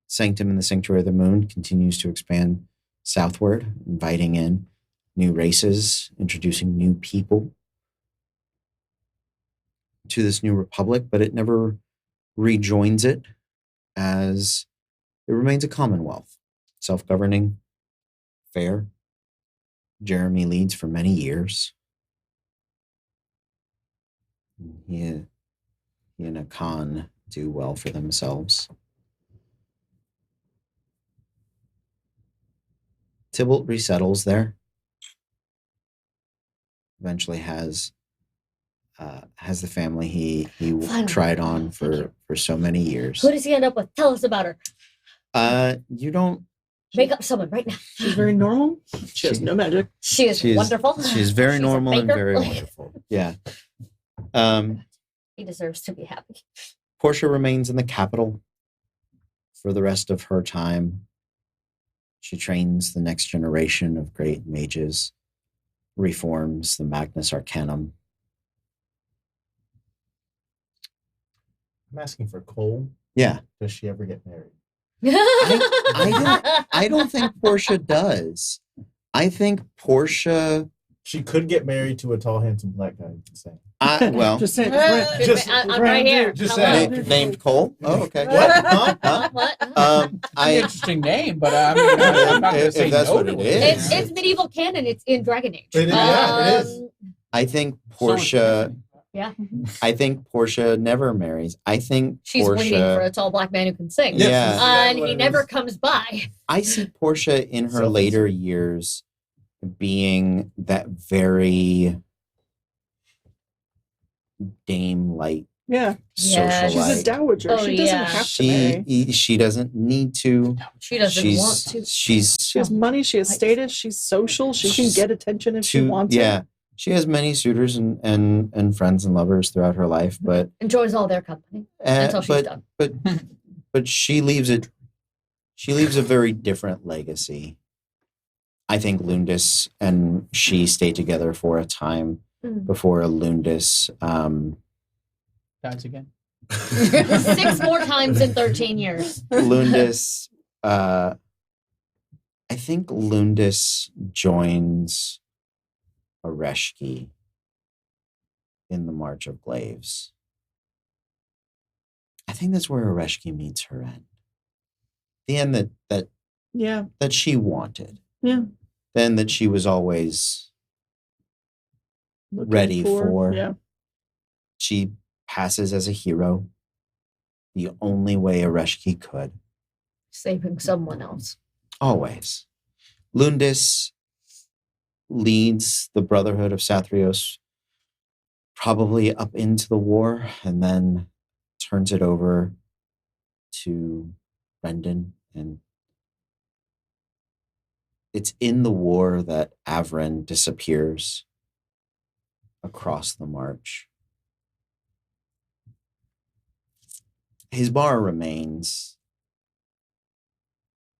Sanctum in the Sanctuary of the Moon continues to expand southward, inviting in new races, introducing new people to this new republic, but it never rejoins it, as it remains a commonwealth, self-governing, fair. Jeremy leads for many years. He and Akan do well for themselves. Tybalt resettles there. Eventually has the family he Finally. tried on for so many years. Who does he end up with? Tell us about her. You don't. Make up someone right now. She's very normal. She has no magic. She is wonderful. She's very She's a normal and baker. very wonderful. Yeah. He deserves to be happy. Portia remains in the capital for the rest of her time. She trains the next generation of great mages, reforms the Magnus Arcanum. I'm asking for Cole. Yeah. Does she ever get married? I don't think Portia does. I think Portia. She could get married to a tall, handsome black guy. You can say. Well, Just saying. I'm right here. Just Hello. saying. named Cole. Oh, okay. What? Huh? What? An I interesting name, but I mean, I'm not going to If say that's no what to it it. is. It's medieval canon. It's in Dragon Age. It is, yeah, it is. I think So Portia. Yeah. I think Portia never marries. I think She's Portia. waiting for a tall black man who can sing. Yeah. Yes, exactly And what he it never is. comes by. I see Portia in her Self-insert. later years being that very dame-like Yeah. Yeah, She's a socialite. dowager. Oh, She doesn't yeah. have to marry. She doesn't need to. She doesn't want to. She's She has money. She has status. She's social. She can get attention if she wants yeah. it. She has many suitors and friends and lovers throughout her life, but Enjoys all their company until she's done. but she leaves it. She leaves a very different legacy. I think Lundis and she stayed together for a time Mhm. before Lundis. Dies again. 6 more times in 13 years. Lundis. I think Lundis joins Oreshki in the March of Glaves. I think that's where Oreshki meets her end. The end Yeah. that she wanted. Yeah. The end that she was always Looking ready for. Yeah. She passes as a hero the only way Oreshki could. Saving someone else. Always. Lundis leads the Brotherhood of Sathrios probably up into the war and then turns it over to Brendan and it's in the war that Avrin disappears across the march. His bar remains,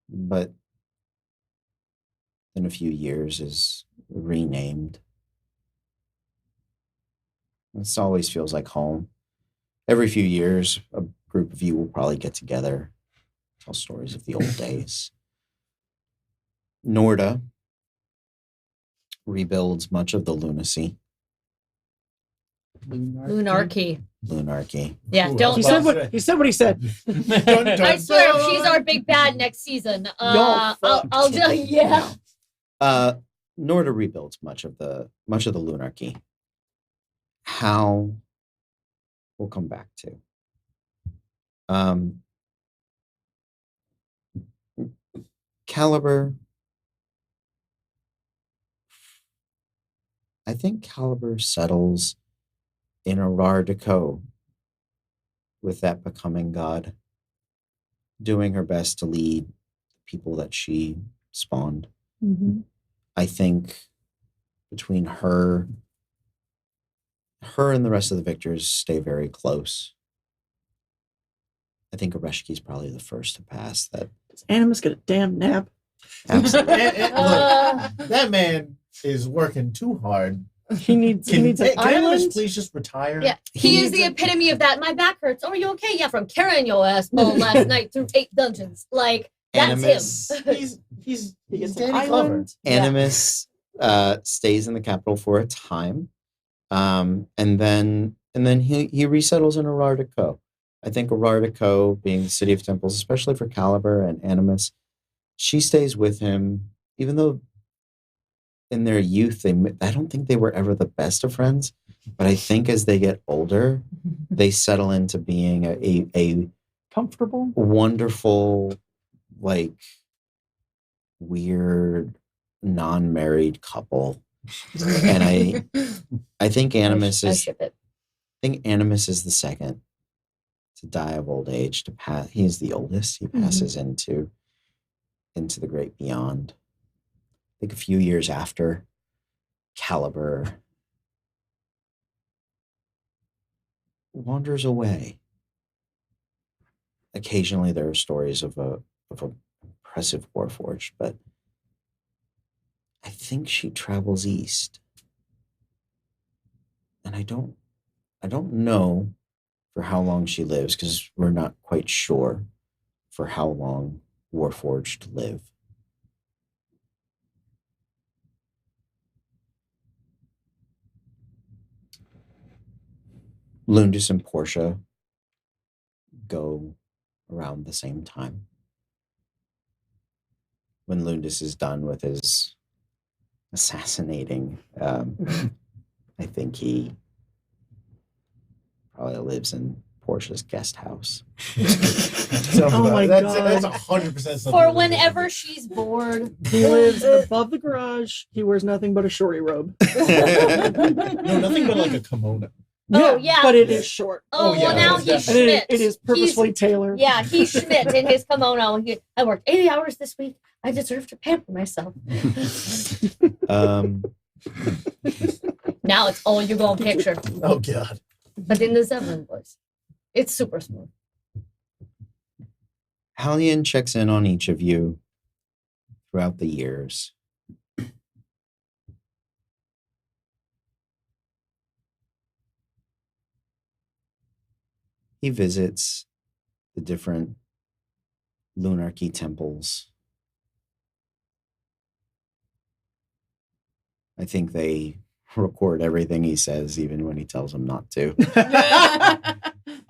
but in a few years is renamed. This always feels like home. Every few years, a group of you will probably get together, tell stories of the old days. Norda rebuilds much of the lunacy. Lunarchy. Lunarchy. Yeah, Ooh, don't. He Well, said what he said. I swear, if she's our big bad next season, I'll do. Yeah. Norda rebuilds much of the Lunarchy. How we'll come back to. Caliber. I think Caliber settles in Arar Deco with that becoming god, doing her best to lead the people that she spawned. Mm-hmm. I think between her and the rest of the victors stay very close. I think Oreshki's probably the first to pass that. Does Animus get a damn nap? Absolutely. Look, that man is working too hard. He needs an Can Animus island. please just retire? Yeah, he is the epitome of that. My back hurts. Oh, are you okay? Yeah, from carrying your ass bone last night through 8 dungeons. Like, that's Animus, him. He's gets an Danny Glover. island. Animus stays in the capital for a time, and then he resettles in Arar Deco. I think Arar Deco, being the city of temples, especially for Caliber and Animus, she stays with him, even though in their youth, I don't think they were ever the best of friends, but I think as they get older, they settle into being a Comfortable. wonderful, like, weird, non-married couple. And I think Animus I is ship it. the second to die of old age. He's the oldest. He passes into the great beyond. I think a few years after Caliber wanders away. Occasionally there are stories of a impressive warforged, but I think she travels east. And I don't know for how long she lives, because we're not quite sure for how long warforged live. Lundus and Portia go around the same time. When Lundus is done with his assassinating, I think he probably lives in Portia's guest house. Oh my that's God. 100% For whenever she's bored. He lives above the garage. He wears nothing but a shorty robe. No, nothing but like a kimono. Oh, yeah. But it is short. Oh, yeah, well, now that's he's definitely- Schmidt. It is purposely tailored. Yeah, he's Schmidt in his kimono. I worked 80 hours this week. I deserve to pamper myself. Now it's all you go on picture. Oh God. But in the Zeppelin voice. It's super smooth. Hallian checks in on each of you throughout the years. He visits the different Lunarchy temples. I think they record everything he says, even when he tells them not to.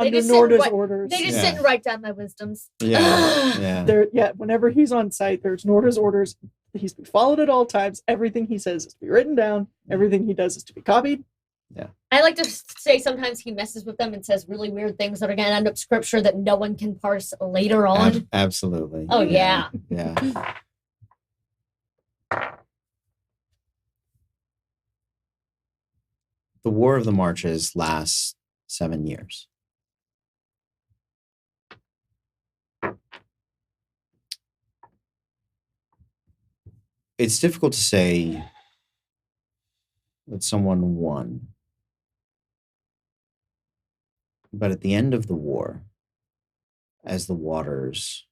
Under just sit Norda's right- orders. They just Yeah. sit and write down my wisdoms. Yeah. Whenever he's on site, there's Norda's orders. He's to be followed at all times. Everything he says is to be written down. Everything he does is to be copied. I like to say sometimes he messes with them and says really weird things that are going to end up scripture that no one can parse later on. Absolutely. Oh, yeah. Yeah. The War of the Marches lasts 7 years. it's difficult to say that someone won. But at the end of the war, as the waters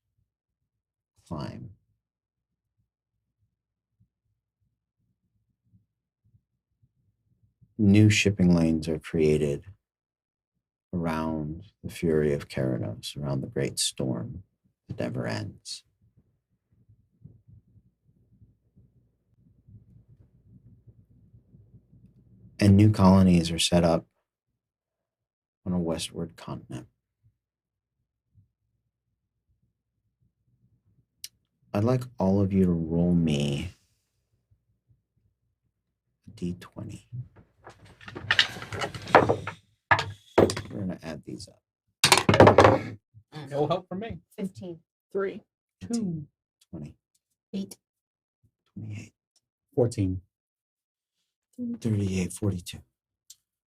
climb, new shipping lanes are created around the fury of Keranos, around the great storm that never ends. And new colonies are set up on a westward continent. I'd like all of you to roll me a d20. We're going to add these up. No help from me. 15. 3. 2. 20. 8. 28. 14. 38. 42.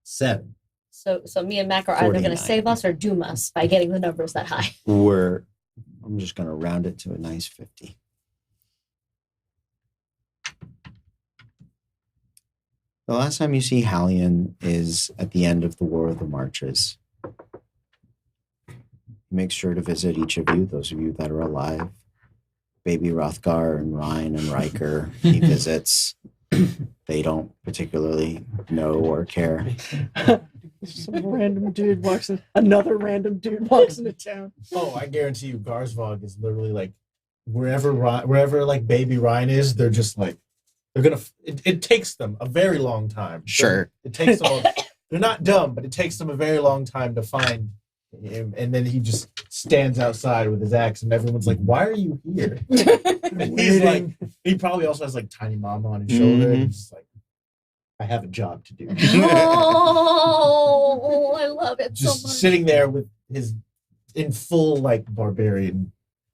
7. So me and Mac are either going 49. to save us or doom us by getting the numbers that high. I'm just going to round it to a nice 50. The last time you see Hallion is at the end of the War of the Marches. He makes sure to visit each of you, those of you that are alive. Baby Rothgar and Ryan and Riker, he visits. They don't particularly know or care. Some random dude walks in. Another random dude walks into town. Oh, I guarantee you, Garzvog is literally like wherever like baby Ryan is, they're just like they're gonna. It takes them a very long time. Sure. It takes them. They're not dumb, but it takes them a very long time to find him. And then he just stands outside with his axe, and everyone's like, "Why are you here?" And he's like, he probably also has like Tiny Mama on his shoulder, and he's just like, "I have a job to do." Oh, I love it Just so much. sitting there with his in full like barbarian.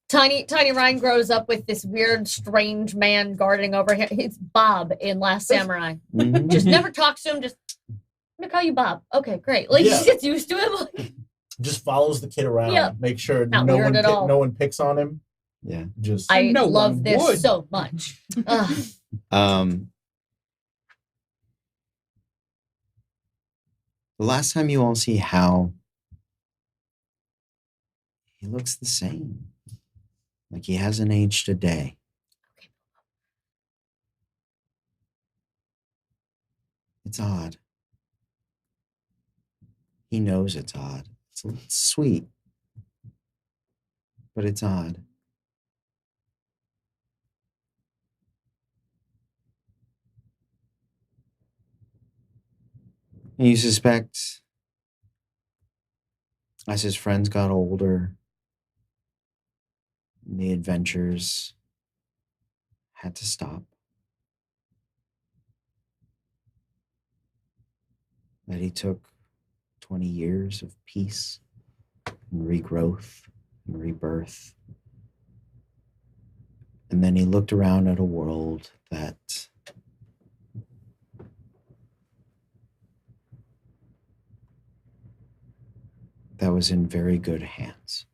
Tiny Ryan grows up with this weird, strange man guarding over him. It's Bob in Last Samurai. Mhm. Just never talks to him. Just I'm gonna call you Bob. Okay, great. Like Yeah. he gets used to it. Just follows the kid around, Yeah. make sure Not no weird one at all. no one picks on him. Yeah. Just I No love one this would. so much. Ugh. The last time you all see Hal, he looks the same. Like he hasn't aged a day. It's odd. He knows it's odd. It's sweet, but it's odd. And you suspect as his friends got older, the adventures had to stop. That he took 20 years of peace and regrowth and rebirth. And then he looked around at a world that was in very good hands.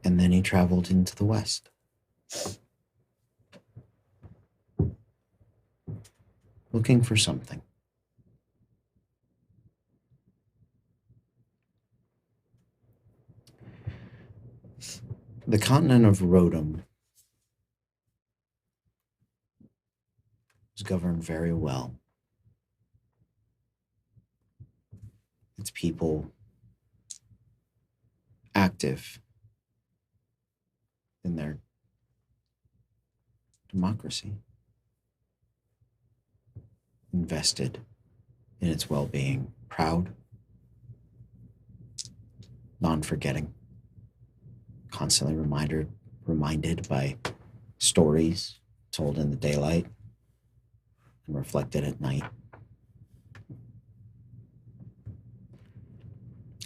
And then he traveled into the West. Looking for something. The continent of Rodom was governed very well. Its people active in their democracy, invested in its well-being, proud, non-forgetting, constantly reminded by stories told in the daylight and reflected at night.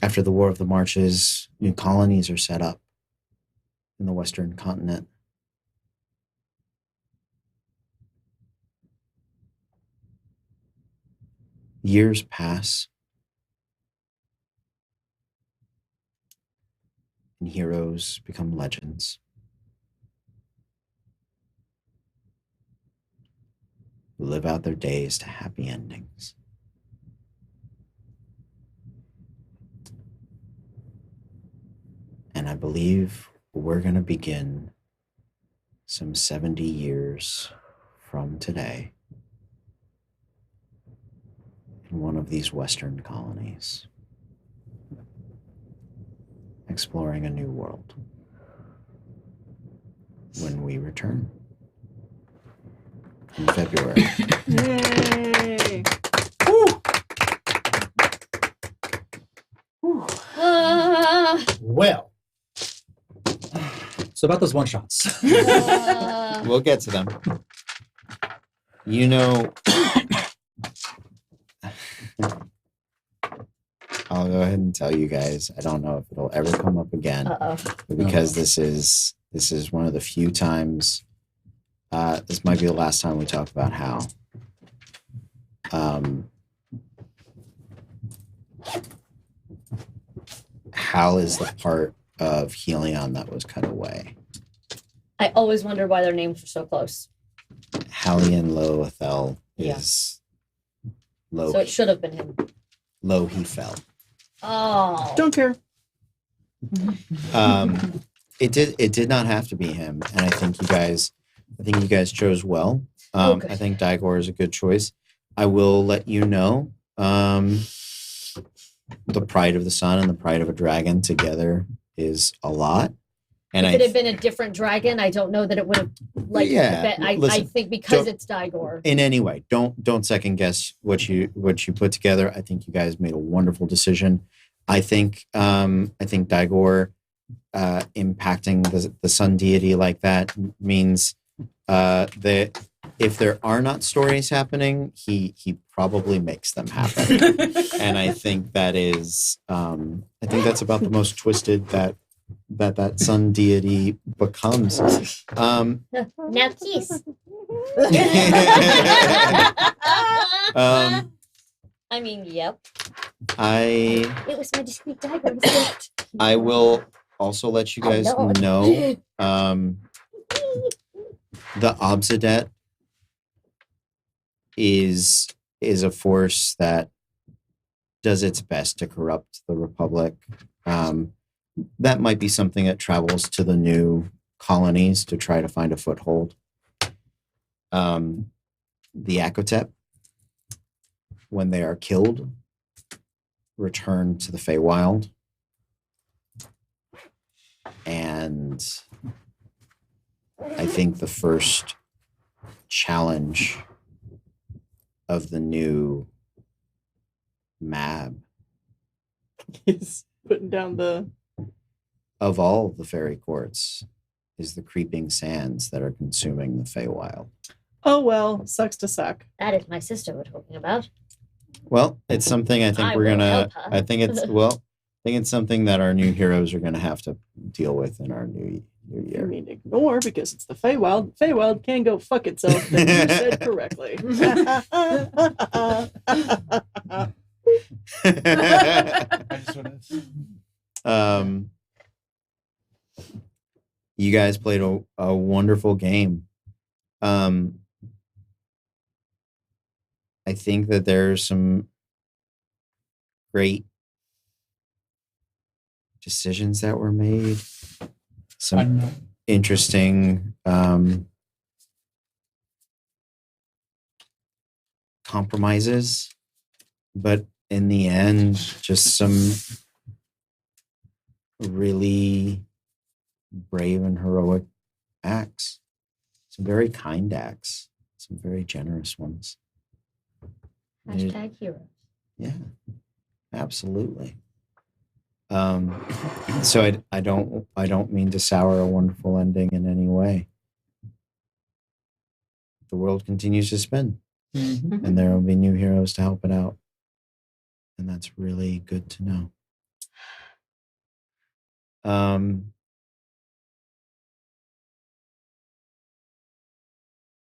After the War of the Marches, new colonies are set up in the Western continent. Years pass. and heroes become legends. Who live out their days to happy endings. And I believe we're going to begin some 70 years from today in one of these Western colonies, exploring a new world when we return in February. Yay! Well, So about those one shots. We'll get to them. You know, I'll go ahead and tell you guys. I don't know if it'll ever come up again, but because this is one of the few times. This might be the last time we talk about how. Hal is the part of Helion that was cut away. I always wondered why their names were so close. Halion Loethel is low. So it should have been him. Low he fell. Oh. Don't care. It did not have to be him, and I think you guys chose well. Okay. I think Daigor is a good choice. I will let you know. The pride of the sun and the pride of a dragon together is a lot. And if it had been a different dragon, I don't know that it would have I think because it's Daigor. In any way, don't second guess what you put together. I think you guys made a wonderful decision. I think Daigor impacting the sun deity like that means that if there are not stories happening, he probably makes them happen. And I think that is that's about the most twisted that sun deity becomes. Now kiss. I mean, yep. It was my discreet Daigor mistake. I will also let you guys know the Obsidet is a force that does its best to corrupt the Republic. That might be something that travels to the new colonies to try to find a foothold. The Akotep, when they are killed, return to the Feywild. And I think the first challenge of the new Mab He's putting down the. of all the fairy courts is the creeping sands that are consuming the Feywild. Oh well, sucks to suck. That is my sister we're talking about. Well, it's something I think I we're will gonna. help her. I think it's something that our new heroes are gonna have to deal with in our new I year. mean, ignore because it's the Feywild. Feywild can go fuck itself. Then you said correctly. I just wanna- You guys played a wonderful game. I think that there's some great decisions that were made. I Some know. interesting compromises, but in the end, just some really brave and heroic acts. Some very kind acts, some very generous ones. Hashtag hero. Yeah, absolutely. So I don't mean to sour a wonderful ending in any way. The world continues to spin, and there will be new heroes to help it out, and that's really good to know.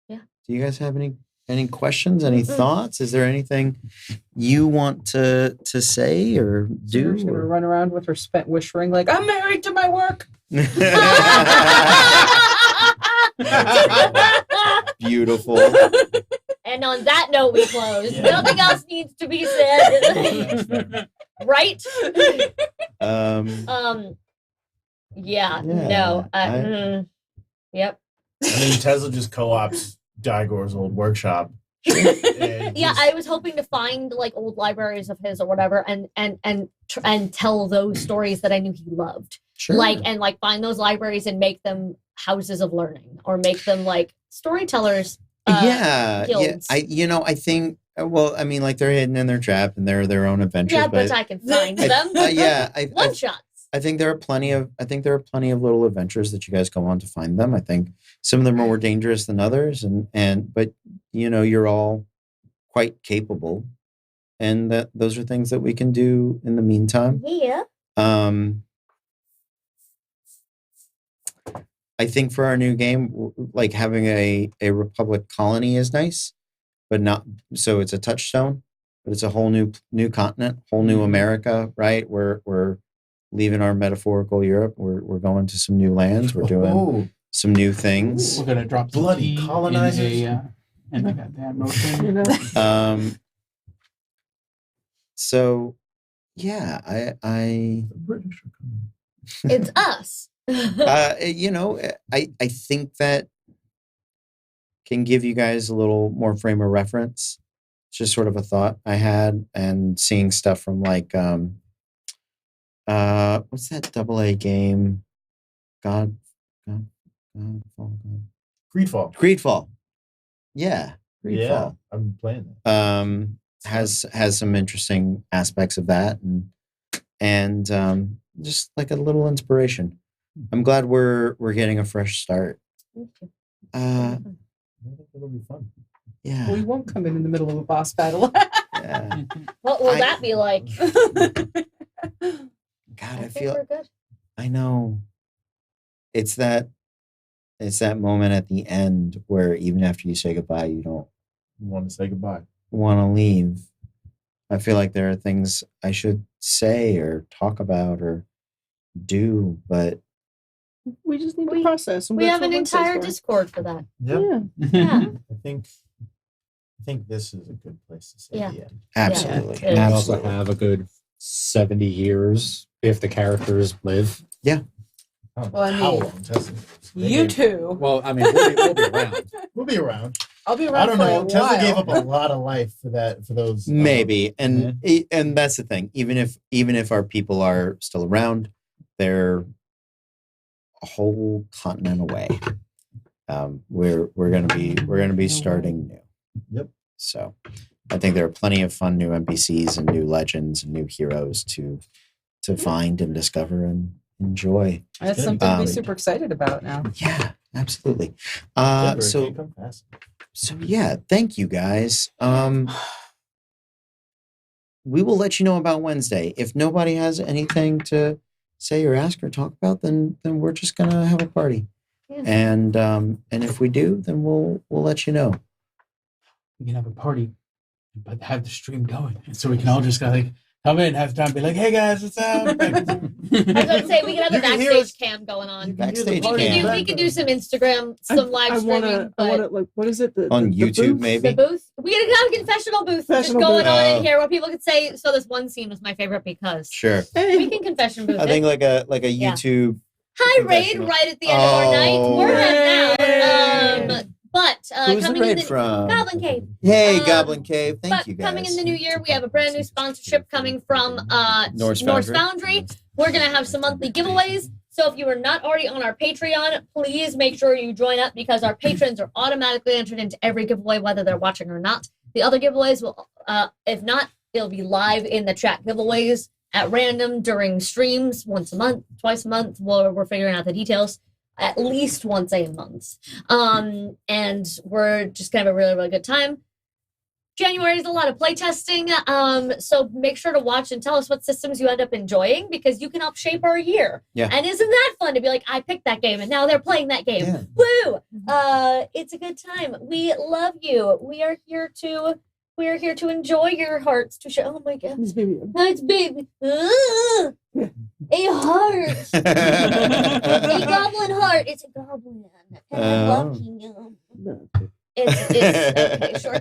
Yeah. Do you guys have any any questions? Any thoughts? Is there anything you want to say or do? She's gonna run around with her spent wish ring, like I'm married to my work. Beautiful. And on that note, we close. Nothing else needs to be said. Right? Yeah. No. Yep. I mean, Tesla just co-ops Digor's old workshop. Yeah, I was hoping to find like old libraries of his or whatever, and tell those stories that I knew he loved. Sure. Like find those libraries and make them houses of learning, or make them like storytellers. Guilds. I think. Well, I mean, like they're hidden in their trap and they're their own adventures. Yeah, but I can find them. One shots. I think there are plenty of little adventures that you guys go on to find them. I think some of them are more dangerous than others, but you're all quite capable, and that those are things that we can do in the meantime. Yeah. I think for our new game, like having a Republic colony is nice, but not so it's a touchstone, but it's a whole new continent, whole new America, right? We're leaving our metaphorical Europe. We're going to some new lands. We're doing some new things. We're gonna drop some Bloody tea colonizers. in the goddamn motion. So yeah, I The British are coming. It's us. I think that can give you guys a little more frame of reference. It's just sort of a thought I had, and seeing stuff from like what's that AA game? Greedfall. Yeah. Yeah, Greedfall. I'm playing that. Has some interesting aspects of that, and just like a little inspiration. I'm glad we're getting a fresh start. I think it'll be fun. Yeah. We won't come in the middle of a boss battle. Yeah. What will that be like? God, I think feel we're good. I know. It's that moment at the end where even after you say goodbye, you don't Want to say goodbye? want to leave. I feel like there are things I should say or talk about or do, but We just need We- to process. And We that's have an what one says entire for. Discord for that. Yep. Yeah. Yeah. I think this is a good place to say Yeah. the end. absolutely. Yeah. We also Absolutely. have a good 70 years if the characters live. Well, I How mean, long, Tesla? you two. Well, I mean, we'll be around. We'll be around. I'll be around I don't for know. a Tesla while. gave up a lot of life for those. Maybe. And that's the thing. Even if our people are still around, they're a whole continent away. We're gonna be starting new. Yep. So I think there are plenty of fun new NPCs and new legends and new heroes to find and discover and enjoy. That's It's something gonna to be- be super excited about now. Yeah, absolutely. Denver, So can't come fast. yeah, thank you guys. We will let you know about Wednesday. If nobody has anything to say or ask or talk about, then we're just gonna have a party. Yeah. And if we do, then we'll let you know. We can have a party, but have the stream going, and so we can all just go like come in, have time, and be like, "Hey guys, what's up?" I was going to say we can have a You can hear backstage us- cam going on. You can hear the Backstage party cam. in the We can do background. some Instagram, some live I streaming. wanna, but like, what is it? On the YouTube, booth? maybe. the booth, we can have a confessional booth just Confessional going booth. on in Oh. here where people could say, "So this one scene was my favorite because." Sure. We Hey, can confession booth. I think it. like a Yeah. YouTube. Hi, Raid! confessional. Right at the end of our night, we're heading out. But Who's the coming in raid the from? Goblin Cave. Hey, Um, Goblin Cave. Thank but you guys. coming in the new year, we have a brand new sponsorship coming from Norse Foundry. We're gonna have some monthly giveaways. So if you are not already on our Patreon, please make sure you join up because our patrons are automatically entered into every giveaway, whether they're watching or not. The other giveaways will, if not, it'll be live in the chat giveaways at random during streams once a month, twice a month. We're figuring out the details. At least once a month. And we're just gonna have a really, really good time. January is a lot of playtesting. So make sure to watch and tell us what systems you end up enjoying because you can help shape our year. Yeah. And isn't that fun to be like, I picked that game and now they're playing that game. Yeah. Woo! It's a good time. We love you. We are here to enjoy your hearts to show. Oh my god. This baby. It's baby. A heart. A goblin heart. It's a goblin. And I love you. It's okay, sure.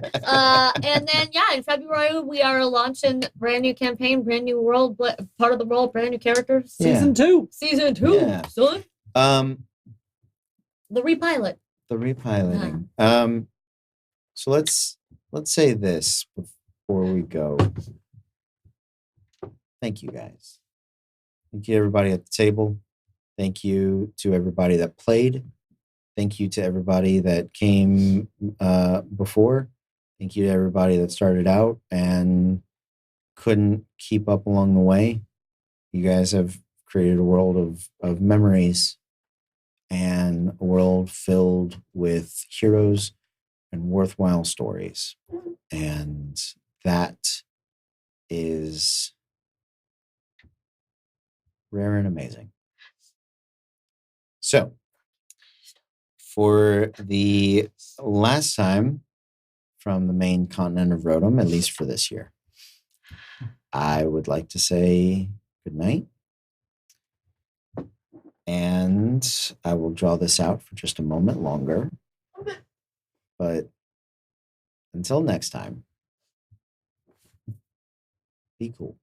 And then in February we are launching brand new campaign, brand new world, part of the world, brand new characters. Season 2. Season 2, Yeah. son. The The repilot. repiloting. So let's say this before we go. Thank you guys. Thank you to everybody at the table. Thank you to everybody that played. Thank you to everybody that came before. Thank you to everybody that started out and couldn't keep up along the way. You guys have created a world of memories and a world filled with heroes and worthwhile stories. And that is rare and amazing. So, for the last time from the main continent of Rotom, at least for this year, I would like to say good night. And I will draw this out for just a moment longer. But until next time, be cool.